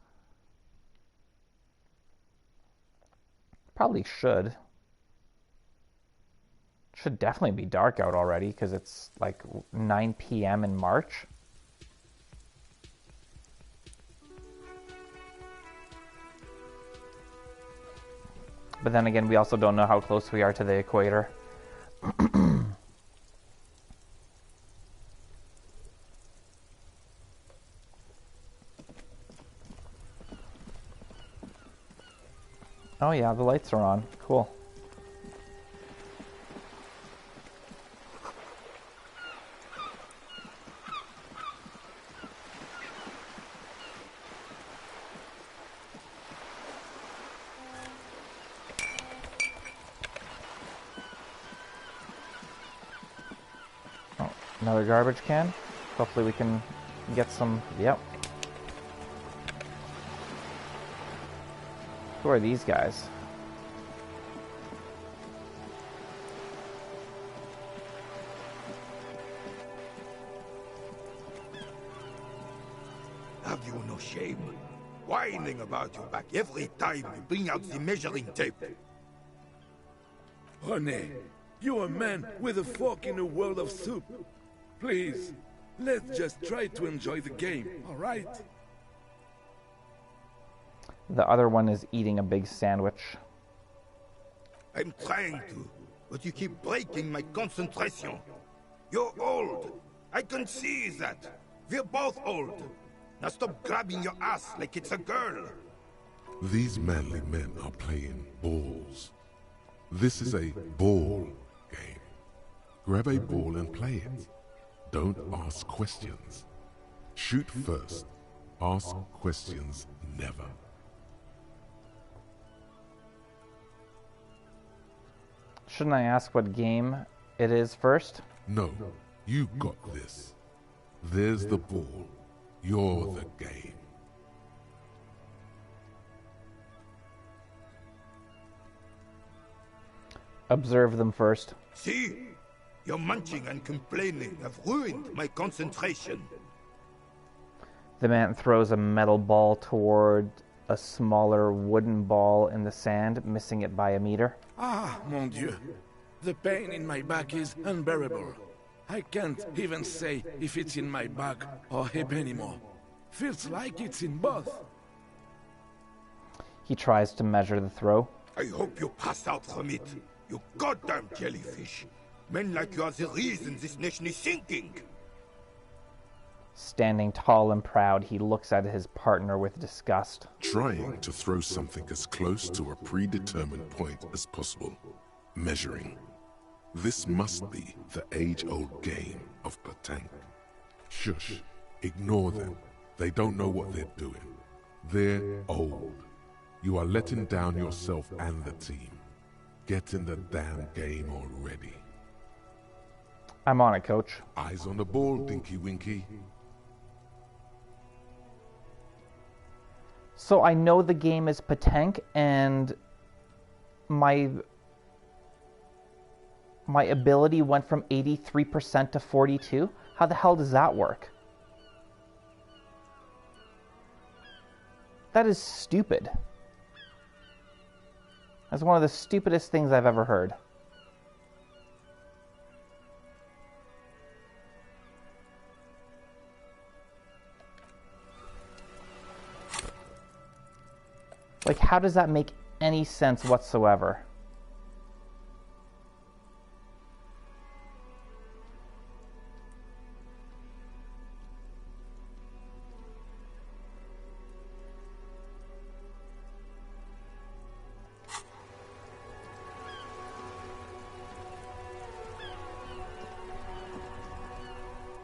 Probably should. Should definitely be dark out already because it's like 9 p.m. in March. But then again, we also don't know how close we are to the equator. Oh yeah, the lights are on. Cool. Oh, another garbage can. Hopefully we can get some... Yep. Who are these guys? Have you no shame? Whining about your back every time you bring out the measuring tape. René, you're a man with a fork in a world of soup. Please, let's just try to enjoy the game, all right? The other one is eating a big sandwich. I'm trying to, but you keep breaking my concentration. You're old. I can see that. We're both old. Now stop grabbing your ass like it's a girl. These manly men are playing balls. This is a ball game. Grab a ball and play it. Don't ask questions. Shoot first. Ask questions never. Shouldn't I ask what game it is first? No, you got this. There's the ball. You're the game. Observe them first. See? Your munching and complaining have ruined my concentration. The man throws a metal ball toward a smaller wooden ball in the sand, missing it by a meter. Ah, mon Dieu. The pain in my back is unbearable. I can't even say if it's in my back or hip anymore. Feels like it's in both. He tries to measure the throw. I hope you pass out from it, you goddamn jellyfish. Men like you are the reason this nation is sinking. Standing tall and proud, he looks at his partner with disgust. Trying to throw something as close to a predetermined point as possible. Measuring. This must be the age-old game of petanque. Shush. Ignore them. They don't know what they're doing. They're old. You are letting down yourself and the team. Get in the damn game already. I'm on it, coach. Eyes on the ball, Dinky Winky. So I know the game is petanque, and my ability went from 83% to 42? How the hell does that work? That is stupid. That's one of the stupidest things I've ever heard. Like, how does that make any sense whatsoever?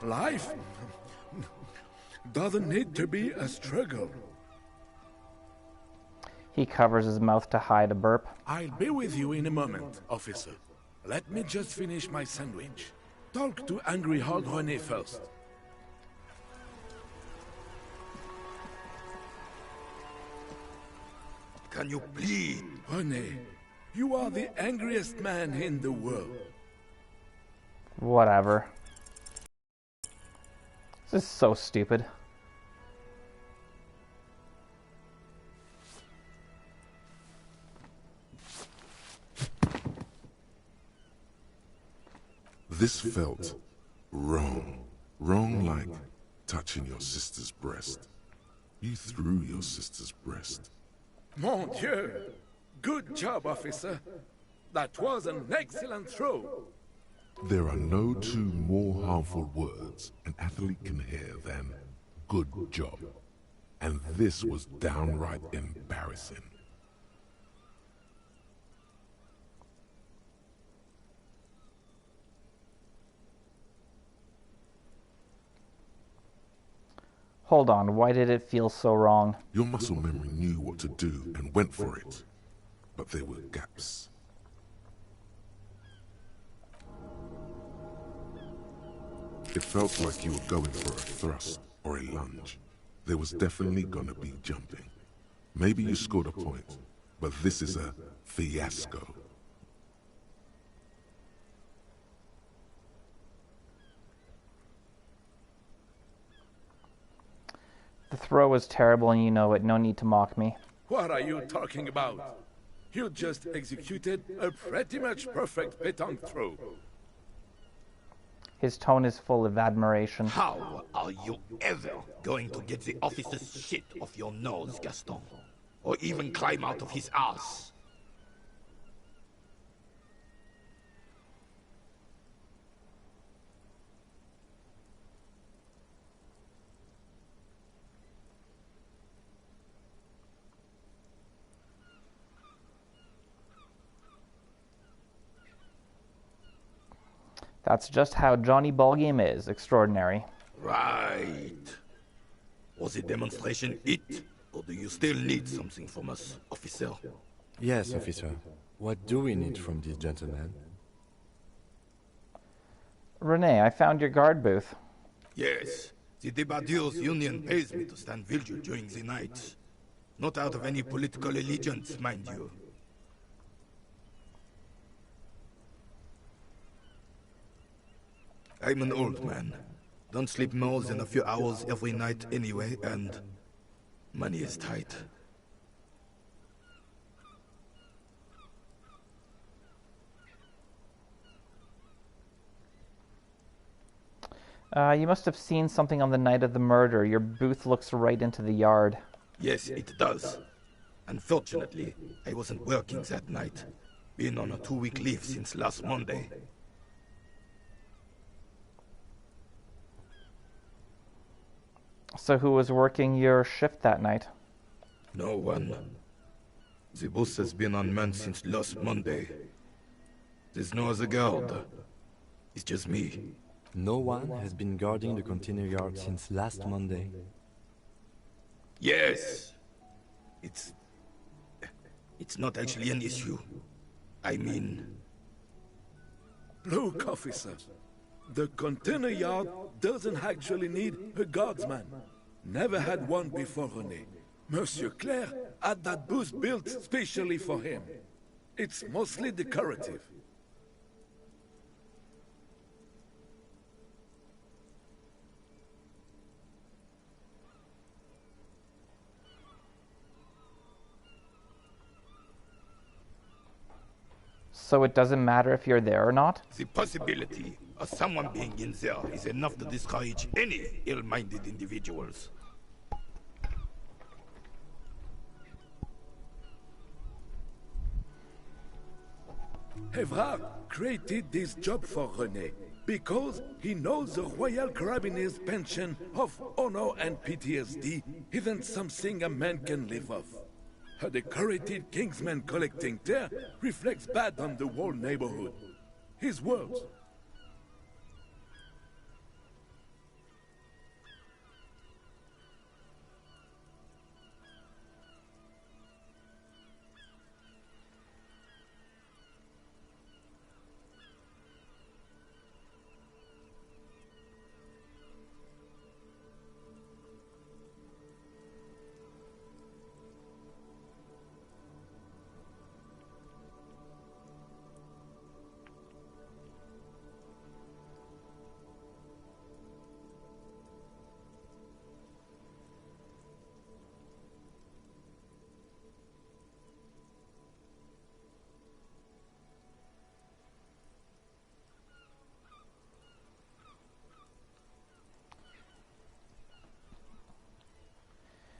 Life doesn't need to be a struggle. He covers his mouth to hide a burp. I'll be with you in a moment, officer. Let me just finish my sandwich. Talk to Angry Hog René first. Can you please? René, you are the angriest man in the world. Whatever. This is so stupid. This felt wrong. Wrong like touching your sister's breast. You threw your sister's breast. Mon Dieu! Good job, officer. That was an excellent throw. There are no two more harmful words an athlete can hear than good job. And this was downright embarrassing. Hold on, why did it feel so wrong? Your muscle memory knew what to do and went for it. But there were gaps. It felt like you were going for a thrust or a lunge. There was definitely gonna be jumping. Maybe you scored a point, but this is a fiasco. The throw was terrible and you know it. No need to mock me. What are you talking about? You just executed a pretty much perfect pétanque throw. His tone is full of admiration. How are you ever going to get the officer's shit off your nose, Gaston? Or even climb out of his ass? That's just how Johnny Ballgame is. Extraordinary. Right. Was the demonstration it? Or do you still need something from us, officer? Yes, officer. What do we need from this gentleman? René, I found your guard booth. Yes. The Debardeurs union pays me to stand vigil during the night. Not out of any political allegiance, mind you. I'm an old man. Don't sleep more than a few hours every night anyway, and money is tight. You must have seen something on the night of the murder. Your booth looks right into the yard. Yes, it does. Unfortunately, I wasn't working that night. Been on a 2-week leave since last Monday. So who was working your shift that night? No one. The bus has been unmanned since last Monday. There's no other guard. It's just me. No one has been guarding the container yard since last Monday. Yes. It's not actually an issue. I mean... Look, officer. The container yard doesn't actually need a guardsman. Never had one before, René. Monsieur Claire had that booth built specially for him. It's mostly decorative. So it doesn't matter if you're there or not? The possibility of someone being in there is enough to discourage any ill-minded individuals. Evrard created this job for René because he knows the Royal Carabinier's pension of honor and PTSD isn't something a man can live off. A decorated Kingsman collecting tear reflects bad on the whole neighborhood. His words.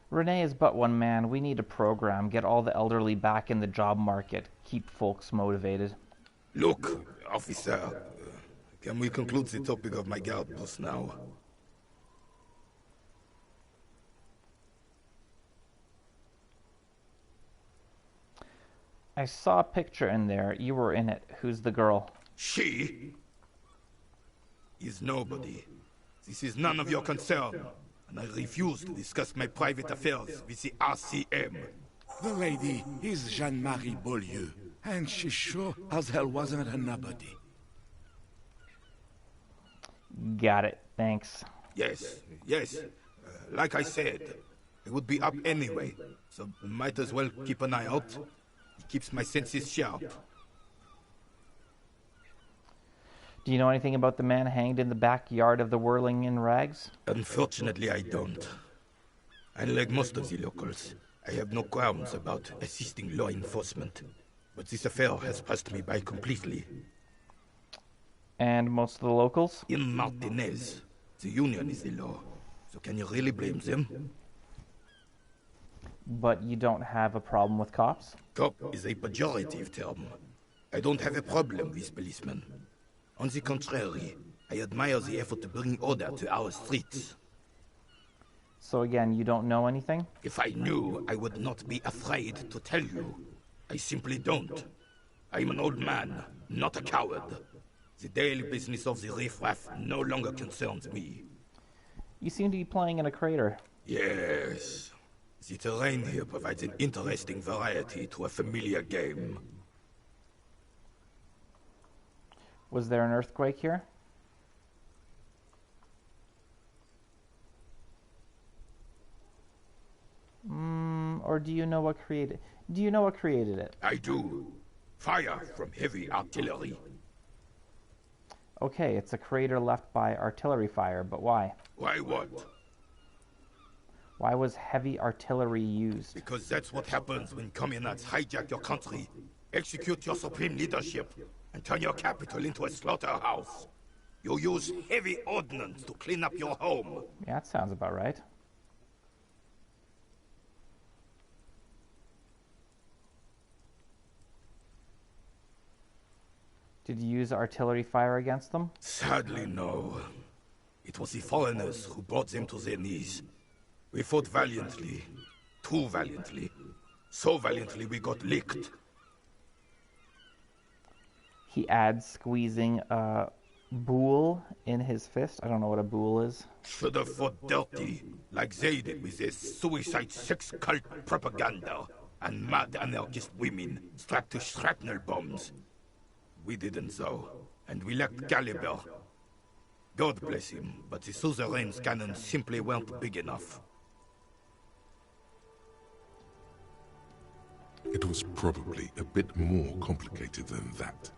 Renee is but one man. We need a program. Get all the elderly back in the job market. Keep folks motivated. Look, officer, can we conclude the topic of my guard post now? I saw a picture in there. You were in it. Who's the girl? She is nobody. This is none of your concern. And I refuse to discuss my private affairs with the RCM. The lady is Jeanne-Marie Beaulieu, and she sure as hell wasn't a nobody. Got it. Thanks. Yes. Like I said, it would be up anyway, so might as well keep an eye out. It keeps my senses sharp. Do you know anything about the man hanged in the backyard of the Whirling in Rags? Unfortunately, I don't. Unlike most of the locals, I have no qualms about assisting law enforcement. But this affair has passed me by completely. And most of the locals? In Martinez, the union is the law. So can you really blame them? But you don't have a problem with cops? Cop is a pejorative term. I don't have a problem with policemen. On the contrary, I admire the effort to bring order to our streets. So again, you don't know anything? If I knew, I would not be afraid to tell you. I simply don't. I'm an old man, not a coward. The daily business of the riffraff no longer concerns me. You seem to be playing in a crater. Yes. The terrain here provides an interesting variety to a familiar game. Was there an earthquake here? Or do you know what created it? I do. Fire from heavy artillery. Okay, it's a crater left by artillery fire, but why? Why what? Why was heavy artillery used? Because that's what happens when communists hijack your country, execute your supreme leadership, and turn your capital into a slaughterhouse. You use heavy ordnance to clean up your home. Yeah, that sounds about right. Did you use artillery fire against them? Sadly, no. It was the foreigners who brought them to their knees. We fought valiantly. Too valiantly. So valiantly we got licked. He adds, squeezing a boule in his fist. I don't know what a boule is. Should have fought dirty, like they did with their suicide sex cult propaganda and mad anarchist women strapped to shrapnel bombs. We didn't though, and we lacked caliber. God bless him, but the suzerain's cannons simply weren't big enough. It was probably a bit more complicated than that.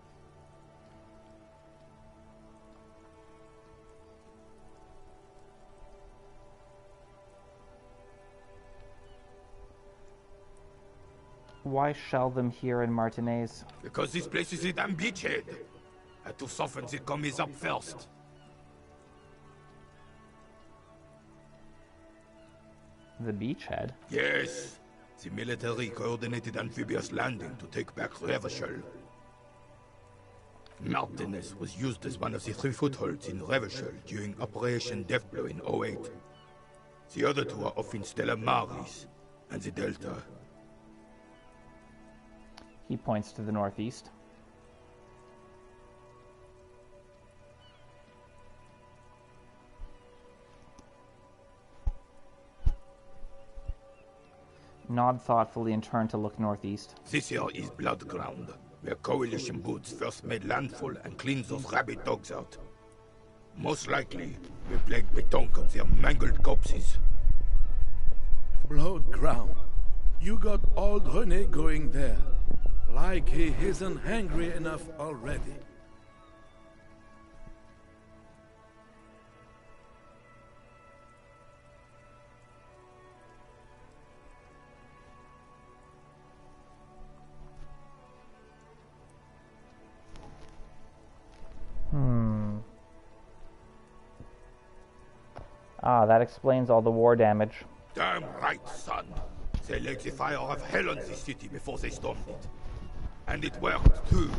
Why shell them here in Martinez? Because this place is a damn beachhead. Had to soften the commies up first. The beachhead? Yes. The military coordinated amphibious landing to take back Revachol. Martinez was used as one of the 3 footholds in Revachol during Operation Deathblow in 08. The other 2 are off in Stella Maris and the Delta. He points to the northeast. Nod thoughtfully and turn to look northeast. This here is Blood Ground, where Coalition boots first made landfall and cleaned those rabid dogs out. Most likely, we plagued Betonk of their mangled corpses. Blood Ground. You got old René going there. Like he isn't hungry enough already. Ah, that explains all the war damage. Damn right, son. They let the fire of hell on the city before they stormed it. And it worked, too.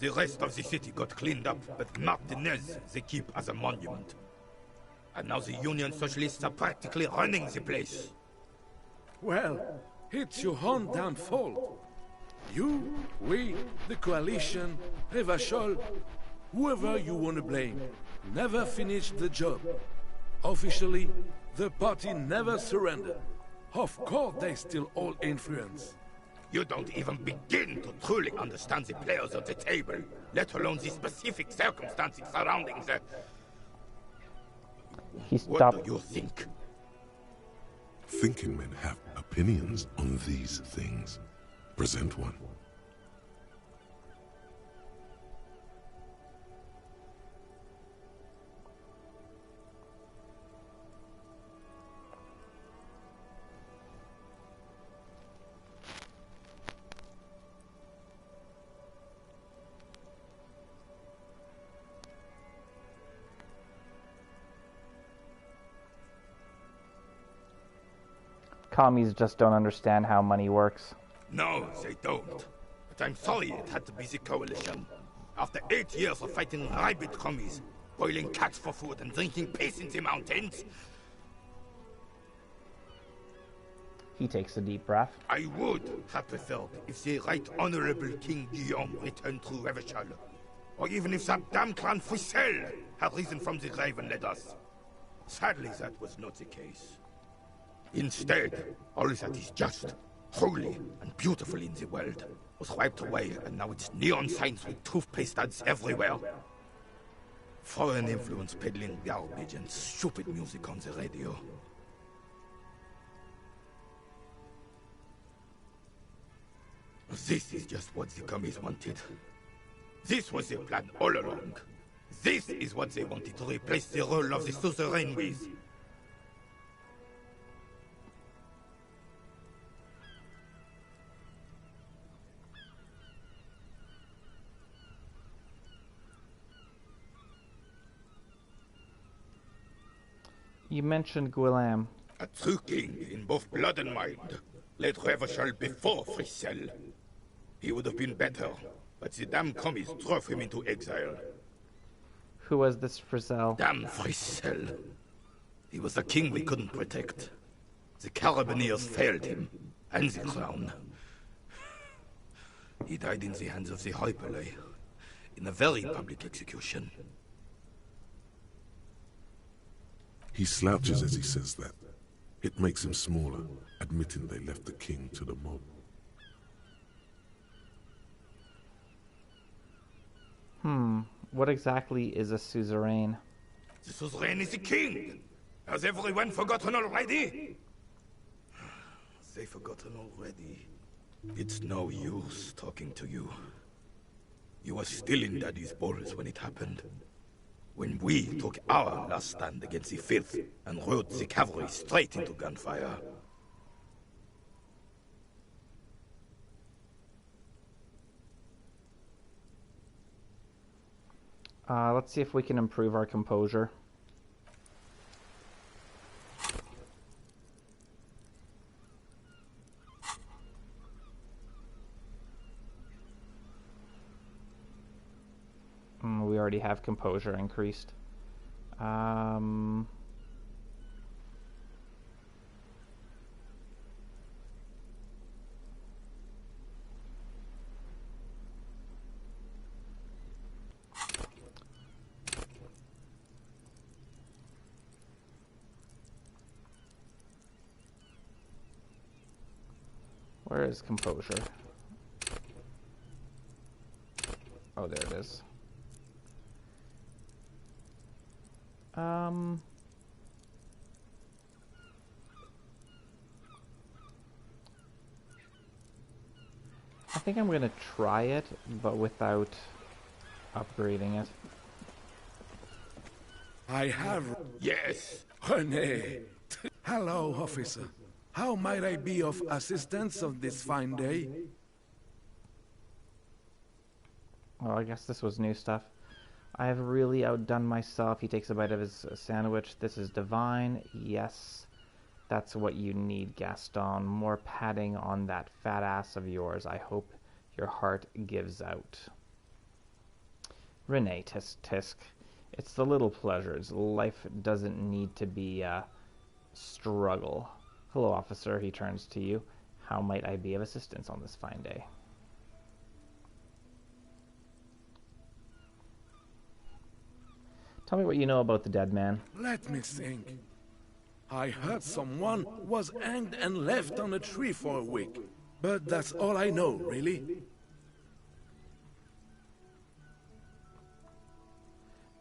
The rest of the city got cleaned up, but Martinez they keep as a monument. And now the Union Socialists are practically running the place. Well, it's your own damn fault. You, we, the Coalition, Revachol, whoever you want to blame, never finished the job. Officially, the party never surrendered. Of course they still hold influence. You don't even begin to truly understand the players at the table, let alone the specific circumstances surrounding the... What do you think? Thinking men have opinions on these things. Present one. Commies just don't understand how money works. No, they don't. But I'm sorry it had to be the Coalition. After 8 years of fighting rabid commies, boiling cats for food and drinking piss in the mountains... He takes a deep breath. I would have preferred if the Right Honorable King Guillaume returned through Revachol. Or even if that damn clan Frisell had risen from the grave and led us. Sadly, that was not the case. Instead, all that is just, holy, and beautiful in the world was wiped away, and now it's neon signs with toothpaste ads everywhere. Foreign influence peddling garbage and stupid music on the radio. This is just what the commies wanted. This was their plan all along. This is what they wanted to replace the role of the suzerain with. You mentioned Guillaume. A true king in both blood and mind led Revachol before Frisell. He would have been better, but the damn commies drove him into exile. Who was this Frisell? Damn Frisell. He was a king we couldn't protect. The Carabineers failed him, and the crown. He died in the hands of the Hyperlay, in a very public execution. He slouches as he says that. It makes him smaller, admitting they left the king to the mob. What exactly is a suzerain? The suzerain is the king! Has everyone forgotten already? They've forgotten already. It's no use talking to you. You were still in Daddy's balls when it happened. When we took our last stand against the filth and rode the cavalry straight into gunfire. Let's see if we can improve our composure. already have composure increased. Where is composure? Oh, there it is. I think I'm gonna try it, but without upgrading it. I have... Yes, René. Hello, officer. How might I be of assistance on this fine day? Well, I guess this was new stuff. I have really outdone myself. He takes a bite of his sandwich. This is divine. Yes, that's what you need, Gaston. More padding on that fat ass of yours. I hope your heart gives out. Renee, tisk tisk. It's the little pleasures. Life doesn't need to be a struggle. Hello, officer. He turns to you. How might I be of assistance on this fine day? Tell me what you know about the dead man. Let me think. I heard someone was hanged and left on a tree for a week. But that's all I know, really.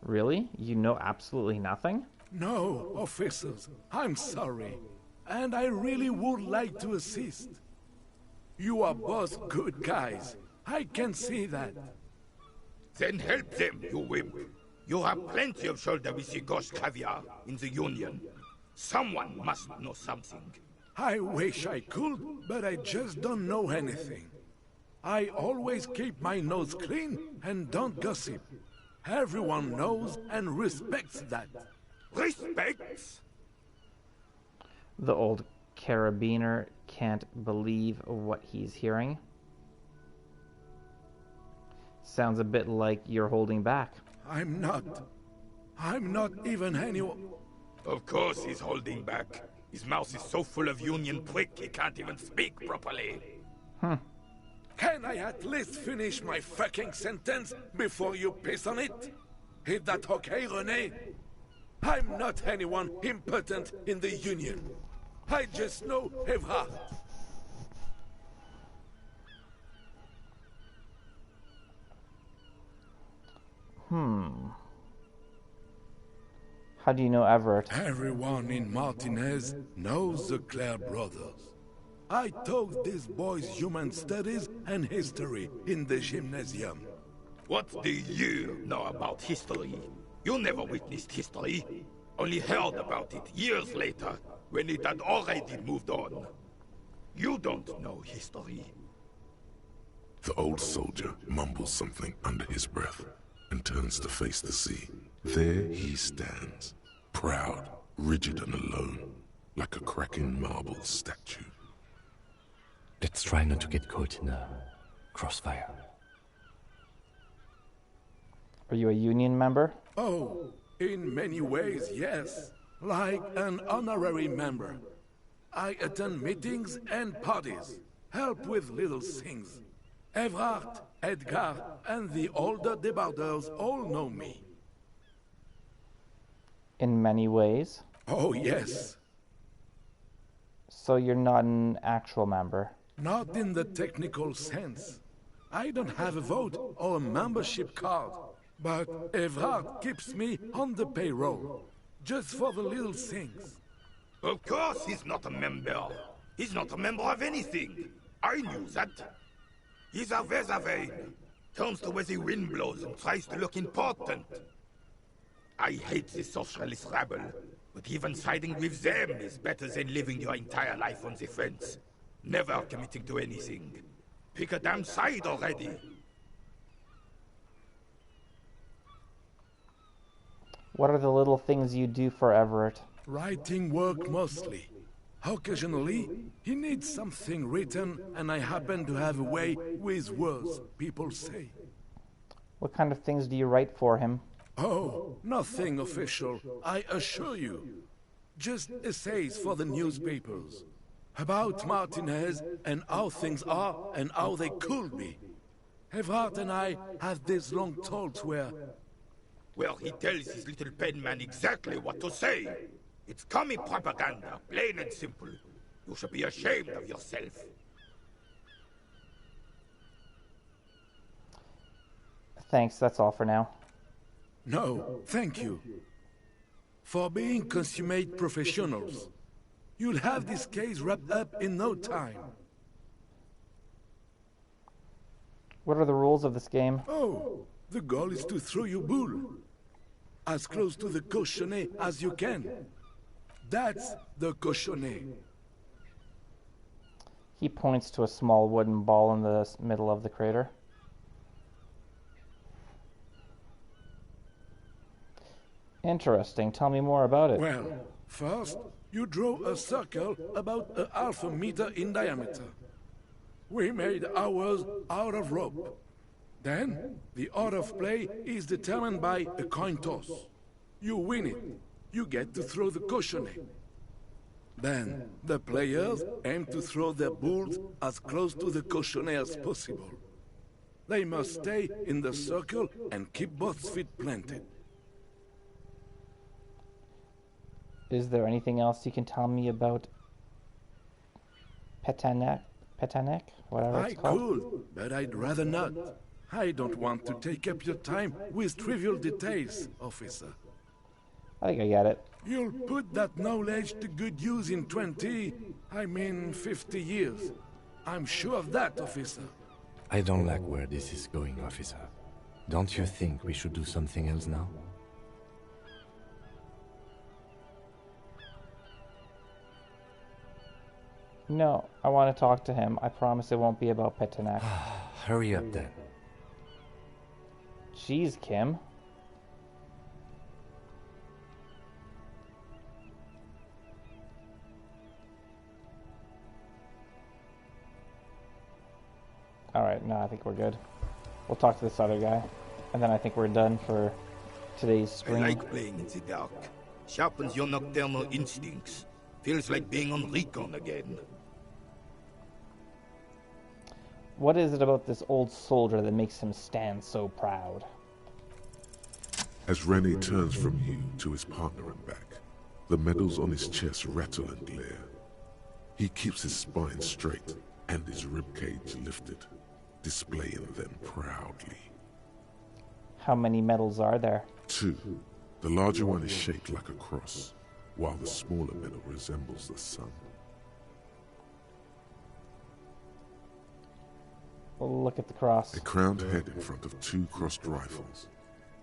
Really? You know absolutely nothing? No, officers. I'm sorry. And I really would like to assist. You are both good guys. I can see that. Then help them, you wimp. You have plenty of shoulder with the ghost caviar in the Union. Someone must know something. I wish I could, but I just don't know anything. I always keep my nose clean and don't gossip. Everyone knows and respects that. Respects? The old carabiner can't believe what he's hearing. Sounds a bit like you're holding back. I'm not even anyone. Of course he's holding back. His mouth is so full of Union prick he can't even speak properly. Can I at least finish my fucking sentence before you piss on it? Is that okay, René? I'm not anyone impotent in the Union. I just know Evrard. How do you know Everett? Everyone in Martinez knows the Clare brothers. I taught these boys human studies and history in the gymnasium. What do you know about history? You never witnessed history. Only heard about it years later, when it had already moved on. You don't know history. The old soldier mumbles something under his breath and turns to face the sea. There he stands, proud, rigid and alone, like a cracking marble statue. Let's try not to get caught in a crossfire. Are you a union member? Oh, in many ways, yes. Like an honorary member. I attend meetings and parties, help with little things. Evrard, Edgar, and the older debarders all know me. In many ways? Oh, yes. So you're not an actual member? Not in the technical sense. I don't have a vote or a membership card. But Evrard keeps me on the payroll, just for the little things. Of course he's not a member. He's not a member of anything. I knew that. He's a Vezavane. Turns to where the wind blows and tries to look important. I hate the socialist rabble, but even siding with them is better than living your entire life on the fence. Never committing to anything. Pick a damn side already. What are the little things you do for Everett? Writing work mostly. Occasionally, he needs something written, and I happen to have a way with words, people say. What kind of things do you write for him? Oh, nothing official, I assure you. Just essays for the newspapers. About Martinez and how things are and how they could be. Evrard and I have these long talks where... Well, he tells his little penman exactly what to say. It's commie propaganda, plain and simple. You should be ashamed of yourself. Thanks, that's all for now. No, thank you. For being consummate professionals. You'll have this case wrapped up in no time. What are the rules of this game? Oh, the goal is to throw your bull. As close to the cochonnet as you can. That's the cochonnet. He points to a small wooden ball in the middle of the crater. Interesting. Tell me more about it. Well, first, you draw a circle about 1/2 meter in diameter. We made ours out of rope. Then, the order of play is determined by a coin toss. You win it. You get to throw the cochonnet. Then, the players aim to throw their bulls as close to the cochonnet as possible. They must stay in the circle and keep both feet planted. Is there anything else you can tell me about Petanek? Whatever it's called? I could, but I'd rather not. I don't want to take up your time with trivial details, officer. I think I get it. You'll put that knowledge to good use in 50 years. I'm sure of that, officer. I don't like where this is going, officer. Don't you think we should do something else now? No, I want to talk to him. I promise it won't be about Petanek. Hurry up then. Jeez, Kim. Alright, no, I think we're good. We'll talk to this other guy. And then I think we're done for today's stream. I like playing in the dark. Sharpens your nocturnal instincts. Feels like being on recon again. What is it about this old soldier that makes him stand so proud? As Rene turns from you to his partner and back, the medals on his chest rattle and glare. He keeps his spine straight and his ribcage lifted, displaying them proudly. How many medals are there? 2. The larger one is shaped like a cross, while the smaller medal resembles the sun. Look at the cross. A crowned head in front of 2 crossed rifles.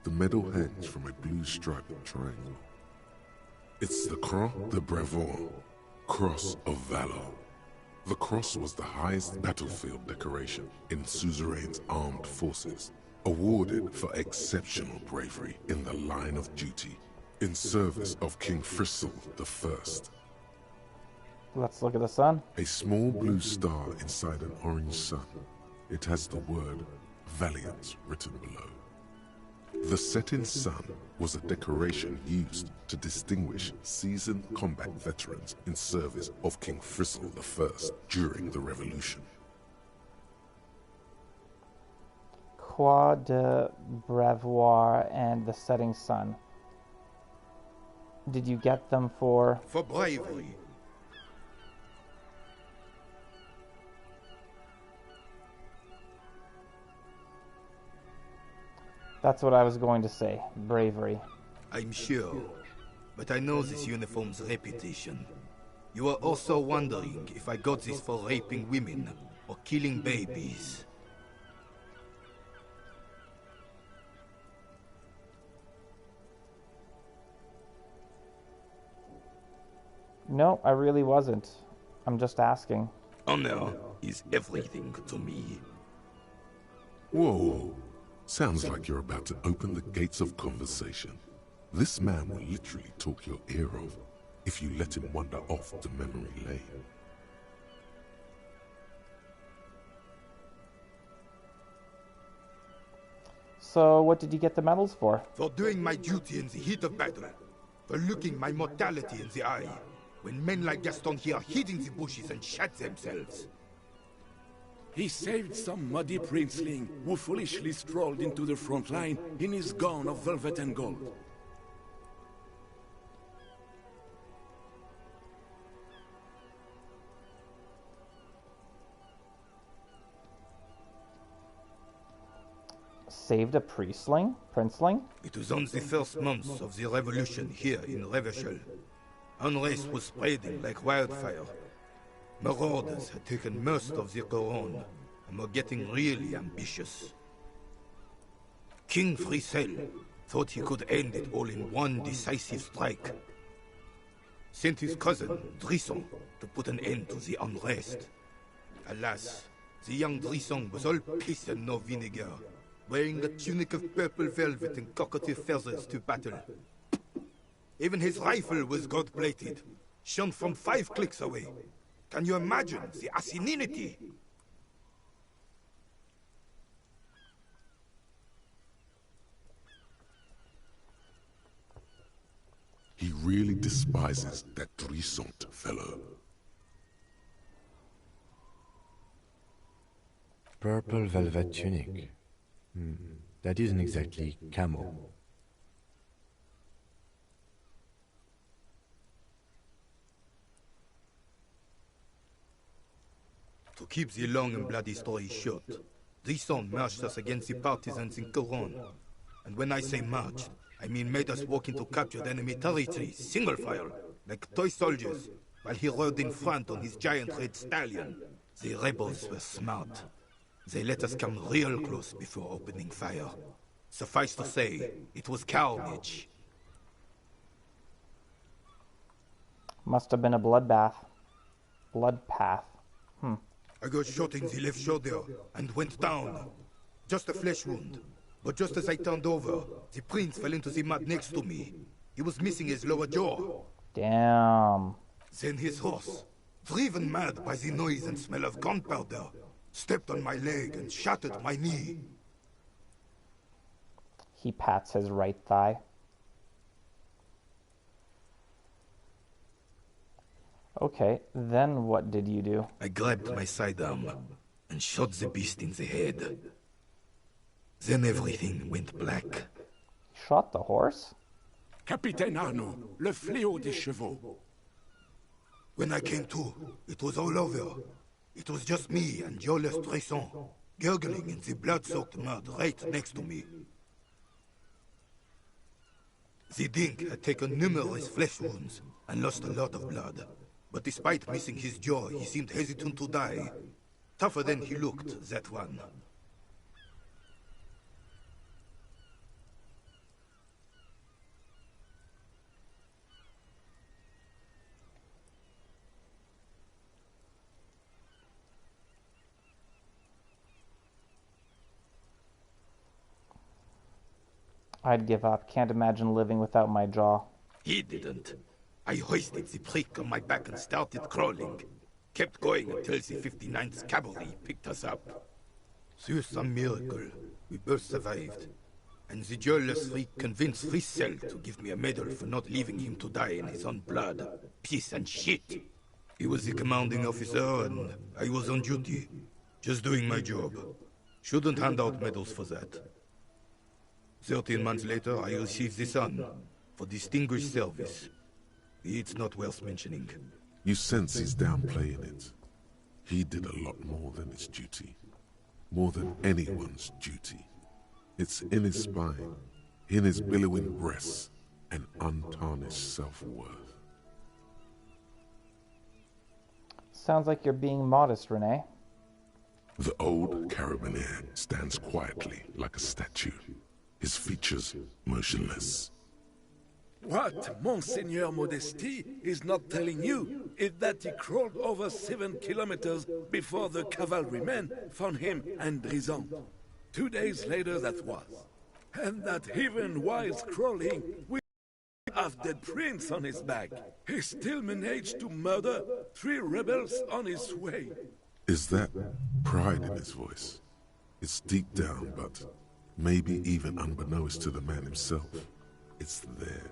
The medal hangs from a blue striped triangle. It's the Croix de Bravoure, Cross of Valor. The cross was the highest battlefield decoration in Suzerain's armed forces, awarded for exceptional bravery in the line of duty, in service of King Frizzle I. Let's look at the sun. A small blue star inside an orange sun. It has the word Valiant written below. The setting sun was a decoration used to distinguish seasoned combat veterans in service of King Frizzle I during the Revolution. Croix de Bravoure and the setting sun. Did you get them for... For bravery. That's what I was going to say. Bravery. I'm sure. But I know this uniform's reputation. You are also wondering if I got this for raping women or killing babies. No, I really wasn't. I'm just asking. Honor is everything to me. Whoa. Sounds like you're about to open the gates of conversation. This man will literally talk your ear off if you let him wander off to memory lane. So what did you get the medals for? For doing my duty in the heat of battle. For looking my mortality in the eye. When men like Gaston here hid in the bushes and shot themselves. He saved some muddy princeling who foolishly strolled into the front line in his gown of velvet and gold. Saved a princeling? It was on the first months of the revolution here in Revachol. Unrest was spreading like wildfire. Marauders had taken most of the Couronne and were getting really ambitious. King Frisel thought he could end it all in one decisive strike. Sent his cousin, Drisson, to put an end to the unrest. Alas, the young Drisson was all piss and no vinegar, wearing a tunic of purple velvet and cockatiel feathers to battle. Even his rifle was gold-plated, shone from 5 clicks away. Can you imagine the asininity? He really despises that Drissant fellow. Purple velvet tunic. That isn't exactly camo. To keep the long and bloody story short, Drisson marched us against the partisans in Couronne. And when I say marched, I mean made us walk into captured enemy territory, single file, like toy soldiers, while he rode in front on his giant red stallion. The rebels were smart. They let us come real close before opening fire. Suffice to say, it was carnage. Must have been a bloodbath. Blood path. I got shot in the left shoulder and went down. Just a flesh wound. But just as I turned over, the prince fell into the mud next to me. He was missing his lower jaw. Damn. Then his horse, driven mad by the noise and smell of gunpowder, stepped on my leg and shattered my knee. He pats his right thigh. Okay, then what did you do? I grabbed my sidearm and shot the beast in the head. Then everything went black. Shot the horse? Capitaine Arnaud, le fléau des chevaux. When I came to, it was all over. It was just me and Jolas Tresson, gurgling in the blood-soaked mud right next to me. The Dink had taken numerous flesh wounds and lost a lot of blood. But despite missing his jaw, he seemed hesitant to die. Tougher than he looked, that one. I'd give up. Can't imagine living without my jaw. He didn't. I hoisted the prick on my back and started crawling. Kept going until the 59th Cavalry picked us up. Through some miracle, we both survived. And the jealous freak convinced Frisel to give me a medal for not leaving him to die in his own blood. Piece and shit. He was the commanding officer and I was on duty. Just doing my job. Shouldn't hand out medals for that. 13 months later, I received the Sun for distinguished service. It's not worth mentioning. You sense he's downplaying it. He did a lot more than his duty. More than anyone's duty. It's in his spine, in his billowing breasts, and untarnished self-worth. Sounds like you're being modest, Renee. The old carabinier stands quietly like a statue, his features motionless. What Monseigneur Modesty is not telling you is that he crawled over 7 kilometers before the cavalrymen found him and Drisant. 2 days later that was. And that even whilst crawling with a half-dead prince on his back, he still managed to murder 3 rebels on his way. Is that pride in his voice? It's deep down, but Maybe even unbeknownst to the man himself, it's there.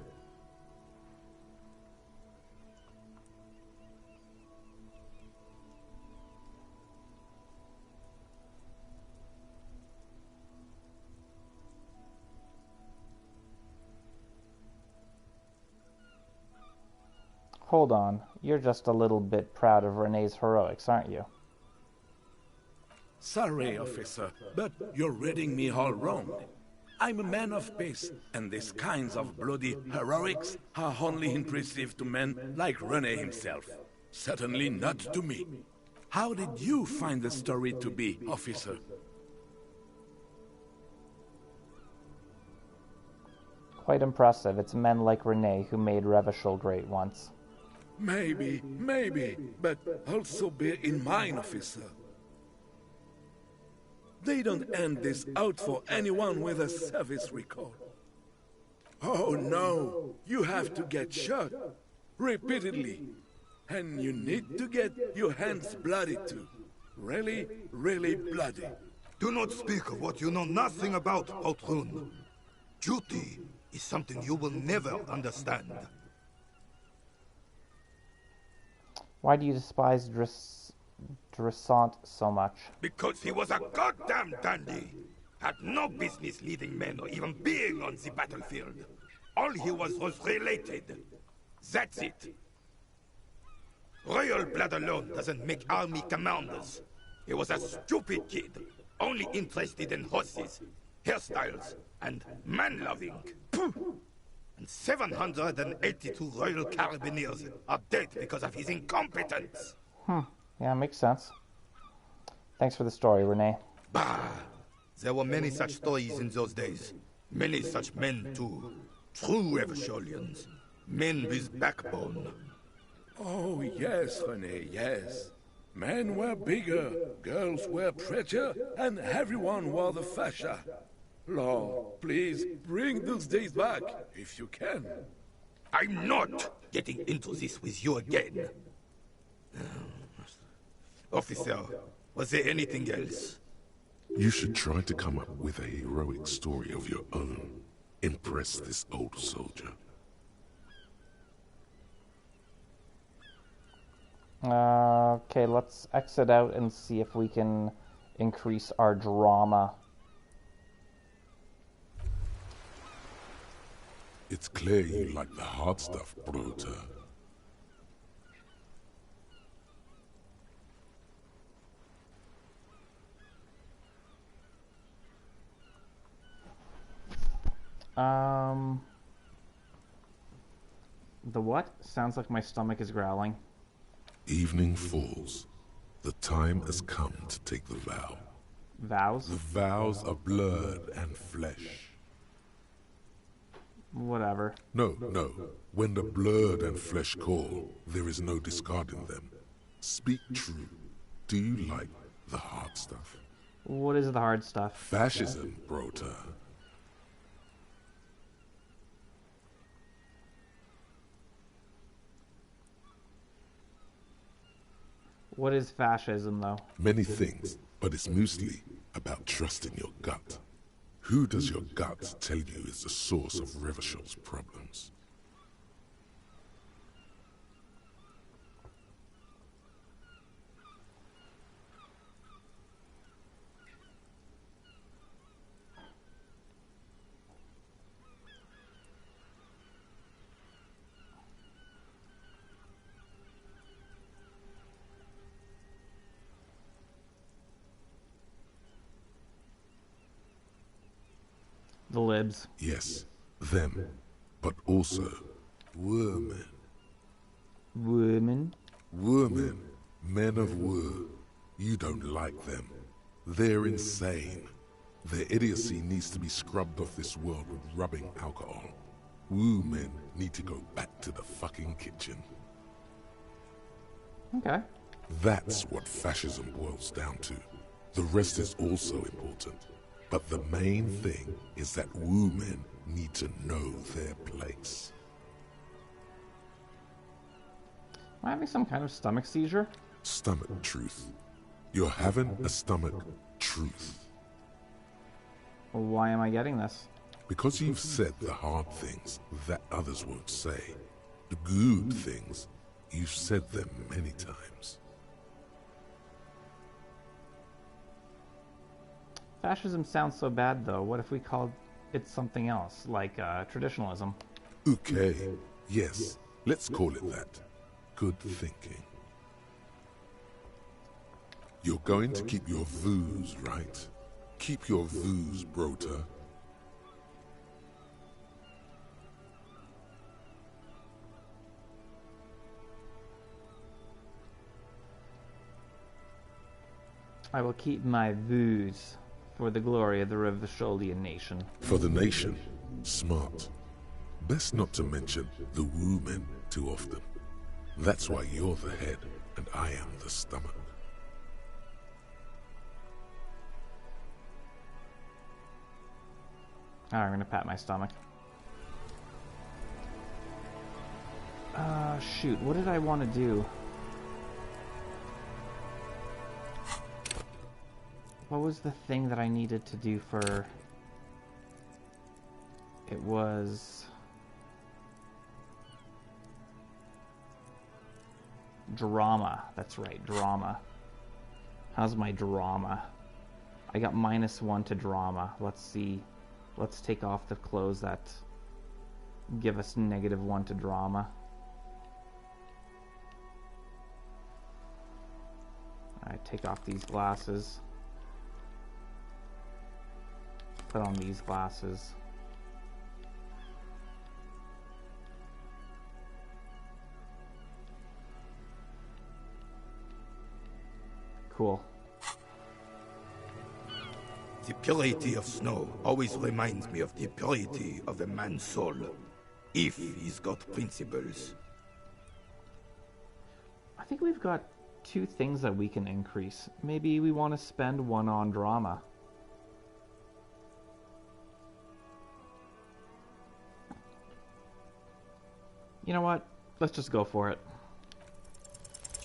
Hold on, you're just a little bit proud of Renee's heroics, aren't you? Sorry, officer, but you're reading me all wrong. I'm a man of peace, and these kinds of bloody heroics are only impressive to men like Rene himself. Certainly not to me. How did you find the story to be, officer? Quite impressive. It's men like Rene who made Revachol great once. Maybe, but also bear in mind, officer. They don't hand this out for anyone with a service record. Oh no, you have to get shot, repeatedly. And you need to get your hands bloody too. Really, really bloody. Do not speak of what you know nothing about, Outrun. Duty is something you will never understand. Why do you despise Dressant so much? Because he was a goddamn dandy. Had no business leading men or even being on the battlefield. All he was related. That's it. Royal blood alone doesn't make army commanders. He was a stupid kid, only interested in horses, hairstyles, and man-loving. And 782 Royal Carabineers are dead because of his incompetence. Yeah, makes sense. Thanks for the story, Rene. Bah! There were many such stories in those days. Many such men, too. True Revacholians. Men with backbone. Oh, yes, Rene, yes. Men were bigger, girls were prettier, and everyone wore the fascia. Lord, please, bring those days back, if you can. I'm not getting into this with you again. Officer, was there anything else? You should try to come up with a heroic story of your own. Impress this old soldier. Okay, let's exit out and see if we can increase our drama. It's clear you like the hard stuff, Bruta. The what? Sounds like my stomach is growling. Evening falls. The time has come to take the vow. Vows? The vows of blood and flesh. Whatever. No. When the blood and flesh call, there is no discarding them. Speak true. Do you like the hard stuff? What is the hard stuff? Fascism, Brota. What is fascism, though? Many things, but it's mostly about trusting your gut. Who does your gut tell you is the source of Revachol's problems? The libs. Yes, them, but also women. Women? Women, men of war. You don't like them. They're insane. Their idiocy needs to be scrubbed off this world with rubbing alcohol. Woo men need to go back to the fucking kitchen. Okay. That's what fascism boils down to. The rest is also important. But the main thing is that women need to know their place. Am I having some kind of stomach seizure? Stomach truth. You're having a stomach truth. Why am I getting this? Because you've said the hard things that others won't say. The good things, you've said them many times. Fascism sounds so bad, though. What if we called it something else, like traditionalism? Okay, yes, let's call it that. Good thinking. You're going to keep your views, right? Keep your views, Brota. I will keep my views for the glory of the Rivasholian nation. For the nation. Smart. Best not to mention the women too often. That's why you're the head and I am the stomach. Alright, I'm gonna pat my stomach. Shoot, what did I want to do? What was the thing that I needed to do for... It was... Drama. That's right, drama. How's my drama? I got -1 to drama. Let's see. Let's take off the clothes that give us -1 to drama. Alright, take off these glasses. Put on these glasses. Cool. The purity of snow always reminds me of the purity of a man's soul, if he's got principles. I think we've got 2 things that we can increase. Maybe we want to spend 1 on drama. You know what? Let's just go for it.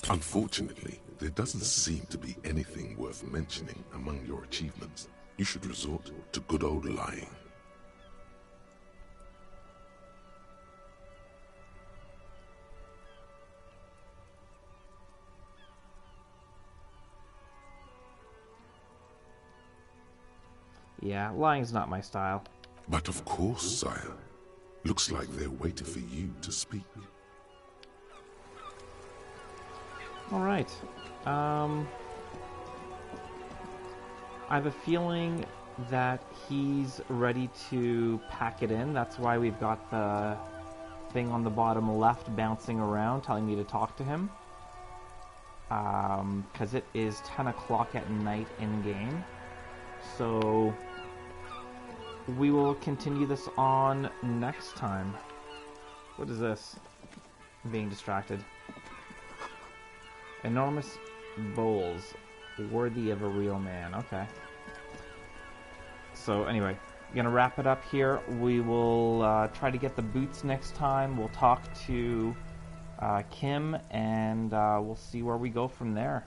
Unfortunately, there doesn't seem to be anything worth mentioning among your achievements. You should resort to good old lying. Yeah, lying's not my style. But of course, sire. Looks like they're waiting for you to speak. Alright. I have a feeling that he's ready to pack it in. That's why we've got the thing on the bottom left bouncing around, telling me to talk to him. Because it is 10 o'clock at night in-game. So we will continue this on next time. What is this? I'm being distracted. Enormous bowls, worthy of a real man. Okay. So anyway, gonna wrap it up here. We will try to get the boots next time. We'll talk to Kim, and we'll see where we go from there.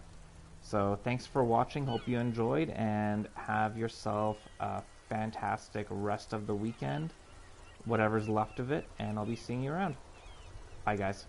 So thanks for watching. Hope you enjoyed, and have yourself a fantastic rest of the weekend, whatever's left of it, and I'll be seeing you around. Bye, guys.